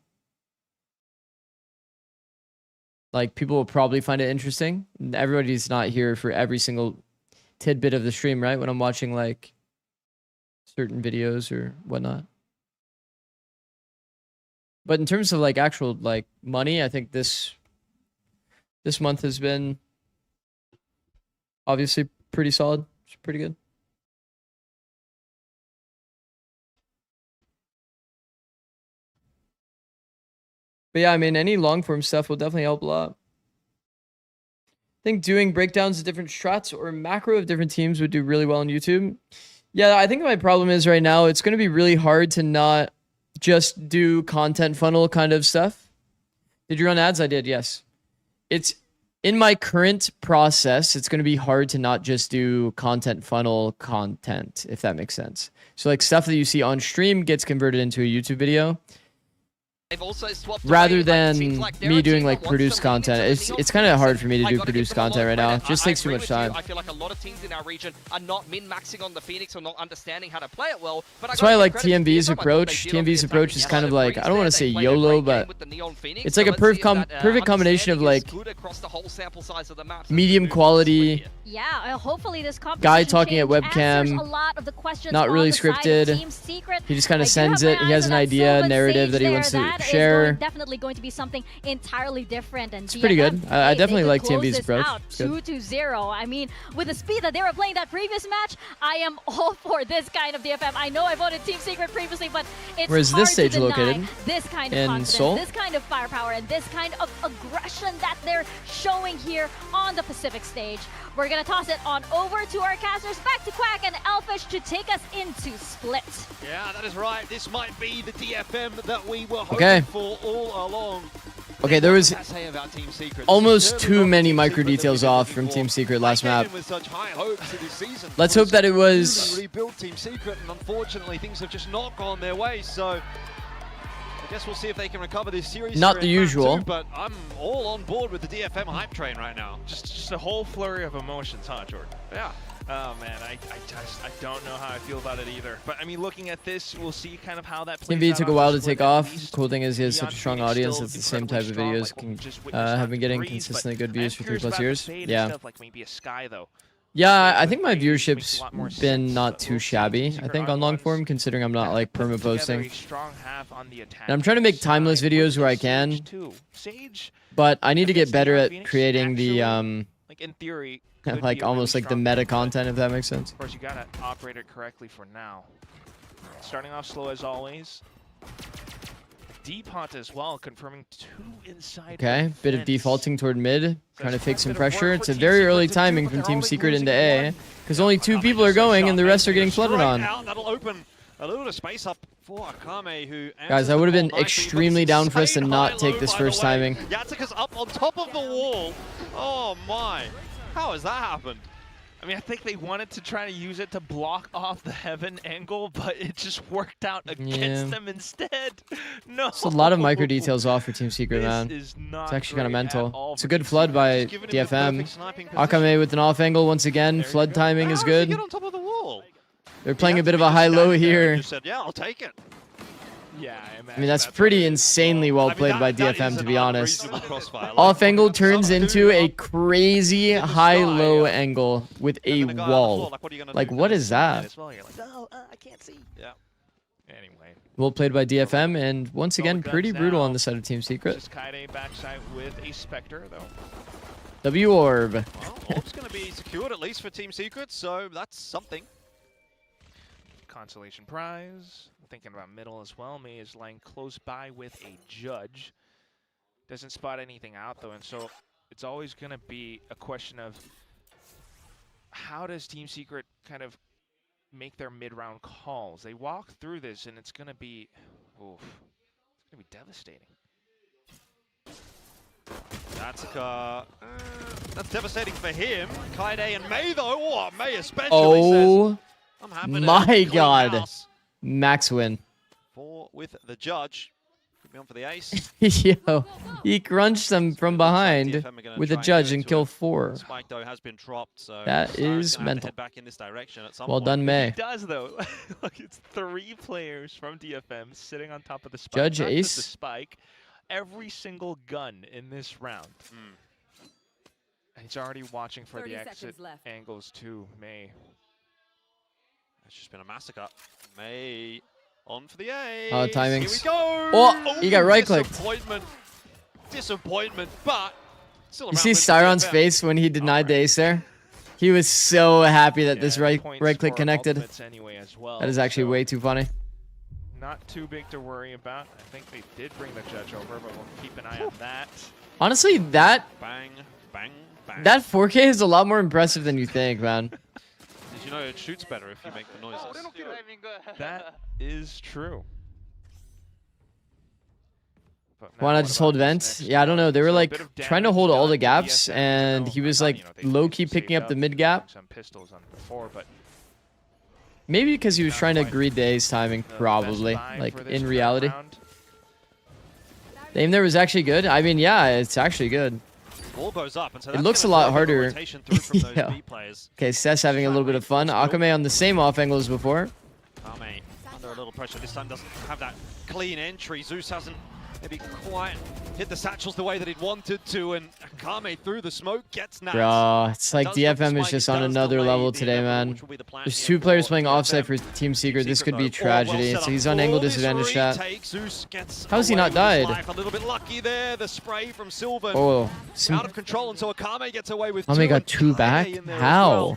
like people will probably find it interesting. Everybody's not here for every single tidbit of the stream, right? When I'm watching like certain videos or whatnot. But in terms of like actual like money, I think this month has been obviously pretty solid. It's pretty good. But yeah, I mean, any long form stuff will definitely help a lot. I think doing breakdowns of different strats or macro of different teams would do really well on YouTube. Yeah, I think my problem is right now, it's going to be really hard to not just do content funnel kind of stuff. Did you run ads? I did, yes. It's in my current process, it's going to be hard to not just do content funnel content, if that makes sense. So like stuff that you see on stream gets converted into a YouTube video. They've also swapped Rather away, than like me doing like produced content. It's kind of hard for me to do produced content right now. It just takes too much time. I feel like a lot of teams in our region are not min-maxing on the Phoenix or not understanding how to play it well. But that's why I like TMV's approach. TMV's approach is kind of like, I don't want to say YOLO, but it's like a perfect combination of like medium quality. Yeah, hopefully this guy talking at webcam, a lot of the questions not really scripted. He just kind of sends it. He has an idea, narrative that he wants to share. Definitely going to be something entirely different, and it's pretty good. I definitely like TMV's approach. 2-0. I mean, with the speed that they were playing that previous match, I am all for this kind of DFM. I know I voted Team Secret previously, but it's Where's hard this stage to located? This kind of in confidence, Seoul? this kind of firepower, and this kind of aggression that they're showing here on the Pacific stage. We're gonna toss it on over to our casters, back to Quack and Elfish to take us into Split. Yeah, that is right. This might be the DFM that we were hoping for all along. Okay, there was almost too many micro details off from Team Secret last map. Let's hope that it was rebuilt Team Secret, and unfortunately things have just not gone their way. So I guess we'll see if they can recover this series. Not the usual. But I'm all on board with the DFM hype train right now. Just a whole flurry of emotions, huh, Jordan? Yeah. Oh man, I don't know how I feel about it either. But I mean, looking at this, we'll see kind of how that plays TMV out took a on while the to split take at off. least. Cool thing is he has such a Beyond strong Phoenix audience. still It's the same type of incredibly videos strong, like, just have been getting breeze, consistently good but views I'm for curious 3+ about the years. fade and Yeah. stuff, like maybe a Sky though. Yeah, I think my Makes a viewership's lot more been sense, not but too we'll see. shabby, I Secret think, are on the long ones form, considering I'm not like put together perma-posting. a strong half on the attack. And I'm trying to make timeless side videos with where I Sage can, too. Sage, but I need to get against better Neon at Phoenix, creating the, actually, like in theory, could like be a almost really like the strong meta pick, but content, if that makes sense. of course, you gotta operate it correctly for now. Starting off slow as always. Deep Hunt as well, confirming 2 inside. Okay, bit of defense. defaulting toward mid, trying to There's take quite a some bit of work pressure. for It's a Team very Secret early to do, timing but from they're Team already Secret into losing A, one. because only 2 people are going and the rest are getting flooded on. That'll open a little bit of space up for Akame, who Guys, I would have been extremely down for us to not take this first timing. Yatsuka's up on top of the wall. Oh my, how has that happened? I mean, I think they wanted to try to use it to block off the heaven angle, but it just worked out against them instead. No. It's a lot of micro details off for Team Secret, man. It's actually kind of mental. It's a good flood by DFM. Akame with an off angle once again. Flood timing is good. Get on top of the wall. They're playing a bit of a high-low here. Said, yeah, I'll take it. Yeah, I mean, that's pretty insanely well played by DFM, to be honest. Off angle turns into a crazy high-low angle with a wall. Like, what is that? I can't see. Yeah. Anyway. Well played by DFM, and once again, pretty brutal on the side of Team Secret. Just Kaide backside with a Spectre, though. W Orb. Well, Orb's going to be secured at least for Team Secret, so that's something. Consolation prize. Thinking about middle as well. May is lying close by with a judge. Doesn't spot anything out though, and so it's always going to be a question of how does Team Secret kind of make their mid-round calls? They walk through this, and it's going to be, oof, it's going to be devastating. That's devastating for him. Kaide and May though. Oh, May especially Oh says, I'm happy to my clean god. house. Max win. With the judge. Could be on for the ace. Yo, he crunched them from behind with a judge and kill 4. Spike though has been dropped, so That is mental. head back in this direction at some Well point. done, May. He does though. Look, it's 3 players from DFM sitting on top of the spike. Judge Not ace. just the spike. Every single gun in this round. And he's already watching for the exit angles too, May. It's just been a massacre. May On for the ace. Oh, timings. Here we go. Oh, he got right-clicked. Disappointment, but still You see Styron's face when he denied the ace there? He was so happy that this right click connected. Anyway as well, That is actually way too funny. Not too big to worry about. I think they did bring the judge over, but we'll keep an eye on that. Honestly, that Bang, bang, bang. that 4K is a lot more impressive than you think, man. Did you know it shoots better if you make the noises? That is true. Why not just hold vent? Yeah, I don't know. They were like trying to hold all the gaps, and he was like low-key picking up the mid gap. Some pistols on before, but Maybe because he was trying to greed the ace timing, probably. Like, in reality. The aim there was actually good. I mean, yeah, it's actually good. Ball goes up, and so It looks a lot harder. Yeah. Okay, Seth's having a little bit of fun. Akame on the same off angle as before. Akame under a little pressure. This time doesn't have that clean entry. Zeus hasn't maybe quite hit the satchels the way that he'd wanted to, and Akame through the smoke gets nabbed. Bro, it's like DFM is just on another level today, man. There's two players playing offside for Team Secret. This could be tragedy. So he's on angle disadvantage chat. How has he not died? A little bit lucky there. The spray from Sylvan Oh, out of control, and so Akame gets away with Akame got two back? How?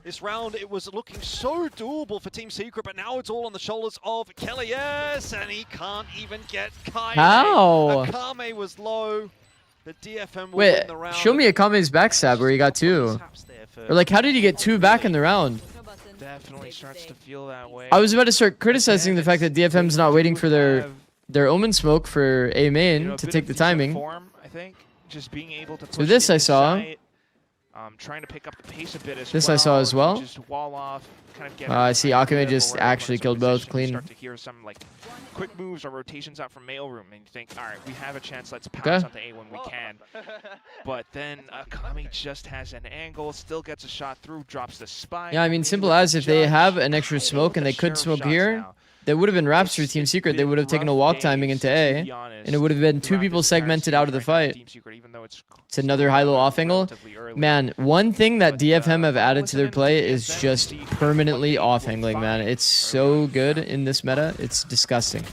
This round, it was looking so doable for Team Secret, but now it's all on the shoulders of Kelly. Yes, and he can't even get Kai. How? Akame was low. The DFM will Wait, win the round. show me Akame's backstab where he got two. Or like, how did he get two back in the round? definitely starts to feel that way. I was about to start criticizing the fact that DFM's not waiting for their Omen smoke for A main to take the timing. Form, I think. Just being able to push So this I saw. Trying to pick up the pace a bit as This well. I saw as well. Just wall off, kind of get I see Akame just forward, actually some killed both position, clean. Start to hear some like quick moves or rotations out from mailroom, and you think, all right, we have a chance. Let's pounce onto A when we can. But then Akame just has an angle, still gets a shot through, drops the spy. Yeah, I mean, simple as if they have an extra smoke and they could smoke here, there would have been Raps for Team Secret. They would have taken a walk timing into A, and it would have been two people segmented out of the fight. It's another high-low off angle. Man, one thing that DFM have added to their play is just permanently off angling, man. It's so good in this meta. It's disgusting.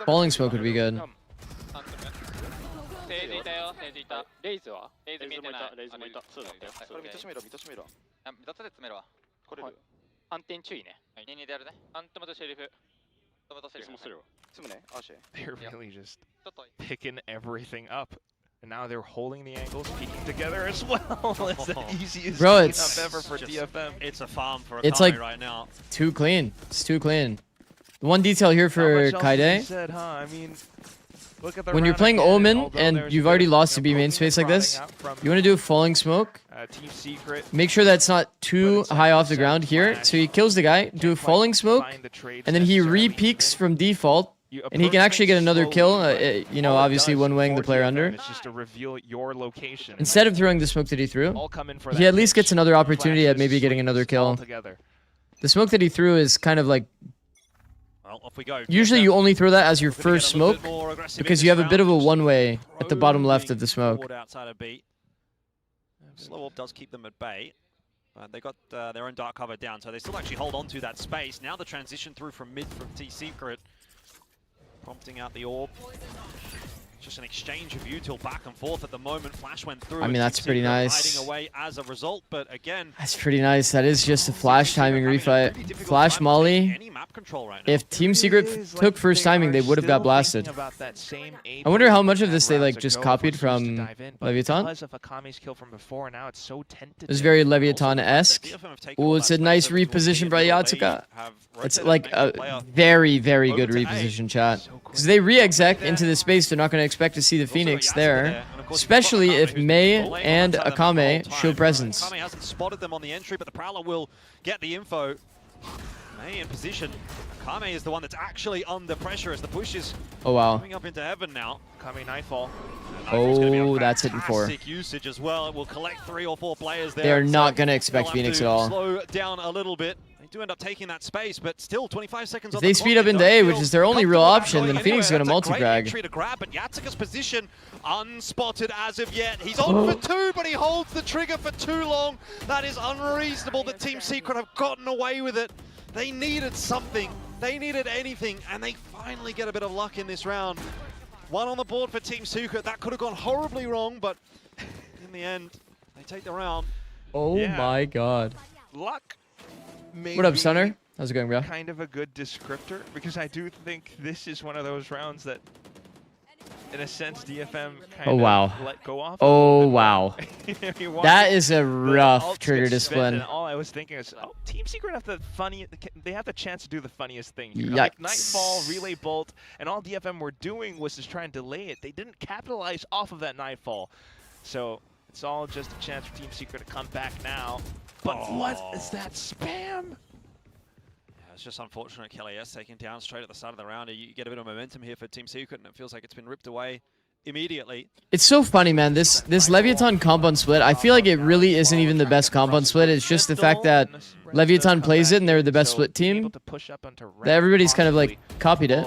Falling smoke would be good. ステージいたよ、ステージいた。レイズはレイズもいた、レイズもいた。そうだったよ。これ見たしめろ、見たしめろ。あ、見たで詰めろわ。これ反転注意ね。2-2でやるね。アントマとシェリフ。トマとシェリフ。詰むね。あ、シェ。 They're really just picking everything up. And now they're holding the angles, peeking together as well. It's the easiest cleanup ever for DFM. It's a farm for It's Akame like right now. Too clean. It's too clean. One detail here for Kaide. Said, huh? I mean, look at the When you're round playing again, Omen although and there's you've a already bit, lost to you know, B main poking space like crawling this, out from, you want to do a falling smoke. Team Secret. Make sure that's not too high off the ground here. So he kills the guy, do a falling smoke, and then he re-peeks from default, and he can actually get another kill, you know, obviously one-weighing the player under. It's just to reveal your location. Instead of throwing the smoke that he threw, All come in for he that at least pitch. gets another opportunity at maybe Flashes, getting another swings all kill. together. The smoke that he threw is kind of like, Well, off we go. usually you only throw that as your Looking to first get a little smoke, bit more aggressive in because this you have a bit of a round. one-way at the bottom left of the Rolling smoke. forward outside of B. Slow up does keep them at bay. They got their own dark cover down, so they still actually hold on to that space. Now the transition through from mid from T Secret, prompting out the orb. Just an exchange of util back and forth at the moment. Flash went through. I mean, and that's Team pretty Secret nice. hiding away as a result, but again, That's pretty nice. That is just a flash timing refight. Flash Molly. any map control right now. If Team Secret took first timing, they would have got blasted. I wonder how much of this they like just copied from Leviathan. It was very Leviathan-esque. Oh, it's a nice reposition by Yatsuka. It's like a very, very good reposition, chat. Because they re-exec into the space, they're not going to expect to see the Phoenix there. Especially if Mei and Akame show presence. Akame hasn't spotted them on the entry, but the Prowler will get the info. Mei in position. Akame is the one that's actually under pressure as the push is coming up into heaven now. Akame Nightfall. Oh, that's hitting 4. Fantastic usage as well. It will collect 3 or 4 players there. They are not So going to expect they'll have Phoenix to at all. Slow down a little bit. They do end up taking that space, but still 25 seconds on If they speed up into A, which is their only real option, then Phoenix is going to multi-frag. Entry to grab, but Yatsika's position unspotted as of yet. He's on for 2, but he holds the trigger for too long. That is unreasonable that Team Secret have gotten away with it. They needed something. They needed anything, and they finally get a bit of luck in this round. 1 on the board for Team Secret. That could have gone horribly wrong, but in the end, they take the round. Oh my god. Luck. What up, Stunner? How's it going, bro? Kind of a good descriptor, because I do think this is one of those rounds that, in a sense, DFM kind of let go off. Oh, wow. That is a rough trigger discipline. And all I was thinking is, oh, Team Secret have they have the chance to do the funniest thing here. Yikes. Like Nightfall, Relay Bolt, and all DFM were doing was just try and delay it. They didn't capitalize off of that Nightfall. So it's all just a chance for Team Secret to come back now. But what is that spam? It's just unfortunate. Kelly S taken down straight at the start of the round. You get a bit of momentum here for Team Secret, and it feels like it's been ripped away immediately. It's so funny, man. This Leviathan comp on split, I feel like it really isn't even the best comp on split. It's just the fact that Leviathan plays it and they're the best split team. That everybody's kind of like copied it.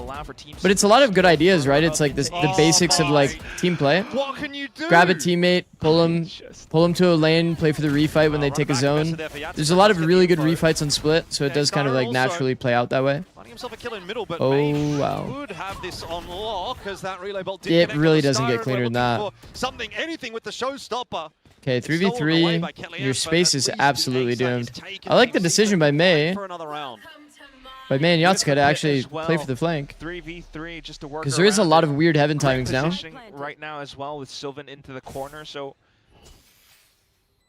But it's a lot of good ideas, right? It's like the basics of like team play. What can you do? Grab a teammate, pull him to a lane, play for the refight when they take a zone. There's a lot of really good refights on split, so it does kind of like naturally play out that way. Himself a kill in middle, but wow. would have this on lock as that relay bolt did It really doesn't get cleaner than that. Something, anything with the showstopper. Okay, 3v3. Your space is absolutely doomed. I like the decision by May. By May and Yatsuka to actually play for the flank. 3v3 just to work. Because there is a lot of weird heaven timings now. Right now as well with Sylvan into the corner, so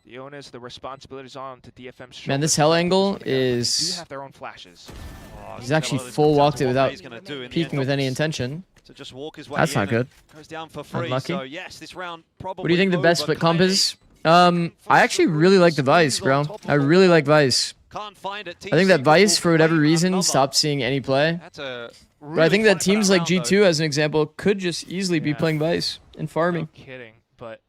the onus, the responsibilities on to DFM's shoulders. Man, this hell angle is... They do have their own flashes. He's actually full walked it without peeking with any intention. That's not good. Unlucky. What do you think the best split comp is? I actually really like the Vice, bro. I really like Vice. I think that Vice, for whatever reason, stopped seeing any play. But I think that teams like G2, as an example, could just easily be playing Vice and farming. No kidding, but...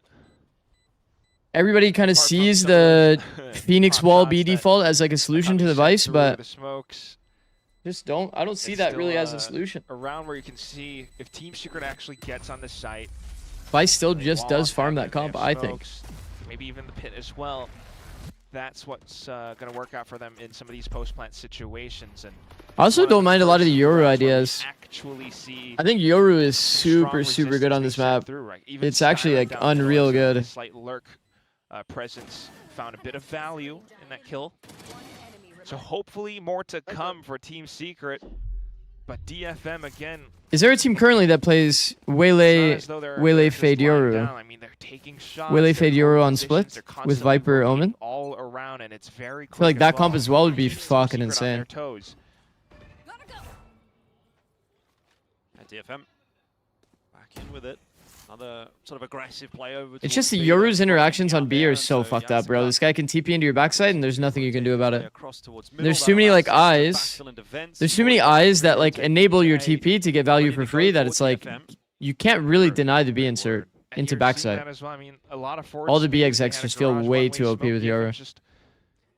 Everybody kind of sees the Phoenix Wall B default as like a solution to the Vice, but I don't see that really as a solution. A round where you can see if Team Secret actually gets on the site. Vice still just does farm that comp, I think. Maybe even the pit as well. That's what's going to work out for them in some of these post-plant situations. And I also don't mind a lot of the Yoru ideas. I think Yoru is super, super good on this map. It's actually like unreal good. Slight lurk presence found a bit of value in that kill. So hopefully more to come for Team Secret. But DFM again. Is there a team currently that plays Waylay Fade Yoru? I mean, they're taking shots. Waylay Fade Yoru on split with Viper Omen? All around, and it's very I feel like that comp as well would be fucking insane. At DFM, back in with it. Another sort of aggressive play over. It's just the Yoru's interactions on B are so fucked up, bro. This guy can TP into your backside, and there's nothing you can do about it. There's too many like eyes. There's too many eyes that like enable your TP to get value for free. That it's like you can't really deny the B insert into backside. All the B execs just feel way too OP with Yoru.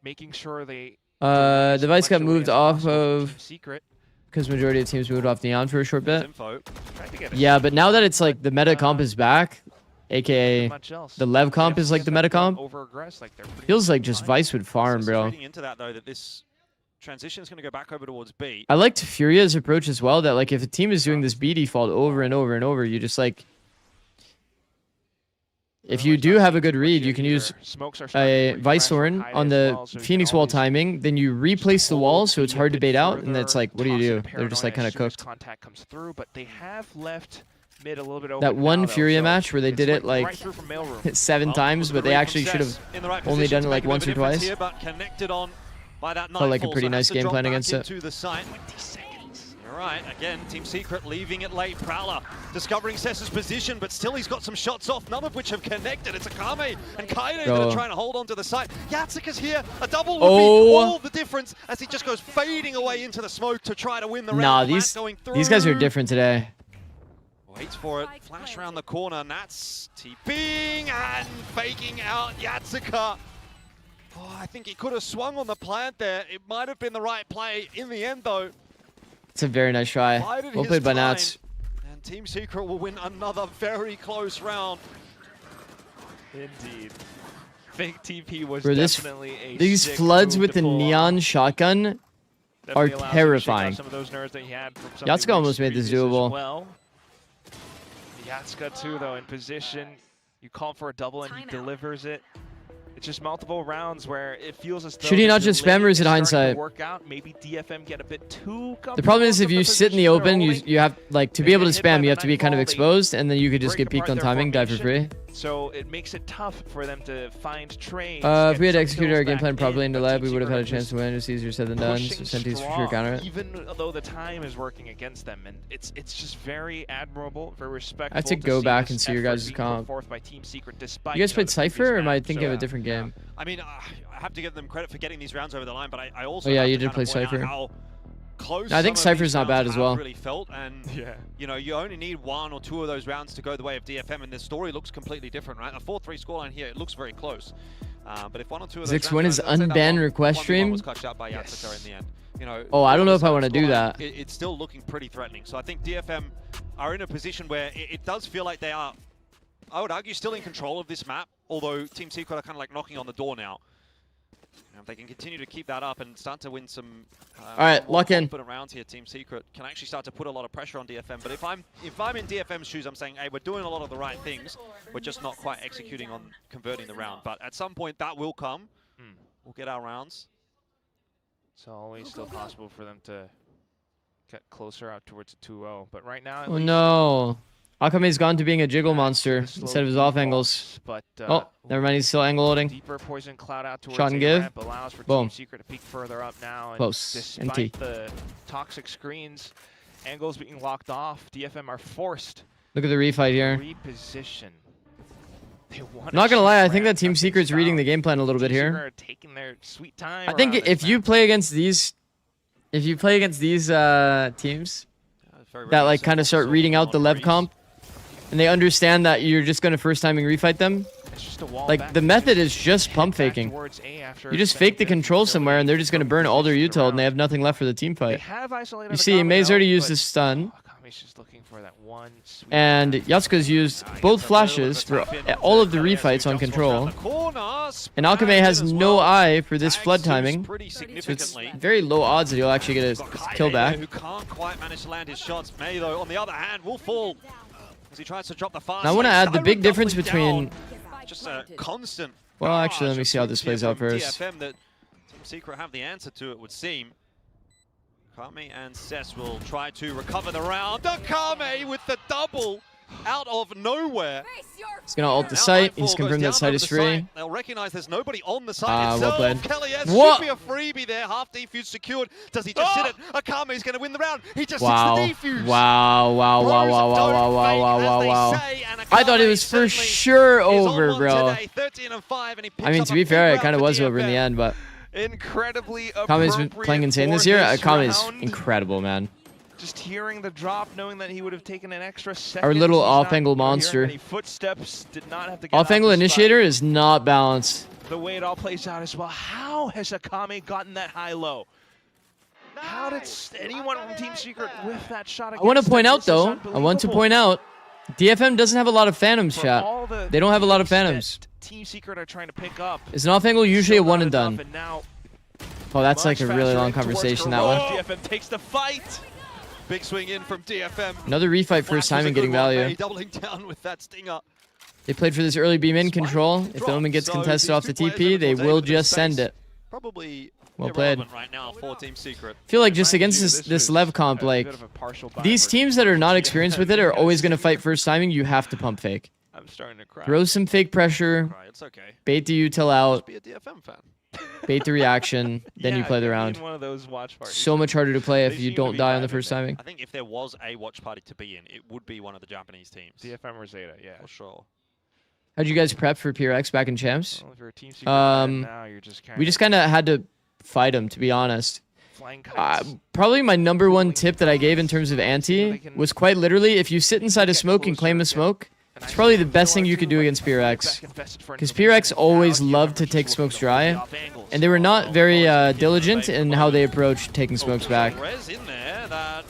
Making sure they. Device got moved off of. Because majority of teams moved off Neon for a short bit. Yeah, but now that it's like the meta comp is back, aka the Lev comp is like the meta comp, feels like just Vice would farm, bro. Transition's going to go back over towards B. I liked Furia's approach as well, that like if a team is doing this B default over and over and over, you just like... If you do have a good read, you can use a Vice Horn on the Phoenix Wall timing, then you replace the wall so it's hard to bait out, and that's like, what do? They're just like kind of cooked. That one Furia match where they did it like 7 times, but they actually should have only done it like once or twice. Felt like a pretty nice game plan against it. Right, again, Team Secret leaving it late. Prowler discovering Cess's position, but still he's got some shots off, none of which have connected. It's Akame and Kaide that are trying to hold on to the site. Yatsika's here, a double would be all the difference as he just goes fading away into the smoke to try to win the round. Nah, these guys are different today. Waits for it, flash around the corner, Nats TPing and faking out Yatsika. Oh, I think he could have swung on the plant there. It might have been the right play. In the end, though, It's a very nice try. bided Well his played by time, Nats. and Team Secret will win another very close round. Indeed. Fake TP was Bro, definitely a these sick floods move with to the pull neon off. shotgun are Definitely allows him to shake off terrifying. Some of those nerves that he had from some Yatsuka of the almost made this previous as doable. Well. Yatsuka too, though, in position. You call for a double and he delivers it. It's just multiple rounds where it feels as though Should he the not just delay spam, or is it starting to hindsight? work out. Maybe DFM get a bit too The problem is if you sit in the open, you have, like, to be able to spam, you have to be kind of exposed, and then you could just get peeked on timing, die for free. So it makes it tough for them to find trades. If we had get some executed our kills game back plan properly in, in the but lab, Team we would have had a Secret chance to win. It's easier said than done. So pushing Sentis for sure strong, counter it. even though the time is working against them, and it's just very admirable, very respectful. I have to go back and see your this guys' effort being comp. put forth by Team Secret despite, You guys played the previous Cypher, or am I match, thinking so of a different game? I mean, I have to give them credit for getting these rounds over the line, but I also Oh yeah, have you to did kind of play point out Cypher. how close I think some of Cypher's these not bad rounds as have well. Really felt, and Yeah. you know, you only need 1 or 2 of those rounds to go the way of DFM, and the story looks completely different, right? A 4-3 scoreline here, it looks very close. But if 1 or 2 of those Zikz, when rounds, is I'd say that unbanned one- request 1v1 stream? was clutched out by Yatsuka in the end. You know, Oh, I don't know if I the want to do scoreline, that. It's still looking pretty threatening. So I think DFM are in a position where it does feel like they are, I would argue, still in control of this map, although Team Secret are kind of like knocking on the door now. And if they can continue to keep that up and start to win some Alright, more lock in. confident rounds here, Team Secret can actually start to put a lot of pressure on DFM. But if I'm in DFM's shoes, I'm saying, hey, we're doing a lot of the right things. We're just not quite executing on converting the round. But at some point, that will come. We'll get our rounds. It's always still possible for them to get closer out towards a 2-0. But right now, at Oh least, no. Akame's gone to being a jiggle monster slow instead of his off defaults, angles. But, Oh, never mind, he's still angle loading. deeper poison cloud out towards Shot and a give. ramp allows for Boom. Team Secret to peek further up now. And Close. despite NT. the toxic screens, angles being locked off, DFM are forced Look at the refight to here. reposition. They want Not gonna lie, I think that ramp, Team nothing's Secret's reading found. the game plan a little bit Team Secret here. are taking their sweet time I think around if this you map. play against these, teams that like kind of start reading out the Lev comp, and they understand that you're just gonna first timing refight them, It's just a wall like back the to method is just head pump back faking. towards A after You just spending fake the the control somewhere, and they're just gonna burn all their position util, and they around. have nothing left for the team They fight. have isolated You see, Akame May's already out, used but his stun, Akame's just looking for that one sweet and Yatsuka's used both flashes for all of the refights on control. And Akame has no eye for this flood timing, Pretty so it's significantly. very low odds that he'll actually get a kill back. Who can't quite manage to land his shots. May, though, on the other hand, will fall as he tries to drop the fast. Now, I want to add the Direct big difference doubling between. down. Just a constant. Well, actually, let barrage me of see how this swings plays out here from first. DFM that Team Secret have the answer to, it would seem. Akame and Cess will try to recover the round. Akame with the double out of nowhere. He's gonna ult the Now site. Nightfall He's goes confirmed down that site over is the free. site. They'll recognize there's nobody on the site Well itself. played. Kelly S What? should be a freebie there. Half defuse secured. Does he just sit it? Akame's going to win the round. He just Wow. sits the defuse. Wow, wow, wow, Pros wow, wow, don't wow, wow, fake, wow, as wow, they wow. say, and I thought it Akame was for certainly sure is on over, one bro. today, 13-5, and he picks I mean, up to a be big fair, it round kind of for was over in the DFM. end, but incredibly Akame's been playing insane this year. Akame is round. incredible, man. Just hearing the drop, knowing that he would have taken an extra second. Our little He's not off-angle hearing monster. Any footsteps did not have to get Off-angle off the spot. initiator is not balanced. The way it all plays out as well. How has Akame gotten that high low? How did anyone from Team Secret whiff that shot? I want to against point them? out, This is though, I want to unbelievable. point out, DFM doesn't have a lot of phantoms, For chat. all the They don't have a lot of things that phantoms. Team Secret are trying to pick up. Is an off-angle usually a Still one not and done? enough, and now Oh, that's like a much really faster long in towards conversation, that Garage. one. DFM takes the fight. Big swing in from DFM. Another refight first Flash time was a and getting good one. value. May doubling down with that stinger. They played for this early beam in control. If the Omen gets So contested these off the two players TP, have they a will bit of just send space. it. Probably Well played. irrelevant right now for Team Secret. I feel like just Mind against you, this was Lev comp, a like bit of a partial buy these for teams that are not DFM. experienced with it are always going to fight first timing. You have to pump fake. I'm starting to cry. Throw some fake pressure, Right, it's okay. bait the util out, Just be a DFM fan. bait the reaction, then you Yeah, play the get round. in one of those watch parties. So much harder to play if They you seem to don't be die on the vibing first there. timing. I think if there was a watch party to be in, it would be one of the Japanese teams. DFM or Zeta, yeah. For sure. How'd you guys prep for PRX back in champs? Well, if you're a Team Secret fan Um, now, you're just kind We just kind of had to fight them, to be honest. flying kites. Probably my number one tip that I gave in terms of anti was quite literally, if you sit inside a smoke and claim a smoke, It's probably the best thing you could do against PRX. Because PRX always loved to take smokes dry. And they were not very diligent in how they approached taking smokes back. Res in there that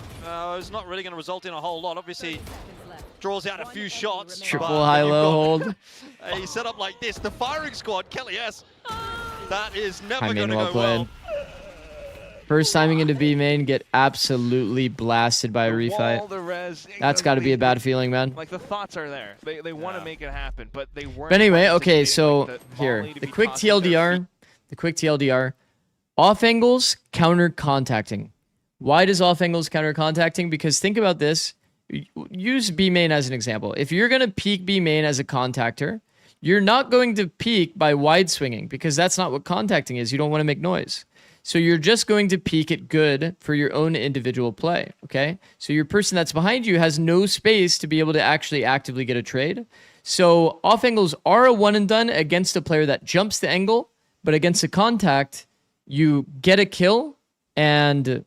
is not really going to result in a whole lot. Obviously, draws out a few shots. Triple high-low hold. A setup like this. The firing squad, Kelly S. That is never I going mean, to well go played. well. First timing into B main, get absolutely blasted by a refight. That's got to be a bad feeling, man. Like, the thoughts are there. They want to make it happen, but they weren't. But anyway, okay, anticipating, so like, the here, volley to the be quick tossed at their feet. TLDR. Off angles counter contacting. Why does off angles counter contacting? Because think about this. Use B main as an example. If you're going to peek B main as a contactor, you're not going to peek by wide swinging because that's not what contacting is. You don't want to make noise. So you're just going to peek it good for your own individual play, okay? So your person that's behind you has no space to be able to actually actively get a trade. So off angles are a one and done against a player that jumps the angle, but against a contact, you get a kill and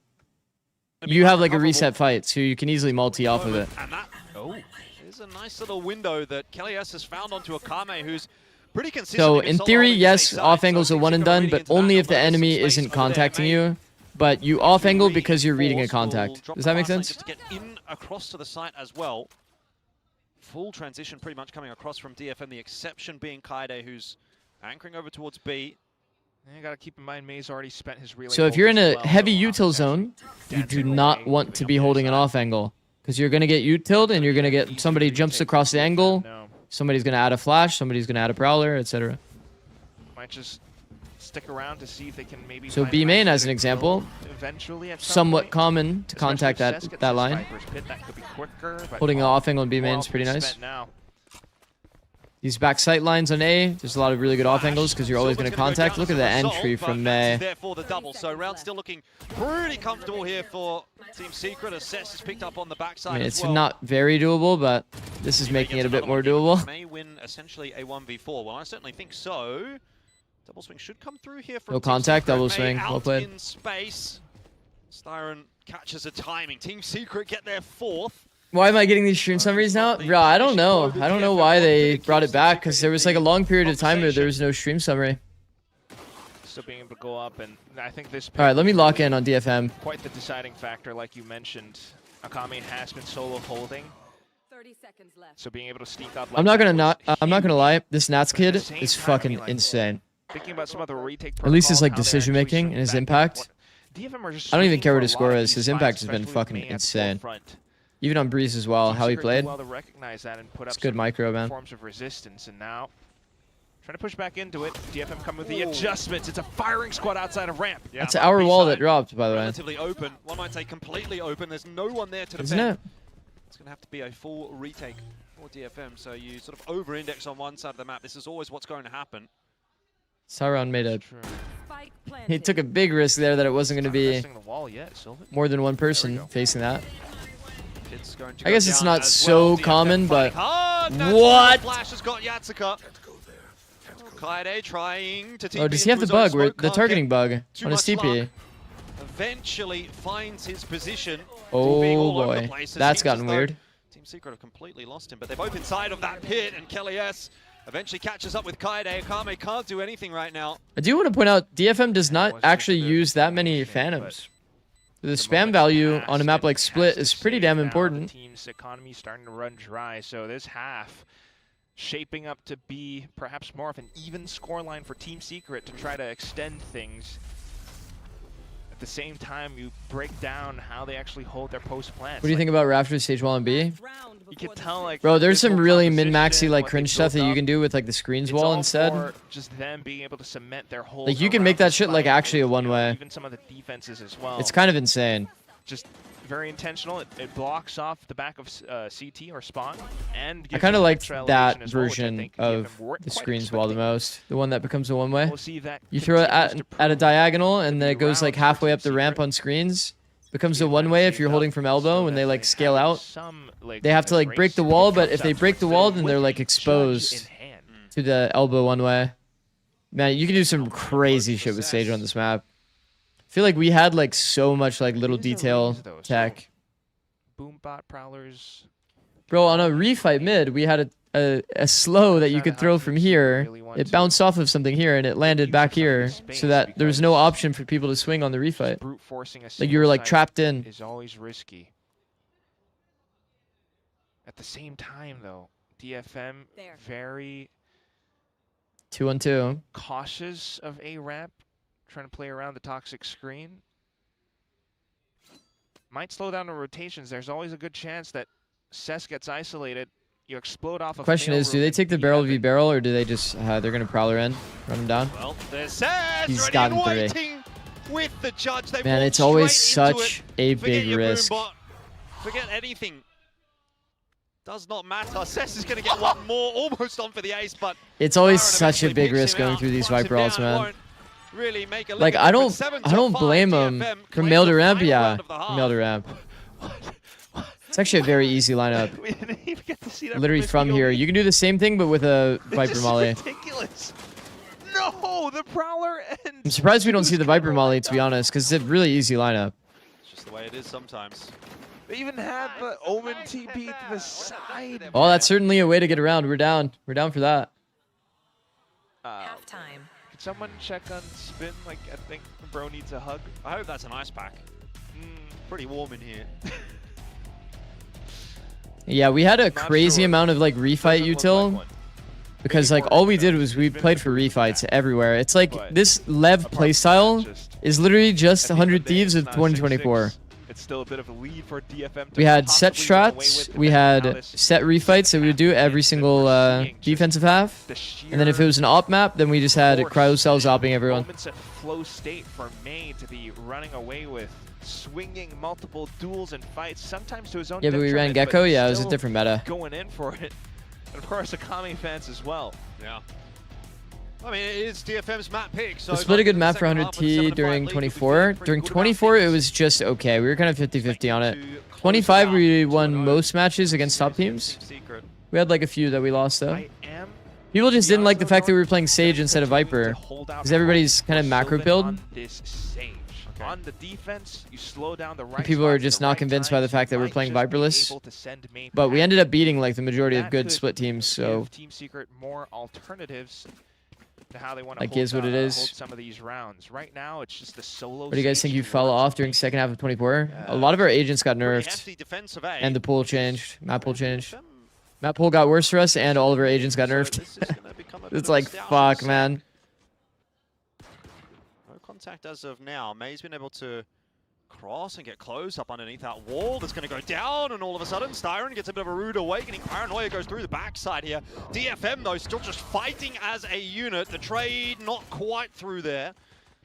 you have like a reset fight, so you can easily multi off of it. And that, there's a nice little window that Kelly S has found onto Akame, who's pretty consistent. So in theory, yes, off angle's a one and done, but only if the enemy isn't contacting you. But you off angle because you're reading a contact. Does that make sense? Just to get in across to the site as well. Full transition pretty much coming across from DFM, the exception being Kaide, who's anchoring over towards B. You gotta keep in mind, May's already spent his relay. So if you're in a heavy util zone, you do not want to be holding an off angle. Because you're going to get utiled and you're going to get somebody jumps across the angle. Somebody's going to add a flash, somebody's going to add a prowler, etc. Might just stick around to see if they can maybe. So B main, as an example, eventually at some somewhat point, common to contact that line. That could be quicker, but Holding an off angle in B main is pretty nice. These back sight lines on A, there's a lot of really good off angles because you're always going to contact. Look at the entry from May. There for the double. So round still looking pretty comfortable here for Team Secret. Assess has picked up on the backside. I mean, it's as well. not very doable, but this is making it a bit more doable. May win essentially a 1v4. Well, I certainly think so. Double swing should come through here from No Team contact, Secret. double May swing. Well out played. in space. Styron catches a timing. Team Secret get their fourth. Why am I getting these stream summaries now? Bro, I don't know. I don't know why they brought it back because there was like a long period of time where there was no stream summary. Still being able to go up, and I think this. All right, let me lock in on DFM. Quite the deciding factor, like you mentioned. Akame has been solo holding. 30 seconds left. So being able to sneak up. I'm not gonna lie. This Nats kid is fucking insane. Thinking about some of the retake. At least his like how they're decision actually making and his back impact. DFM are just I don't even care what swinging his for a lot score of is. these His impact fights, has been especially fucking with May at insane. forefront. Even on Breeze as well, how he Secret did played. well to recognize that and put up It's good some micro, man. forms of resistance, and now trying to push back into it. DFM coming with the adjustments. It's a firing squad outside of ramp. That's our wall that dropped, by the way. Relatively open. One might say completely open. There's no one there to defend. Isn't it? It's going to have to be a full retake for DFM. So you sort of over-index on one side of the map. This is always what's going to happen. Sauron made a... He took a big risk there that it wasn't going to be more than one person facing that. It's going to I guess go it's down not as so well. DFM common, but... fighting hard. What? Flash has got Yatsuka. Kaede trying to TP Oh, does he have the into his own bug? Where smoke, the can't targeting get bug too on his much TP? luck. Eventually finds his position. Oh being all over the boy, place. It that's seems gotten as though weird. Team Secret have completely lost him, but they're both inside of that pit, and Kelly S eventually catches up with Kaede. Akame can't do anything right now. I do want to point out, DFM does not actually use that many Phantoms. The spam value on a map like Split is pretty damn important. The team's economy starting to run dry, so this half shaping up to be perhaps more of an even scoreline for Team Secret to try to extend things. At the same time, you break down how they actually hold their post plants. What do you think about Raptors Stage 1 and B? You can tell, like, Bro, there's some visual really composition, min-maxy like what they cringe stuff that built you up. can do with like the screens It's wall all instead. for just them being able to cement their whole. Like you can make that shit like actually a one-way. Even some of the defenses as well. It's kind of insane. Just very intentional. It blocks off the back of CT or spawn, and I gives kind of you liked extra that elevation as well, which I version think of DFM weren't the quite screens wall the expecting. most. The one that becomes a one-way. We'll see that You throw it continues to at a prove diagonal and to then be it goes like rounds for halfway Team up the ramp Secret. on screens. Becomes a one-way if you're holding from elbow when they like scale out. They have to like break the wall, but if they break the wall, then they're like exposed to the elbow one-way. Man, you can do some crazy shit with Sage on this map. I feel like we had like so much like little detail tech. Boombot prowlers. Bro, on a refight mid, we had a a slow that you could throw from here. It bounced off of something here and it landed back here, so that there was no option for people to swing on the refight. Like you were like trapped in. Is always risky. At the same time, though, DFM very 2-on-2. cautious of a ramp, trying to play around the toxic screen. Might slow down the rotations. There's always a good chance that Cess gets isolated. You explode off. Question is, do they take the barrel v barrel, or do they just they're gonna prowler in, run him down? Well, there's Cess. He's gotten 3. With the judge. They Man, it's always such a big risk. Forget anything. Does not matter. Cess is going to get one more, almost on for the ace, but it's always such a big risk going through these Viper ults, man. Really make a like I don't blame him from mail to ramp. Yeah, from mail to ramp. It's actually a very easy lineup. We didn't even get to see that Literally from here, you can do the same thing, but with a Viper Molly. Ridiculous. No, the Prowler and... I'm surprised we don't see the Viper Molly, to be honest, because it's a really easy lineup. It's just the way it is sometimes. They even had the Omen TP to the side. Oh, that's certainly a way to get around. We're down. We're down for that. Halftime. Could someone check on Spin? Like, I think bro needs a hug. I hope that's an ice pack. Pretty warm in here. Yeah, we had a crazy amount of like refight util. Because like all we did was we played for refights everywhere. It's like this Lev playstyle is literally just 100 Thieves of 2024. It's still a bit of a lead for DFM. We had set strats, we had set refights that we would do every single defensive half. And then if it was an op map, then we just had cryo cells opping everyone. Moments at flow state for May to be running away with, swinging multiple duels and fights, sometimes to his own. Yeah, but we ran Gecko. Yeah, it was a different meta. Going in for it. And of course, Akami fans as well. Yeah. I mean, it is DFM's map pick. So we split a good map for 100T during 24. During 24, it was just okay. We were kind of 50-50 on it. 25, we won most matches against top teams. We had like a few that we lost, though. People just didn't like the fact that we were playing Sage instead of Viper. Because everybody's kind of macro build. On the defense, you slow down the right. People are just not convinced by the fact that we're playing Viperless. But we ended up beating like the majority of good split teams, so Team Secret more alternatives to how they want to like is what it is. hold some of these rounds. Right now, it's just the solo. What do you guys think you fell off during second half of 24? A lot of our agents got nerfed, and the pool changed. Map pool changed. Map pool got worse for us, and all of our agents got nerfed. It's like fuck, man. Contact as of now. May's been able to cross and get close up underneath that wall. That's going to go down, and all of a sudden, Styron gets a bit of a rude awakening. Paranoia goes through the backside here. DFM, though, still just fighting as a unit. The trade not quite through there.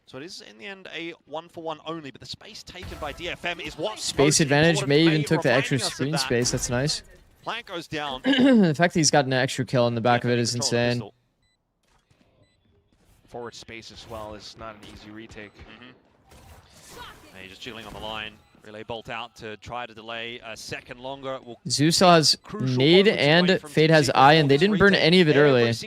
So it is, in the end, a 1-for-1 only, but the space taken by DFM is what... Space advantage. May even took the extra screen space. That's nice. Plank goes down. The fact that he's got an extra kill in the back of it is insane. Forward space as well is not an easy retake. He's just jiggling on the line. Relay bolt out to try to delay a second longer. Zeus has nade and Fade has eye, and they didn't burn any of it early. It's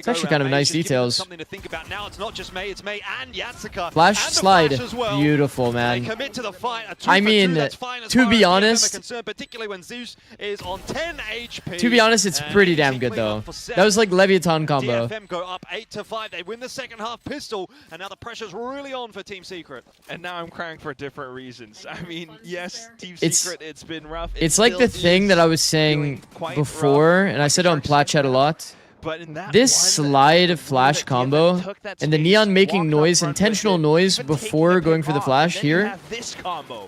actually kind of nice details. Something to think about now. It's not just May, it's May and Yatsuka. Flash slide, beautiful, man. Commit to the fight. I mean, to be honest, particularly when Zeus is on 10 HP. To be honest, it's pretty damn good though. That was like Leviathan combo. DFM go up 8-5. They win the second half pistol, and now the pressure's really on for Team Secret. And now I'm crying for different reasons. I mean, yes, Team Secret, it's been rough. It's like the thing that I was saying before, and I said on Plat Chat a lot. This slide flash combo and the Neon making noise, intentional noise before going for the flash here.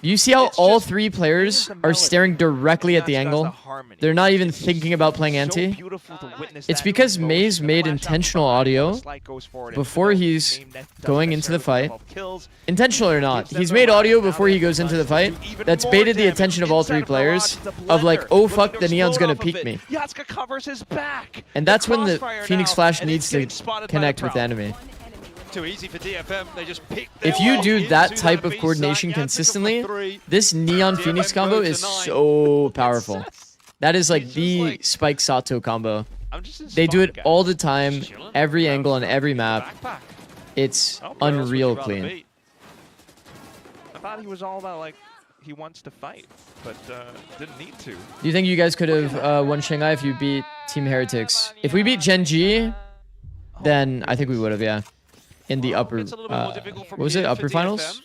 You see how all three players are staring directly at the angle? They're not even thinking about playing anti. It's because Maze made intentional audio before he's going into the fight. Intentional or not, he's made audio before he goes into the fight that's baited the attention of all three players of like, oh fuck, the Neon's gonna peek me. And that's when the Phoenix Flash needs to connect with the enemy. Too easy for DFM. They just pick if you do that type of coordination consistently, this Neon Phoenix combo is so powerful. That is like the Spike Sato combo. They do it all the time, every angle on every map. It's unreal clean. I thought he was all about like he wants to fight, but didn't need to. Do you think you guys could have won Shanghai if you beat Team Heretics? If we beat Gen G, then I think we would have, yeah. In the upper, what was it? Upper finals?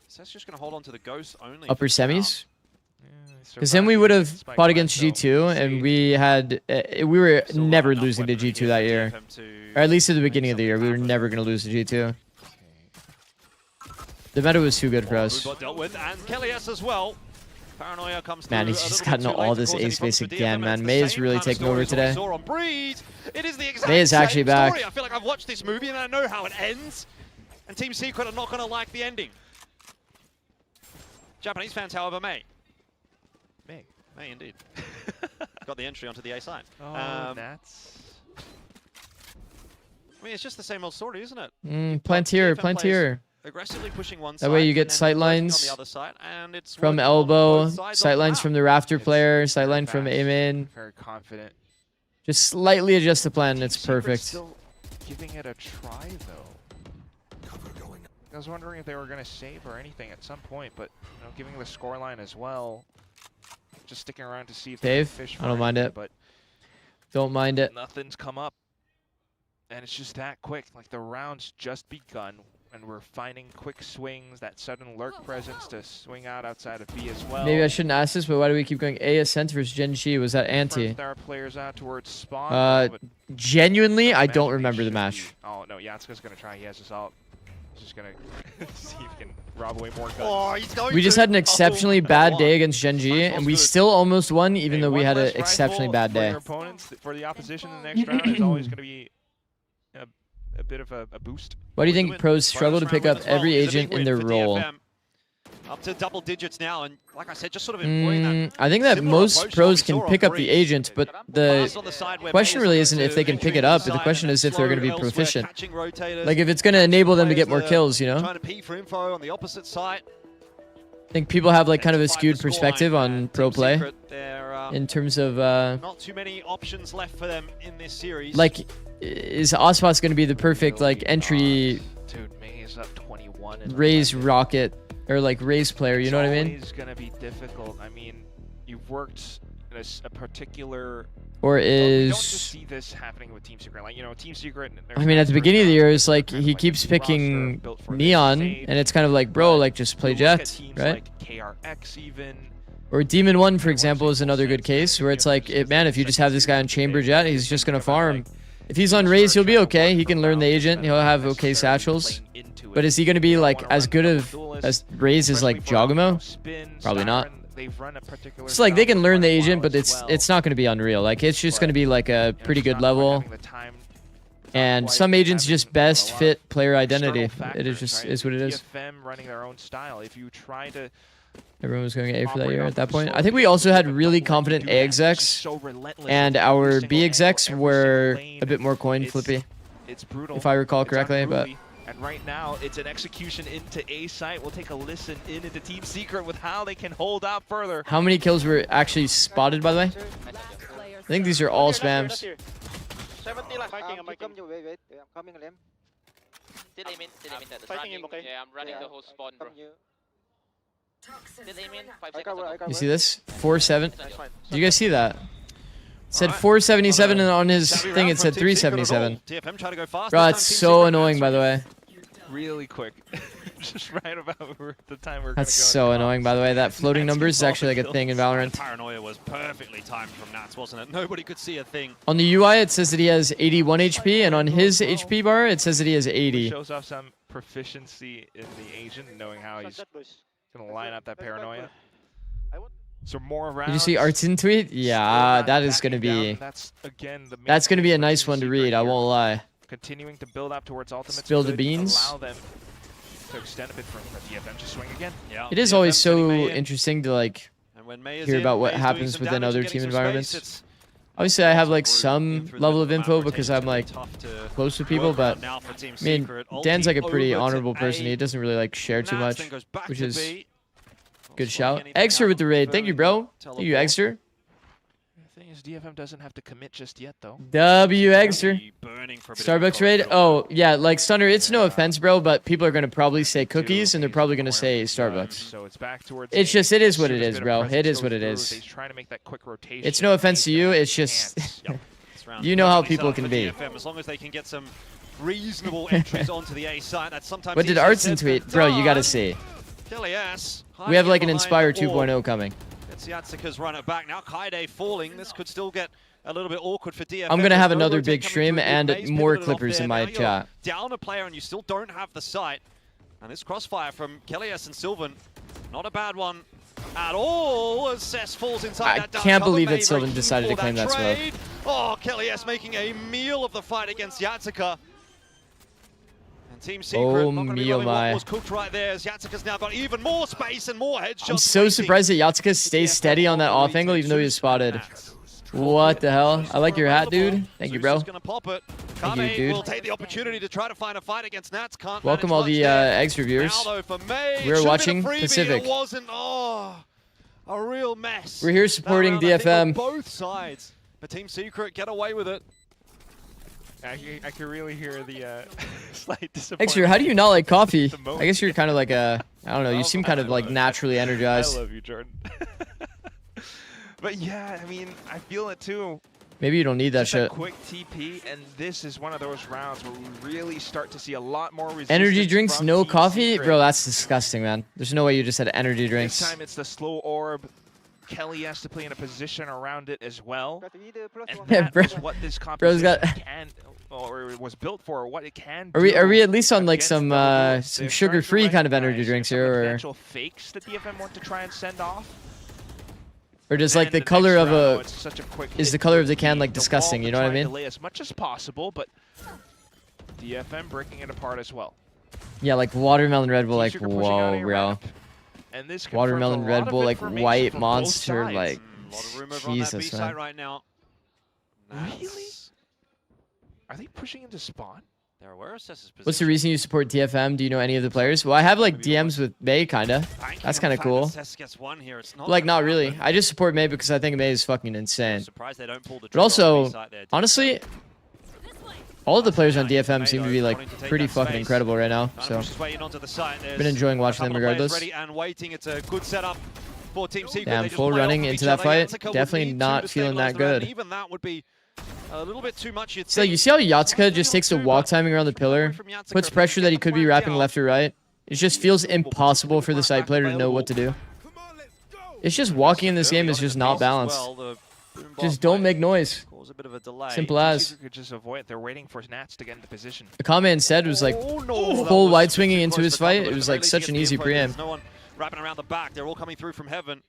So that's just going to hold on to the Ghost only. Upper semis? Because then we would have fought against G2, and we were never losing to G2 that year. Or at least at the beginning of the year, we were never going to lose to G2. The meta was too good for us. Dealt with, and Kelly S as well. Paranoia comes Man, he's just gotten all this ace base again, man. May is really taking over today. May is actually back. I feel like I've watched this movie and I know how it ends. And Team Secret are not going to like the ending. Japanese fans, however, may. May indeed. Got the entry onto the A side. That's... I mean, it's just the same old story, isn't it? Plantier. Aggressively pushing one That way you get sight lines from elbow, sight lines from the rafter player, sight line from A-main. Very confident. Just slightly adjust the plan, and it's perfect. Still giving it a try, though. I was wondering if they were going to save or anything at some point, but you know, giving the scoreline as well. Just sticking around to see if they can fish for I don't mind it. But don't mind it. Nothing's come up. And it's just that quick. Like, the round's just begun. And we're finding quick swings, that sudden lurk presence to swing out outside of B as well. Maybe I shouldn't ask this, but why do we keep going A Ascent versus Gen G? Was that anti? There are players out towards spawn. Genuinely, I don't remember the match. Oh, no, Yatsuka's going to try. He has his ult. He's just going to see if he can rob away more guns. Oh, he's going we just had an exceptionally bad day against Gen G, and we still almost won, even though we had an exceptionally bad day. For opponents, for the opposition in the next round is always going to be a bit of a boost. Why do you think pros struggle to pick up every agent in their role? Up to double digits now, and like I said, just sort of employing that. I think that most pros can pick up the agent, but the question really isn't if they can pick it up, but the question is if they're going to be proficient. Like if it's going to enable them to get more kills, you know? Trying to pee for info on the opposite side. I think people have like kind of a skewed perspective on pro play in terms of not too many options left for them in this series. Like, is Ospas going to be the perfect like entry? Dude, May is up 21. Raise rocket or like raise player, you know what I mean? It's going to be difficult. I mean, you've worked in a particular. Or is... You don't just see this happening with Team Secret. Like, you know, Team Secret... I mean, at the beginning of the year, it's like he keeps picking Neon, and it's kind of like, bro, like, just play Jet, right? Like KRX even. Or Demon 1, for example, is another good case, where it's like, man, if you just have this guy on Chamber Jet, he's just going to farm. If he's on Raze, he'll be okay. He can learn the agent. He'll have okay satchels. But is he going to be, like, as good as Raze as, like, Jogumo? Probably not. It's like they can learn the agent, but it's not going to be unreal. Like it's just going to be like a pretty good level. And some agents just best fit player identity. It is just is what it is. DFM running their own style. If you try to, everyone was going A for that year at that point. I think we also had really confident A execs, and our B execs were a bit more coin flippy. It's brutal, if I recall correctly, but. And right now, it's an execution into A site. We'll take a listen into Team Secret with how they can hold out further. How many kills were actually spotted, by the way? I think these are all spams. Still aim in at the start. Yeah, I'm running the whole spawn, bro. Still aim in, 5 seconds. You see this? 4-7. Did you guys see that? It said 477, and on his thing it said 377. Bro, it's so annoying, by the way. Really quick. Just right about the time we're That's so annoying, by the way. That floating numbers is actually like a thing in Valorant. Paranoia was perfectly timed from Nats, wasn't it? Nobody could see a thing. On the UI, it says that he has 81 HP, and on his HP bar, it says that he has 80. Shows off some proficiency in the agent, knowing how he's going to line up that Paranoia. So more rounds. Did you see Artin tweet? Yeah, that is going to be... That's going to be a nice one to read, I won't lie. Continuing to build up towards ultimate. Spill the beans. Allow them to extend a bit for DFM to swing again. Yeah. It is always so interesting to like hear about what happens within other team environments. Obviously, I have like some level of info because I'm like close to people, but I mean, Dan's like a pretty honorable person. He doesn't really like share too much, which is good shout. Eggster with the raid. Thank you, bro. Thank you, Eggster. The thing is, DFM doesn't have to commit just yet, though. W Eggster. Starbucks raid? Oh, yeah, like Stunner, it's no offense, bro, but people are going to probably say cookies and they're probably going to say Starbucks. So it's back towards It's just, it is what it Serious is, bit of bro. presence It is goes what it through. is. He's trying to make that quick rotation. It's no offense to you, it's just, you know how people can be. DFM, as long as they can get some reasonable entries onto the A side, that's sometimes What did easier Artson said than tweet? Bro, you got to done. see. Kilias We have like an hiding Inspire behind the wall. 2.0 coming. It's Yatsika's run it back. Now Kaide falling. This could still get a little bit awkward for DFM. I'm going to have There's no another rotate big coming stream through. and Maze more pivoted off clippers there. in my Now you're chat. down a player and you still don't have the sight. And this crossfire from Kilias and Sylvan, not a bad one at all as Cess falls inside I that down can't cover. believe that May very Sylvan keen decided for to claim that smoke. trade. Oh, Kilias making a meal of the fight against Yatsika. And Team Secret Oh, not going to be me, oh loving what my. was cooked right there as Yatsika's now got even more space and more headshots. I'm so waiting. surprised that Yatsika stays steady on that off angle even though he was spotted. What the hell? I like your hat, dude. Thank you, bro. Zeus is gonna pop it. Thank you, Kame dude. will take the opportunity to try to find a fight against Nats. Can't Welcome manage all much the there. Eggs reviewers. Now, though, for May, it We're should've watching been a freebie. Pacific. It wasn't. Oh, a real mess. We're here That supporting round, I think, on DFM. both sides. But Team Secret get away with it. I can really hear the slight disappointment. Extra, how do you not like coffee? The moment. I guess you're kind of like a, I don't know, you seem kind of like naturally energized. I love you, Jordan. But yeah, I mean, I feel it too. Maybe you don't need that Just shit. a quick TP, and this is one of those rounds where we really start to see a lot more resistance. Energy drinks, from no Team coffee? Secret. Bro, that's disgusting, man. There's no way you just had energy This drinks. time it's the slow orb. Kelly has to play in a position around it as well. And Yeah, that bro. is what this Bro's competition got- can, or was built for, or what it can Are do. we at least on like against some double duels. some They're sugar-free starting to kind of energy recognize drinks some here, or potential fakes that DFM want to try and send off. just like And the next color of round, a it's such a quick is hit the color of towards the can like wall disgusting, to you know what I try and mean? delay as much as possible, but DFM breaking it apart as well. Yeah, like watermelon Red Bull, like Secret pushing out whoa, a bro. ramp, and this confirms Watermelon a Red lot of Bull, like information white from both monster, sides. like A lot of room over on that B Jesus, side man. right now. Really? Are they pushing into spawn? They're aware of Cess's position. What's the reason you support DFM? Do you know any of the players? Well, I have like DMs with May, kinda. That's kind of cool. Cess gets one here. It's not But, like, gonna not really. happen. I just support May because I think May is fucking I'm insane. surprised they don't pull the But trigger on the also, B side there. honestly, all of the players on DFM seem to be like pretty fucking incredible right now. So Pushes way in onto the side. There's been enjoying a watching them couple of players regardless. Ready and waiting. It's a good setup for Team Secret. Damn, They just full play running off of into each that other. fight. Yatsika would Definitely need to not feeling stabilize that the round. good. Even that would be a little bit too much. You'd So think. you see how Yatsika just takes the Too walk much. timing around the pillar, From Yatsika, puts if they pressure get that he the could be plan wrapping down, left or right. It just feels impossible for the side player to know what to do. It's just walking in this game is just not balanced. Just don't make noise. Cause a bit of a delay. Simple as. Secret could just avoid. They're waiting for Nats to get into position. The comment instead was like Oh, no, that full was wide too swinging close into for his the fight. cover, It but was at like least such he an gets the easy info. pre-aim. There's no one wrapping around the back. They're all coming through from heaven.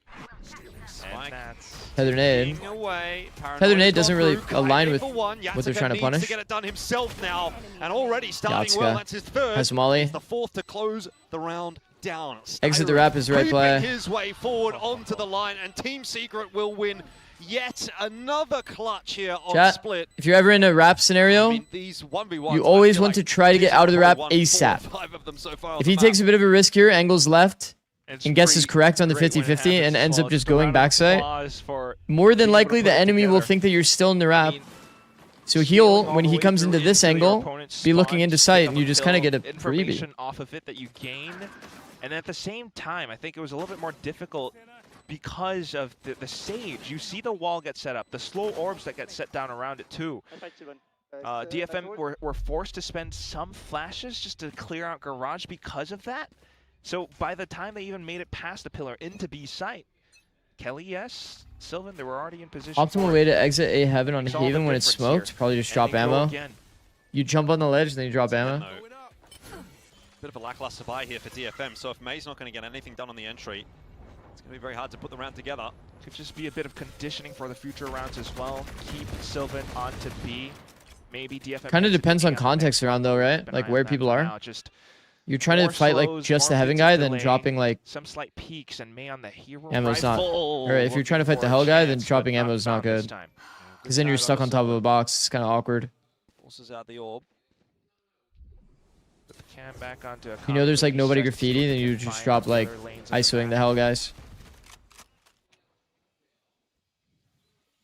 And Nats. Heather Nade. Being away. Heather Nade Paranoia's doesn't gone really through. align Kaide with for one. what they're Yatsika trying to needs punish. to get it done himself now, and already starting well. Yatsika That's his third. has Molly. It's the fourth to close the round down. Exit the Styron wrap is the right creeping play. his way forward onto the line, and Team Secret will win yet another clutch here on Chat, Split. if you're ever in a wrap scenario, I mean, these 1v1s, you always I feel want to like try to get Team out of the Secret wrap probably won 4 or ASAP. 5 of them so far on If the he map. takes a bit of a risk here, angles left, It's and guesses pretty correct on the great when it 50-50 and happens ends as up well. just a going round of backside, applause for more than being able to likely put the it enemy will together. think that you're still in the I wrap. mean, So stealing he'll, all when the he way comes through into this your angle, opponent's be looking spot, into pick sight, up and you just kind of get a freebie. information off of it that you gain, and at the same time, I think it was a little bit more difficult because of the stage. You see the wall get set up, the slow orbs that get set down around it too. DFM were forced to spend some flashes just to clear out Garage because of that. So by the time they even made it past the pillar into B site, Kelly, yes, Sylvan, they were already in position. Optimal for way it. to exit A heaven on It's all the Haven when it's difference here. smoked, probably just And drop they go ammo. again. You jump on the ledge, then you drop ammo. No. Bit of a lackluster buy here for DFM, so if May's not going to get anything done on the entry, it's going to be very hard to put the round together. Could just be a bit of conditioning for the future rounds as well. Keep Sylvan onto B. Maybe DFM. Kind of gets depends a on peek context the around though, right? Keep an Like eye on where that people for are. now. Just You're trying to more fight like slows, just the more heaven bits guy, of then delay, dropping like some slight peaks, and May on the hero ammo's not. rifle. Or if you're trying to fight the Looking hell for a guy, then chance, dropping but ammo is not found this good. time. Because then you're stuck on top of a box. It's kind of awkward. Forces out the orb. Put the cam back onto a You know there's like confident nobody set, graffiti, then you looking to just find drop like other lanes in ISOing the map. hell guys.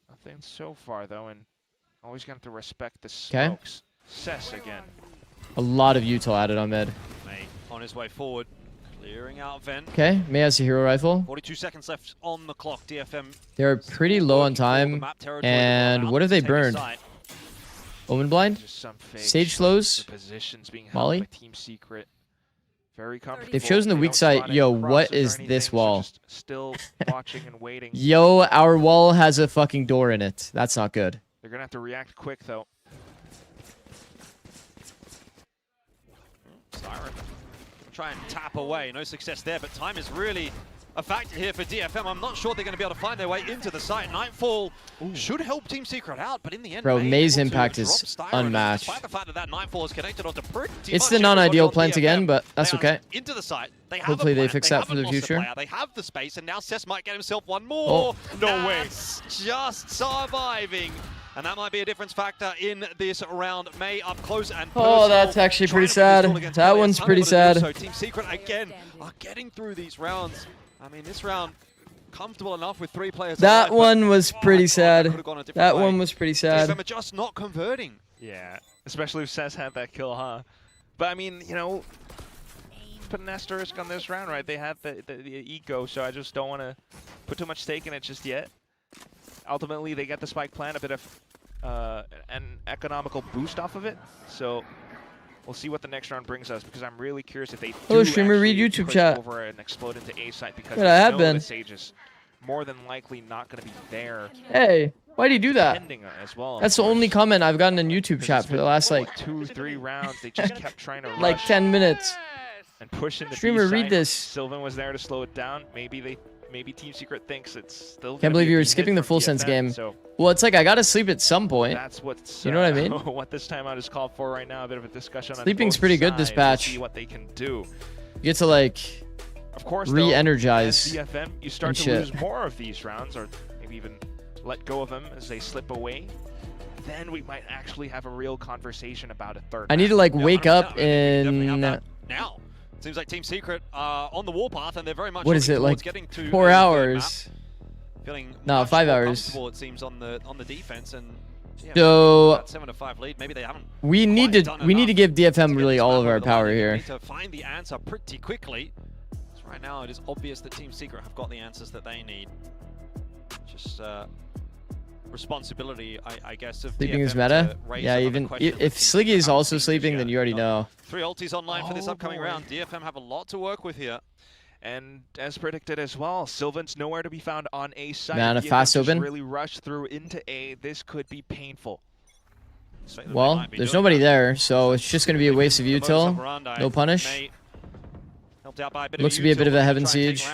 Nothing so far though, and always going to respect the 'Kay. smokes. Cess again. A lot of util added on mid. May on his way forward, clearing out Ven. Okay, May has a hero rifle. 42 seconds left on the clock. DFM. They're pretty low on time. And what have they burned? Omen blind? Stage slows. Molly? Team Secret. Very comfortable. They've chosen the weak side. Yo, what is this wall? Still watching and waiting. Yo, our wall has a fucking door in it. That's not good. They're gonna have to react quick though. Siren. Try and tap away. No success there, but time is really a factor here for DFM. I'm not sure they're going to be able to find their way into the site. Nightfall should help Team Secret out, but in the end, bro, May's impact is unmatched. Despite the fact that Nightfall is connected onto pretty it's the non-ideal plant again, but that's okay. Into the site. Hopefully they fix that for the future. They have the space, and now Cess might get himself one more. Oh. No way. Just surviving. And that might be a difference factor in this round. May up close and oh, that's actually pretty sad. That one's pretty sad. So Team Secret again are getting through these rounds. I mean, this round comfortable enough with 3 players. That one was pretty sad. That one was pretty sad. DFM are just not converting. Yeah, especially if Cess had that kill, huh? But I mean, you know, put an asterisk on this round, right? They had the eco, so I just don't want to put too much stake in it just yet. Ultimately, they get the spike plant, a bit of an economical boost off of it. So we'll see what the next round brings us, because I'm really curious if they do streamer, read YouTube chat. over and explode into A site, because I have been. the Sage is more than likely not going to be there. Hey, why do you do that? As well, that's the only comment I've gotten in YouTube chat for the last like 2-3 rounds. They just kept trying to rush like 10 minutes. And push into Streamer, B read site. this. Sylvan was there to slow it down. Maybe Team Secret thinks it's still. Can't believe you were skipping the full sense game. So well, it's like I gotta sleep at some point. That's what's you know what I mean. What this timeout is called for right now. A bit of a discussion. Sleeping's on pretty both good this sides. patch. We'll see what they can do. You get to like, of course, re-energize. DFM, you start to lose more of these rounds, or maybe even let go of them as they slip away. Then we might actually have a real conversation about a third. I need to like wake up in. Now. Seems like Team Secret are on the warpath, and they're very much. What is it like? Getting to 4 hours. Feeling no, 5 hours. It seems on the defense, and yeah, so that 7-5 lead. Maybe they haven't. We need to give DFM really all of our power here. We need to find the answer pretty quickly. So right now, it is obvious that Team Secret have got the answers that they need. Just responsibility, I guess, of sleeping DFM is meta. Yeah, even if Sliggy is also sleeping, then you already know. 3 ultis online for this upcoming round. DFM have a lot to work with here. And as predicted as well, Sylvan's nowhere to be found on A site. Man, a fast open. Really rush through into A. This could be painful. Well, there's nobody there, so it's just going to be a waste of util. No punish. Looks to be a bit of a heaven siege.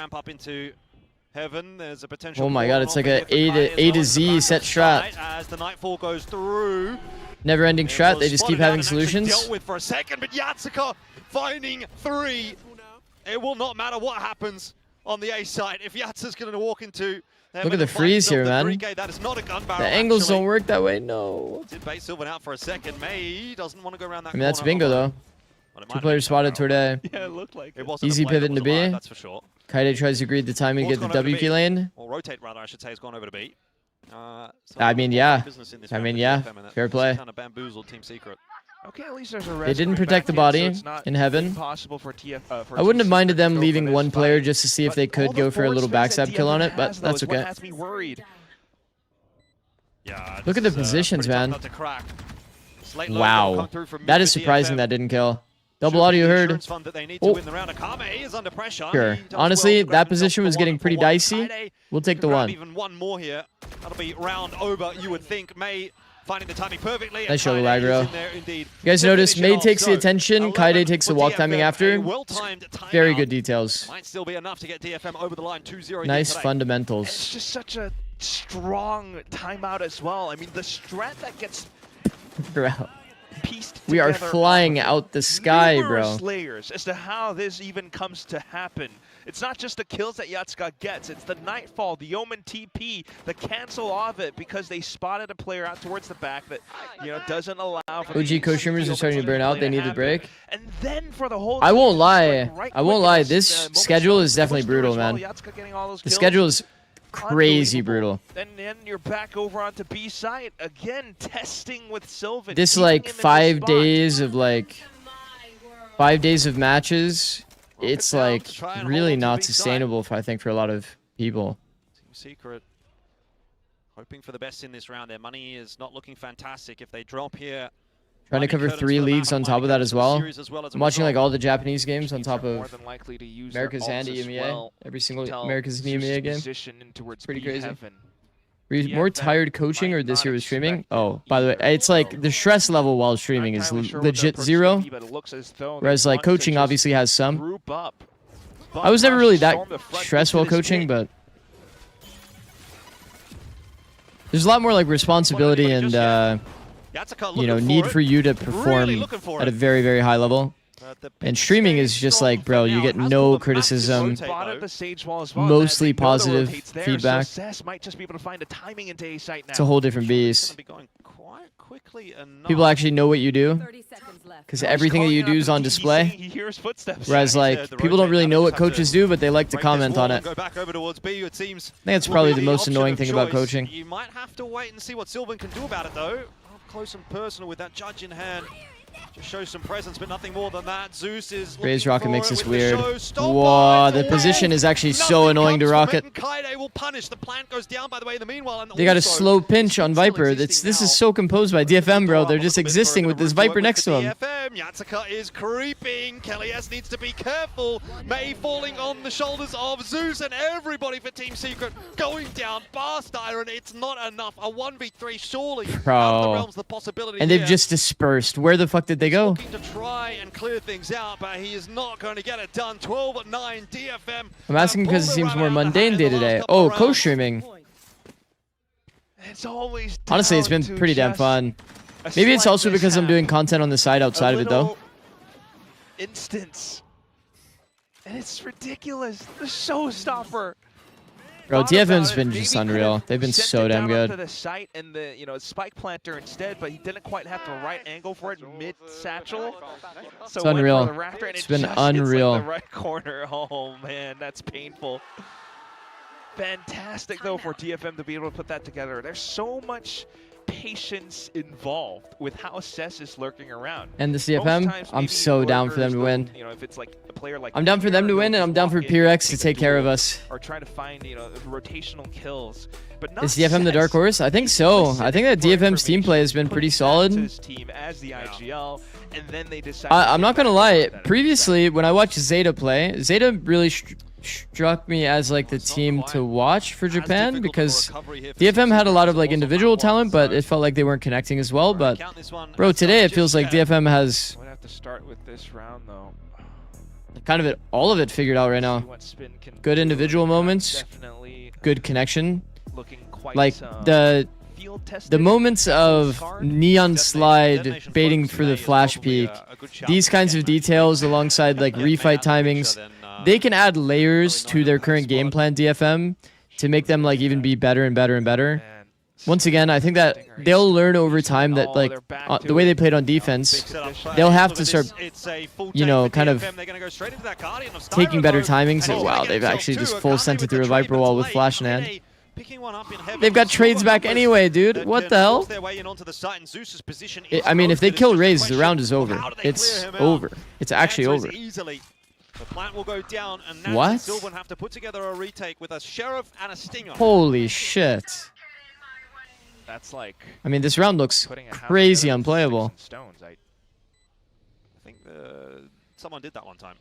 Heaven, there's a potential. Oh my god, it's like a A to Z set strat. As the nightfall goes through. Never-ending strat. They just keep having solutions. Dealt with for a second, but Yatsuka finding 3. It will not matter what happens on the A side if Yatsuka's going to walk into. Look at the freeze here, man. 3K, that is not a gun barrel, the angles don't work that way. No. Did bait Sylvan out for a second. May doesn't want to go around that. I mean, that's bingo though. 2 players spotted today. Yeah, it looked like it. Easy pivot into B. That's for sure. Kaide tries to read the timing to get the W key lane. Or rotate rather, I should say, has gone over to B. I mean, yeah. Fair play. Kind of bamboozled Team Secret. Okay, at least there's a they didn't protect the body in heaven. For I wouldn't have minded them leaving one player just to see if they could go for a little backstab kill on it, but that's okay. Yeah, look at the positions, man. Wow. That is surprising that didn't kill. Double audio heard. Sure. Honestly, that position was getting pretty dicey. We'll take the one. Even one more here. That'll be round over, you would think. May finding the timing perfectly. Nice shoulder aggro. You guys notice May takes the attention, Kaide takes the walk timing after. Very good details. Might still be enough to get DFM over the line. 2-0. Nice fundamentals. It's just such a strong timeout as well. I mean, the strat that gets pieced we are flying out the sky, bro. Layers as to how this even comes to happen. It's not just the kills that Yatsuka gets, it's the Nightfall, the Omen TP, the cancel of it because they spotted a player out towards the back that, you know, doesn't allow for OG co-streamers are starting to burn out, they need a break. And then for the whole I won't lie, this schedule is definitely brutal, man. The schedule is crazy brutal. And then you're back over onto B side again, testing with Sylvan. This like 5 days of like 5 days of matches. It's like really not sustainable, I think, for a lot of people. Team Secret hoping for the best in this round. Their money is not looking fantastic. If they drop here, trying to cover 3 leagues on top of that as well. I'm watching like all the Japanese games on top of America's and EMEA. Every single America's and EMEA game. Pretty crazy. Were you more tired coaching or this year with streaming? Oh, by the way, it's like the stress level while streaming is legit 0. Whereas like coaching obviously has some. I was never really that stressed while coaching, but there's a lot more like responsibility and you know, need for you to perform at a very, very high level. And streaming is just like, bro, you get no criticism, mostly positive feedback. It's a whole different beast. People actually know what you do, because everything that you do is on display. Whereas like, people don't really know what coaches do, but they like to comment on it. I think that's probably the most annoying thing about coaching. You might have to wait and see what Sylvan can do about it, though. Close and personal with that judge in hand. Just shows some presence, but nothing more than that. Zeus is Raise Rocket makes this weird. Whoa, the position is actually so annoying to Rocket. Kaide will punish. The plant goes down, by the way, in the meanwhile. And they got a slow pinch on Viper. This is so composed by DFM, bro. They're just existing with this Viper next to him. DFM, Yatsuka is creeping. Kelly S needs to be careful. May falling on the shoulders of Zeus, and everybody for Team Secret going down. Fast Iron, it's not enough. A 1v3 surely. Bro. And they've just dispersed. Where the fuck did they go? Looking to try and clear things out, but he is not going to get it done. 12-9 DFM. I'm asking because it seems more mundane day to day. Oh, co-streaming. It's always honestly, it's been pretty damn fun. Maybe it's also because I'm doing content on the side outside of it, though. Instance. And it's ridiculous. The showstopper. Bro, DFM's been just unreal. They've been so damn good. To the site and the spike planter instead, but he didn't quite have the right angle for it mid satchel. So it's unreal. It's been unreal. Like the right corner. Oh man, that's painful. Fantastic though for DFM to be able to put that together. There's so much patience involved with how Cess is lurking around. And this DFM, I'm so down for them to win. You know, if it's like a player like I'm down for them to win, and I'm down for PRX to take care of us. Or try to find, you know, rotational kills. But is DFM the dark horse? I think so. I think that DFM's team play has been pretty solid. I'm not gonna lie. Previously, when I watched Zeta play, Zeta really struck me as like the team to watch for Japan, because DFM had a lot of like individual talent, but it felt like they weren't connecting as well. But bro, today it feels like DFM has have to start with this round though. Kind of all of it figured out right now. Good individual moments, good connection. Like the moments of neon slide baiting for the flash peak, these kinds of details alongside like refight timings, they can add layers to their current game plan, DFM, to make them like even be better and better and better. Once again, I think that they'll learn over time that like the way they played on defense, they'll have to start, you know, kind of taking better timings. And wow, they've actually just full sent it through a Viper wall with flash in hand. They've got trades back anyway, dude. What the hell? I mean, if they kill Raze, the round is over. It's over. It's actually over. The plant will go down, and what? Sylvan have to put together a retake with a Sheriff and a Stinger. Holy shit. That's like, I mean, this round looks crazy unplayable. I think someone did that one time.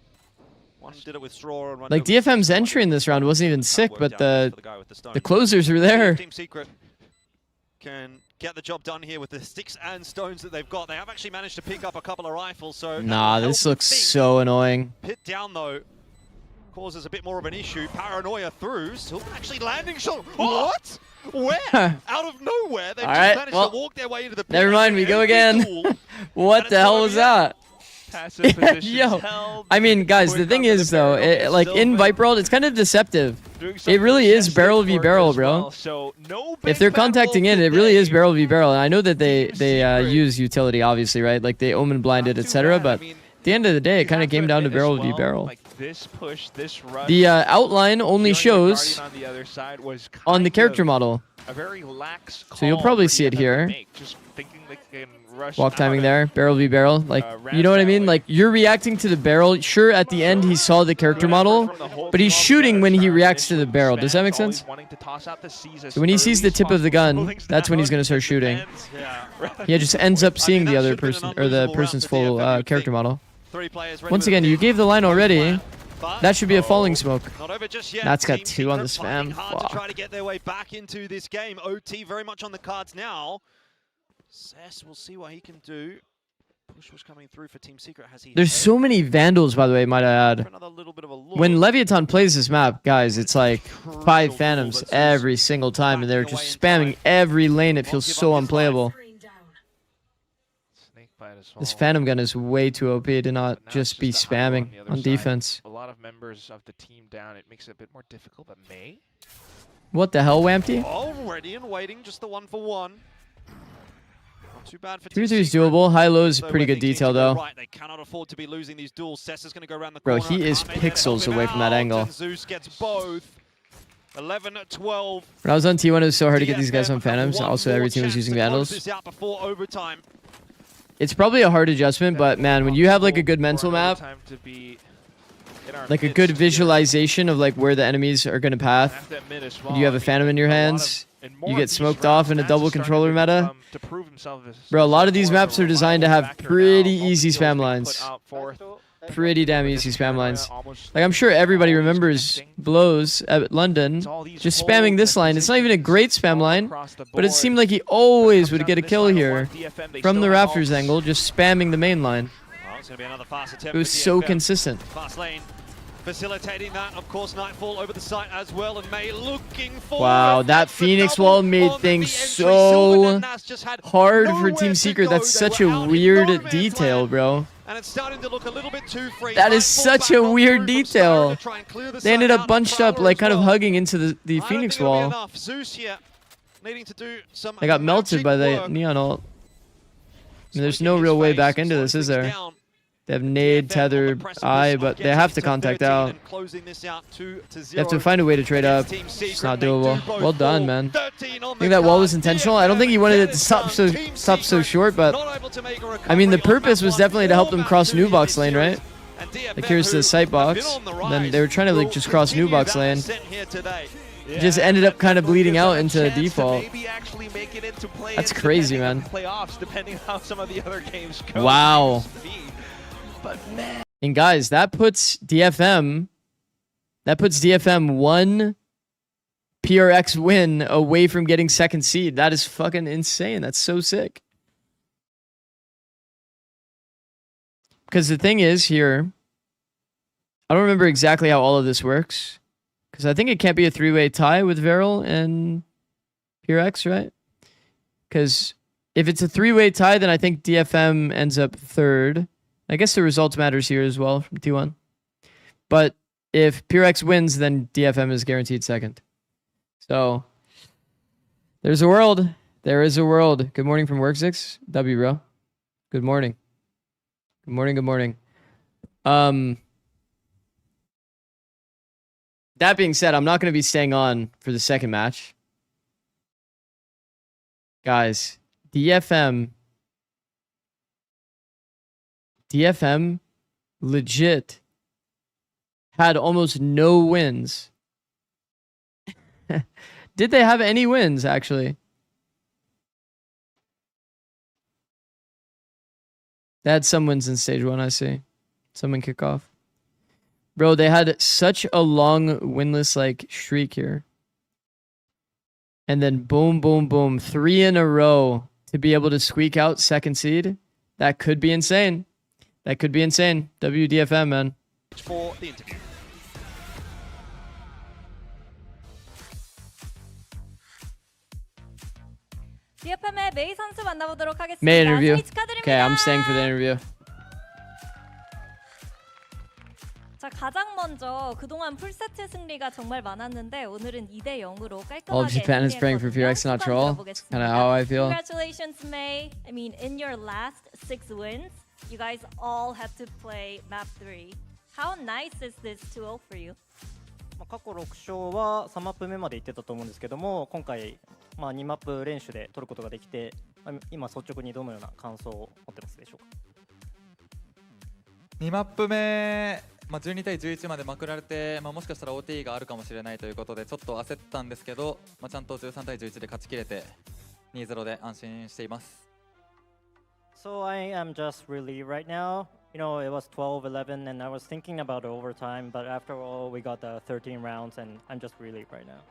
One did it with Straw. And one like DFM's entry in this round wasn't even sick, but the closers were there. Team Secret can get the job done here with the sticks and stones that they've got. They have actually managed to pick up a couple of rifles, so nah, this looks so annoying. Pit down though causes a bit more of an issue. Paranoia through. Sylvan actually landing shot. What? Where? Out of nowhere, they've just managed to walk their way into the pit. Never mind, we go again. What the hell was that? Yo, I mean, guys, the thing is though, like in Viper World, it's kind of deceptive. It really is barrel v barrel, bro. If they're contacting in, it really is barrel v barrel. And I know that they use utility, obviously, right? Like they omen blinded, etc. But at the end of the day, it kind of came down to barrel v barrel. this push, this rush. The outline only shows on the other side was on the character model. A very lax call. So you'll probably see it here. Just thinking they can rush Walk timing out there, barrel v barrel. Like, you know what I mean? Like, you're reacting to the barrel. Sure, at the end he saw the character model, but he's shooting when he reacts to the barrel. Does that make sense? So when he sees the tip of the gun, that's when he's going to start shooting. He just ends up seeing the other person, or the person's full character model. Once again, you gave the line already. That should be a falling smoke. That's got 2 on the spam. To try to get their way back into this game. OT very much on the cards now. Cess, we'll see what he can do. Push was coming through for Team Secret. There's so many Vandals, by the way, might I add. When Leviathan plays this map, guys, it's like 5 Phantoms every single time, and they're just spamming every lane. It feels so unplayable. This Phantom gun is way too OP to not just be spamming on defense. A lot of members of the team down. It makes it a bit more difficult, but May? What the hell, Wampty? Already and waiting, just the 1-for-1. Not too bad for 3-3 is doable. High-low is pretty good detail, though. Right, they cannot afford to be losing these duels. Cess is going to go around the Bro, corner. he is pixels away from that angle. Zeus gets both. 11-12. When I was on T1, it was so hard to get these guys on Phantoms. Also, every team was using Vandals. It's probably a hard adjustment, but man, when you have like a good mental map, like a good visualization of like where the enemies are going to path, you have a Phantom in your hands, you get smoked off in a double controller meta. Bro, a lot of these maps are designed to have pretty easy spam lines. Pretty damn easy spam lines. Like, I'm sure everybody remembers Blows at London just spamming this line. It's not even a great spam line, but it seemed like he always would get a kill here from the Raptors angle, just spamming the main line. It was so consistent. Facilitating that, of course, Nightfall over the site as well, and May looking for. Wow, that Phoenix wall made things so hard for Team Secret. That's such a weird detail, bro. And it's starting to look a little bit too free. That is such a weird detail. They ended up bunched up, like kind of hugging into the Phoenix wall. They got melted by the Neon ult. I mean, there's no real way back into this, is there? They have nade, tether, eye, but they have to contact out. They have to find a way to trade up. It's not doable. Well done, man. I think that wall was intentional. I don't think he wanted it to stop so short, but I mean, the purpose was definitely to help them cross new box lane, right? Like, here's the sight box. Then they were trying to like just cross new box lane. It just ended up kind of bleeding out into default. That's crazy, man. Wow. And guys, that puts DFM one PRX win away from getting second seed. That is fucking insane. That's so sick. Because the thing is here, I don't remember exactly how all of this works. Because I think it can't be a 3-way tie with Viral and PRX, right? Because if it's a 3-way tie, then I think DFM ends up third. I guess the results matters here as well from T1. But if PRX wins, then DFM is guaranteed second. So there's a world. There is a world. Good morning from work, Zikz. W, bro. Good morning. Good morning, good morning. That being said, I'm not going to be staying on for the second match. Guys, DFM legit had almost no wins. Did they have any wins, actually? They had some wins in stage 1, I see. Someone kick off. Bro, they had such a long winless like streak here. And then boom, boom, boom. 3 in a row to be able to squeak out second seed. That could be insane. That could be insane. WDFM, man. For the interview. DFM의 메이 선수 만나보도록 하겠습니다. May interview. 축하드립니다. Okay, I'm staying for the interview. 자, 가장 먼저 그동안 풀세트 승리가 정말 많았는데 오늘은 2대 0으로 깔끔하게 All of Japan is praying for PRX not troll. Kind of how I feel. Congratulations, May. I mean, in your last 6 wins, you guys all had to play map 3. How nice is this 2-0 for you? 過去6勝は3マップ目まで行ってたと思うんですけども、今回、2マップ連取で取ることができて、今率直にどのような感想を持ってますでしょうか。2マップ目、12対11までまくられて、もしかしたら OT があるかもしれないということでちょっと焦ったんですけど、ちゃんと13対11で勝ちきれて 2-0 で安心しています。So I am just relieved right now. You know, it was 12-11 and I was thinking about overtime, but after all, we got the 13 rounds and I'm just relieved right now.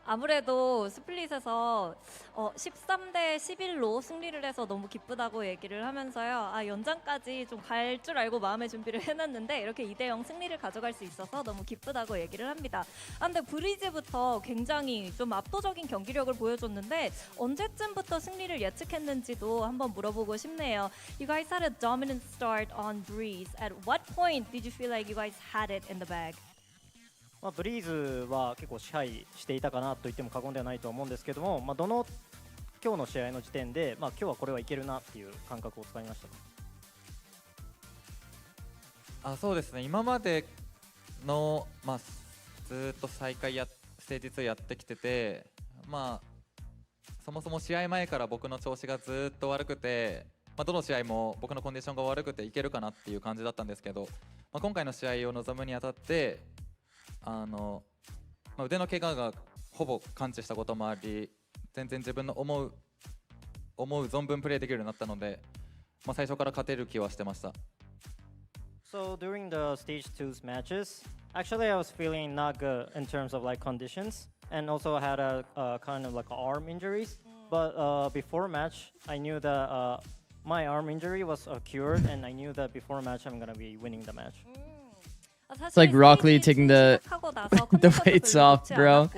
아무래도 스플릿에서 13대 11로 승리를 해서 너무 기쁘다고 얘기를 하면서요. 연장까지 좀 갈 줄 알고 마음의 준비를 해놨는데 이렇게 2대0 승리를 가져갈 수 있어서 너무 기쁘다고 얘기를 합니다. 근데 브리즈부터 굉장히 좀 압도적인 경기력을 보여줬는데 언제쯤부터 승리를 예측했는지도 한번 물어보고 싶네요. You guys had a dominant start on Breeze. At what point did you feel like you guys had it in the bag? ブリーズは結構支配していたかなと言っても過言ではないと思うんですけども、今日の試合の時点で、今日はこれはいけるなっていう感覚をつかみました。そうですね、今までの、ずっと再開ステージ2やってきてて、そもそも試合前から僕の調子がずっと悪くて、どの試合も僕のコンディションが悪くていけるかなっていう感じだったんですけど、今回の試合を臨むにあたって腕の怪我がほぼ完治したこともあり、全然自分の思う存分プレーできるようになったので、最初から勝てる気はしてました。So during the stage 2's matches, actually I was feeling not good in terms of like conditions, and also I had a kind of like arm injuries. But before match, I knew that my arm injury was cured, and I knew that before match I'm gonna be winning the match. It's like Rock Lee taking the weights off, bro.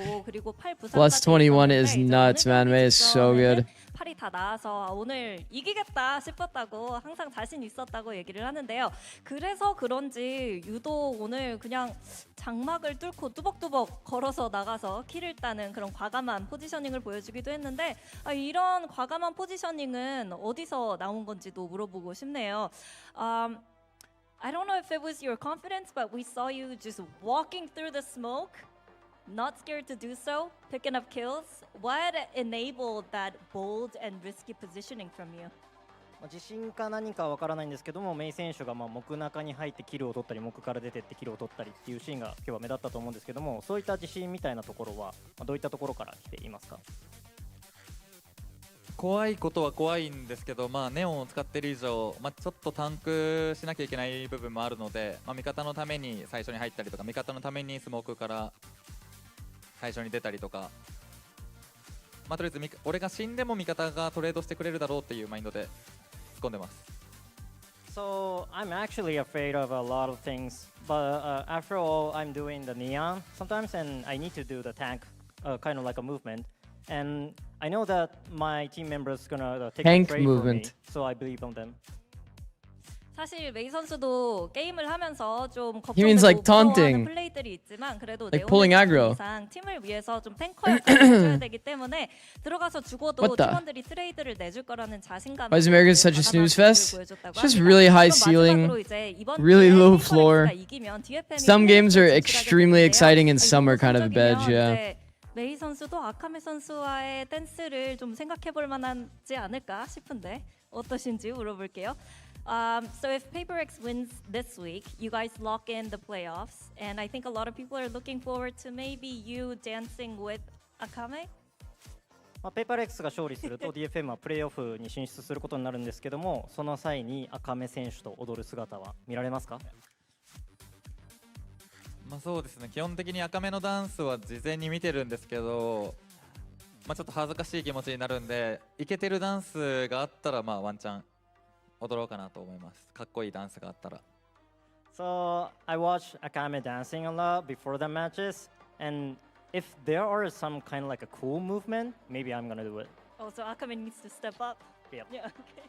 Plus 21 is nuts, man. May is so good. 팔이 다 나와서 오늘 이기겠다 싶었다고 항상 자신 있었다고 얘기를 하는데요. 그래서 그런지 유독 오늘 그냥 장막을 뚫고 뚜벅뚜벅 걸어서 나가서 킬을 따는 그런 과감한 포지셔닝을 보여주기도 했는데 이런 과감한 포지셔닝은 어디서 나온 건지도 물어보고 싶네요. I don't know if it was your confidence, but we saw you just walking through the smoke, not scared to do so, picking up kills. What enabled that bold and risky positioning from you? 自信か何かわからないんですけども、メイ選手が木中に入ってキルを取ったり、木から出てってキルを取ったりっていうシーンが今日は目立ったと思うんですけども、そういった自信みたいなところはどういったところから来ていますか？怖いことは怖いんですけど、ネオンを使っている以上、ちょっとタンクしなきゃいけない部分もあるので、味方のために最初に入ったりとか、味方のためにスモークから最初に出たりとか、とりあえず俺が死んでも味方がトレードしてくれるだろうっていうマインドで突っ込んでます。So I'm actually afraid of a lot of things, but after all, I'm doing the neon sometimes, and I need to do the tank, kind of like a movement. And I know that my team members gonna take Tank a trade movement. for me, so I believe on them. 사실 메이 선수도 게임을 하면서 좀 He means like 걱정되고 taunting. 무서워하는 플레이들이 있지만 그래도 Like pulling aggro. 이상 팀을 위해서 좀 탱커 역할을 해줘야 되기 때문에 들어가서 죽어도 What the? 팀원들이 트레이드를 내줄 거라는 자신감. Why is America such a snooze fest? It's just really high ceiling, really low floor. Some games are extremely exciting and some are kind of a bed, yeah. 메이 선수도 아카메 선수와의 댄스를 좀 생각해볼 만하지 않을까 싶은데 어떠신지 물어볼게요. So if Paper X wins this week, you guys lock in the playoffs, and I think a lot of people are looking forward to maybe you dancing with Akame. ペーパーレックスが勝利すると DFM はプレーオフに進出することになるんですけども、その際に赤目選手と踊る姿は見られますか？そうですね、基本的に赤目のダンスは事前に見てるんですけど、ちょっと恥ずかしい気持ちになるんで、イケてるダンスがあったらワンチャン踊ろうかなと思います。かっこいいダンスがあったら。So I watch Akame dancing a lot before the matches, and if there are some kind of like a cool movement, maybe I'm gonna do it. Oh, so Akame needs to step up. Yep. Yeah. Okay.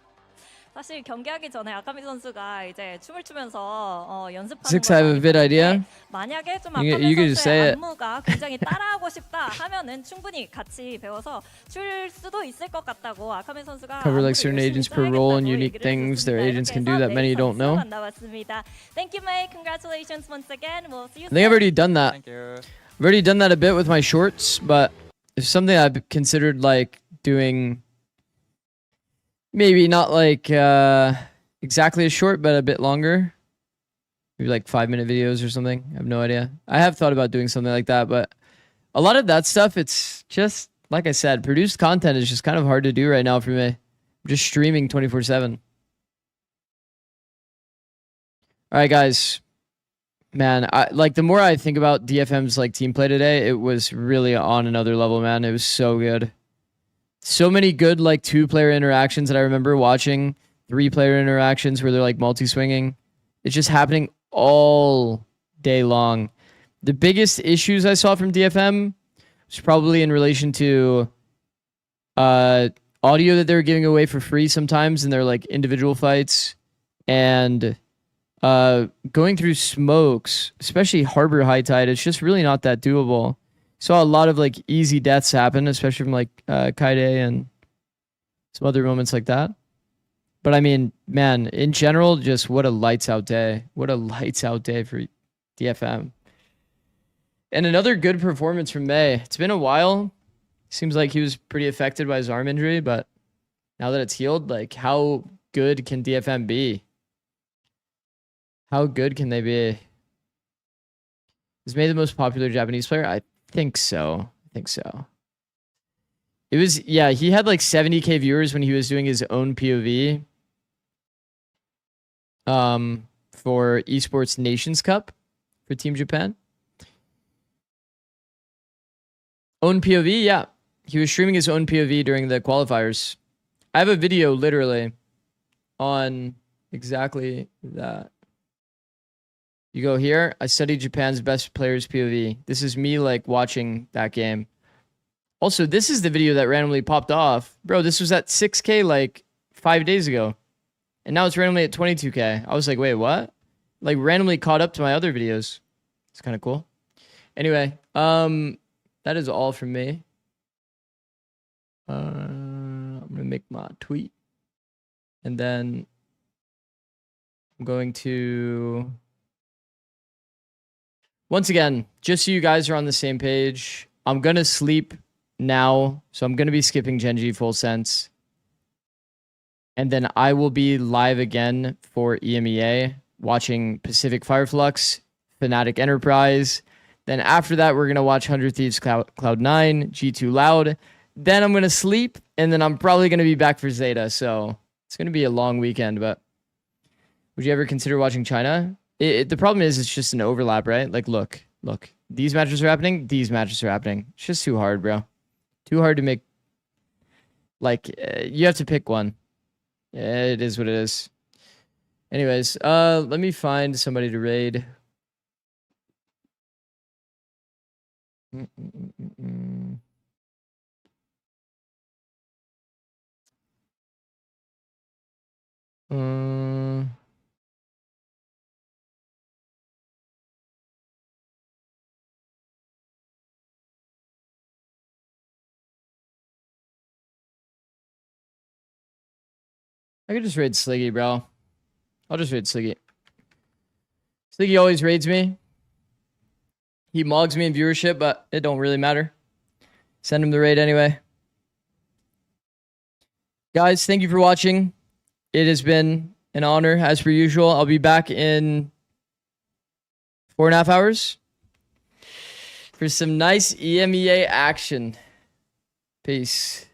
사실 경기하기 전에 아카미 선수가 이제 춤을 추면서 연습하는 Zikz, I have a good idea. 만약에 좀 You 아카미 could just say 선수의 it. 안무가 굉장히 따라하고 싶다 하면은 충분히 같이 배워서 출 수도 있을 것 같다고 아카미 선수가 Cover like 안무를 certain 열심히 agents per role and 써야겠다고 unique 얘기를 things their 해줬습니다. agents 이렇게 can do 해서 that many 메이 don't 선수 know. 만나봤습니다. Thank you, May. Congratulations once again. We'll see you I think I've soon. already done that. Thank you. I've already done that a bit with my shorts, but it's something I've considered like doing. Maybe not like exactly as short, but a bit longer. Maybe like 5-minute videos or something. I have no idea. I have thought about doing something like that, but a lot of that stuff, it's just, like I said, produced content is just kind of hard to do right now for me. I'm just streaming 24/7. All right, guys. Man, the more I think about DFM's like team play today, it was really on another level, man. It was so good. So many good like 2-player interactions that I remember watching, 3-player interactions where they're like multi-swinging. It's just happening all day long. The biggest issues I saw from DFM was probably in relation to audio that they were giving away for free sometimes in their like individual fights, and going through smokes, especially Harbor High Tide. It's just really not that doable. Saw a lot of like easy deaths happen, especially from like Kaide and some other moments like that. But I mean, man, in general, just what a lights out day. What a lights out day for DFM. And another good performance from May. It's been a while. Seems like he was pretty affected by his arm injury, but now that it's healed, like how good can DFM be? How good can they be? Is May the most popular Japanese player? I think so. I think so. It was, yeah, he had like 70K viewers when he was doing his own POV for Esports Nations Cup for Team Japan. Own POV, yeah. He was streaming his own POV during the qualifiers. I have a video literally on exactly that. You go here. I studied Japan's best players POV. This is me like watching that game. Also, this is the video that randomly popped off. Bro, this was at 6K like 5 days ago. And now it's randomly at 22K. I was like, wait, what? Like randomly caught up to my other videos. It's kind of cool. Anyway, that is all from me. I'm going to make my tweet. And then I'm going to... Once again, just so you guys are on the same page, I'm going to sleep now. So I'm going to be skipping Genji full sense. And then I will be live again for EMEA, watching Pacific Fireflux, Fnatic Enterprise. Then after that, we're going to watch 100 Thieves Cloud9, G2 Loud. Then I'm going to sleep, and then I'm probably going to be back for Zeta. So it's going to be a long weekend, but would you ever consider watching China? The problem is it's just an overlap, right? Like, look. These matches are happening. These matches are happening. It's just too hard, bro. Too hard to make. Like, you have to pick one. It is what it is. Anyways, let me find somebody to raid. I could just raid Sliggy, bro. I'll just raid Sliggy. Sliggy always raids me. He mogs me in viewership, but it don't really matter. Send him the raid anyway. Guys, thank you for watching. It has been an honor, as per usual. I'll be back in 4.5 hours for some nice EMEA action. Peace.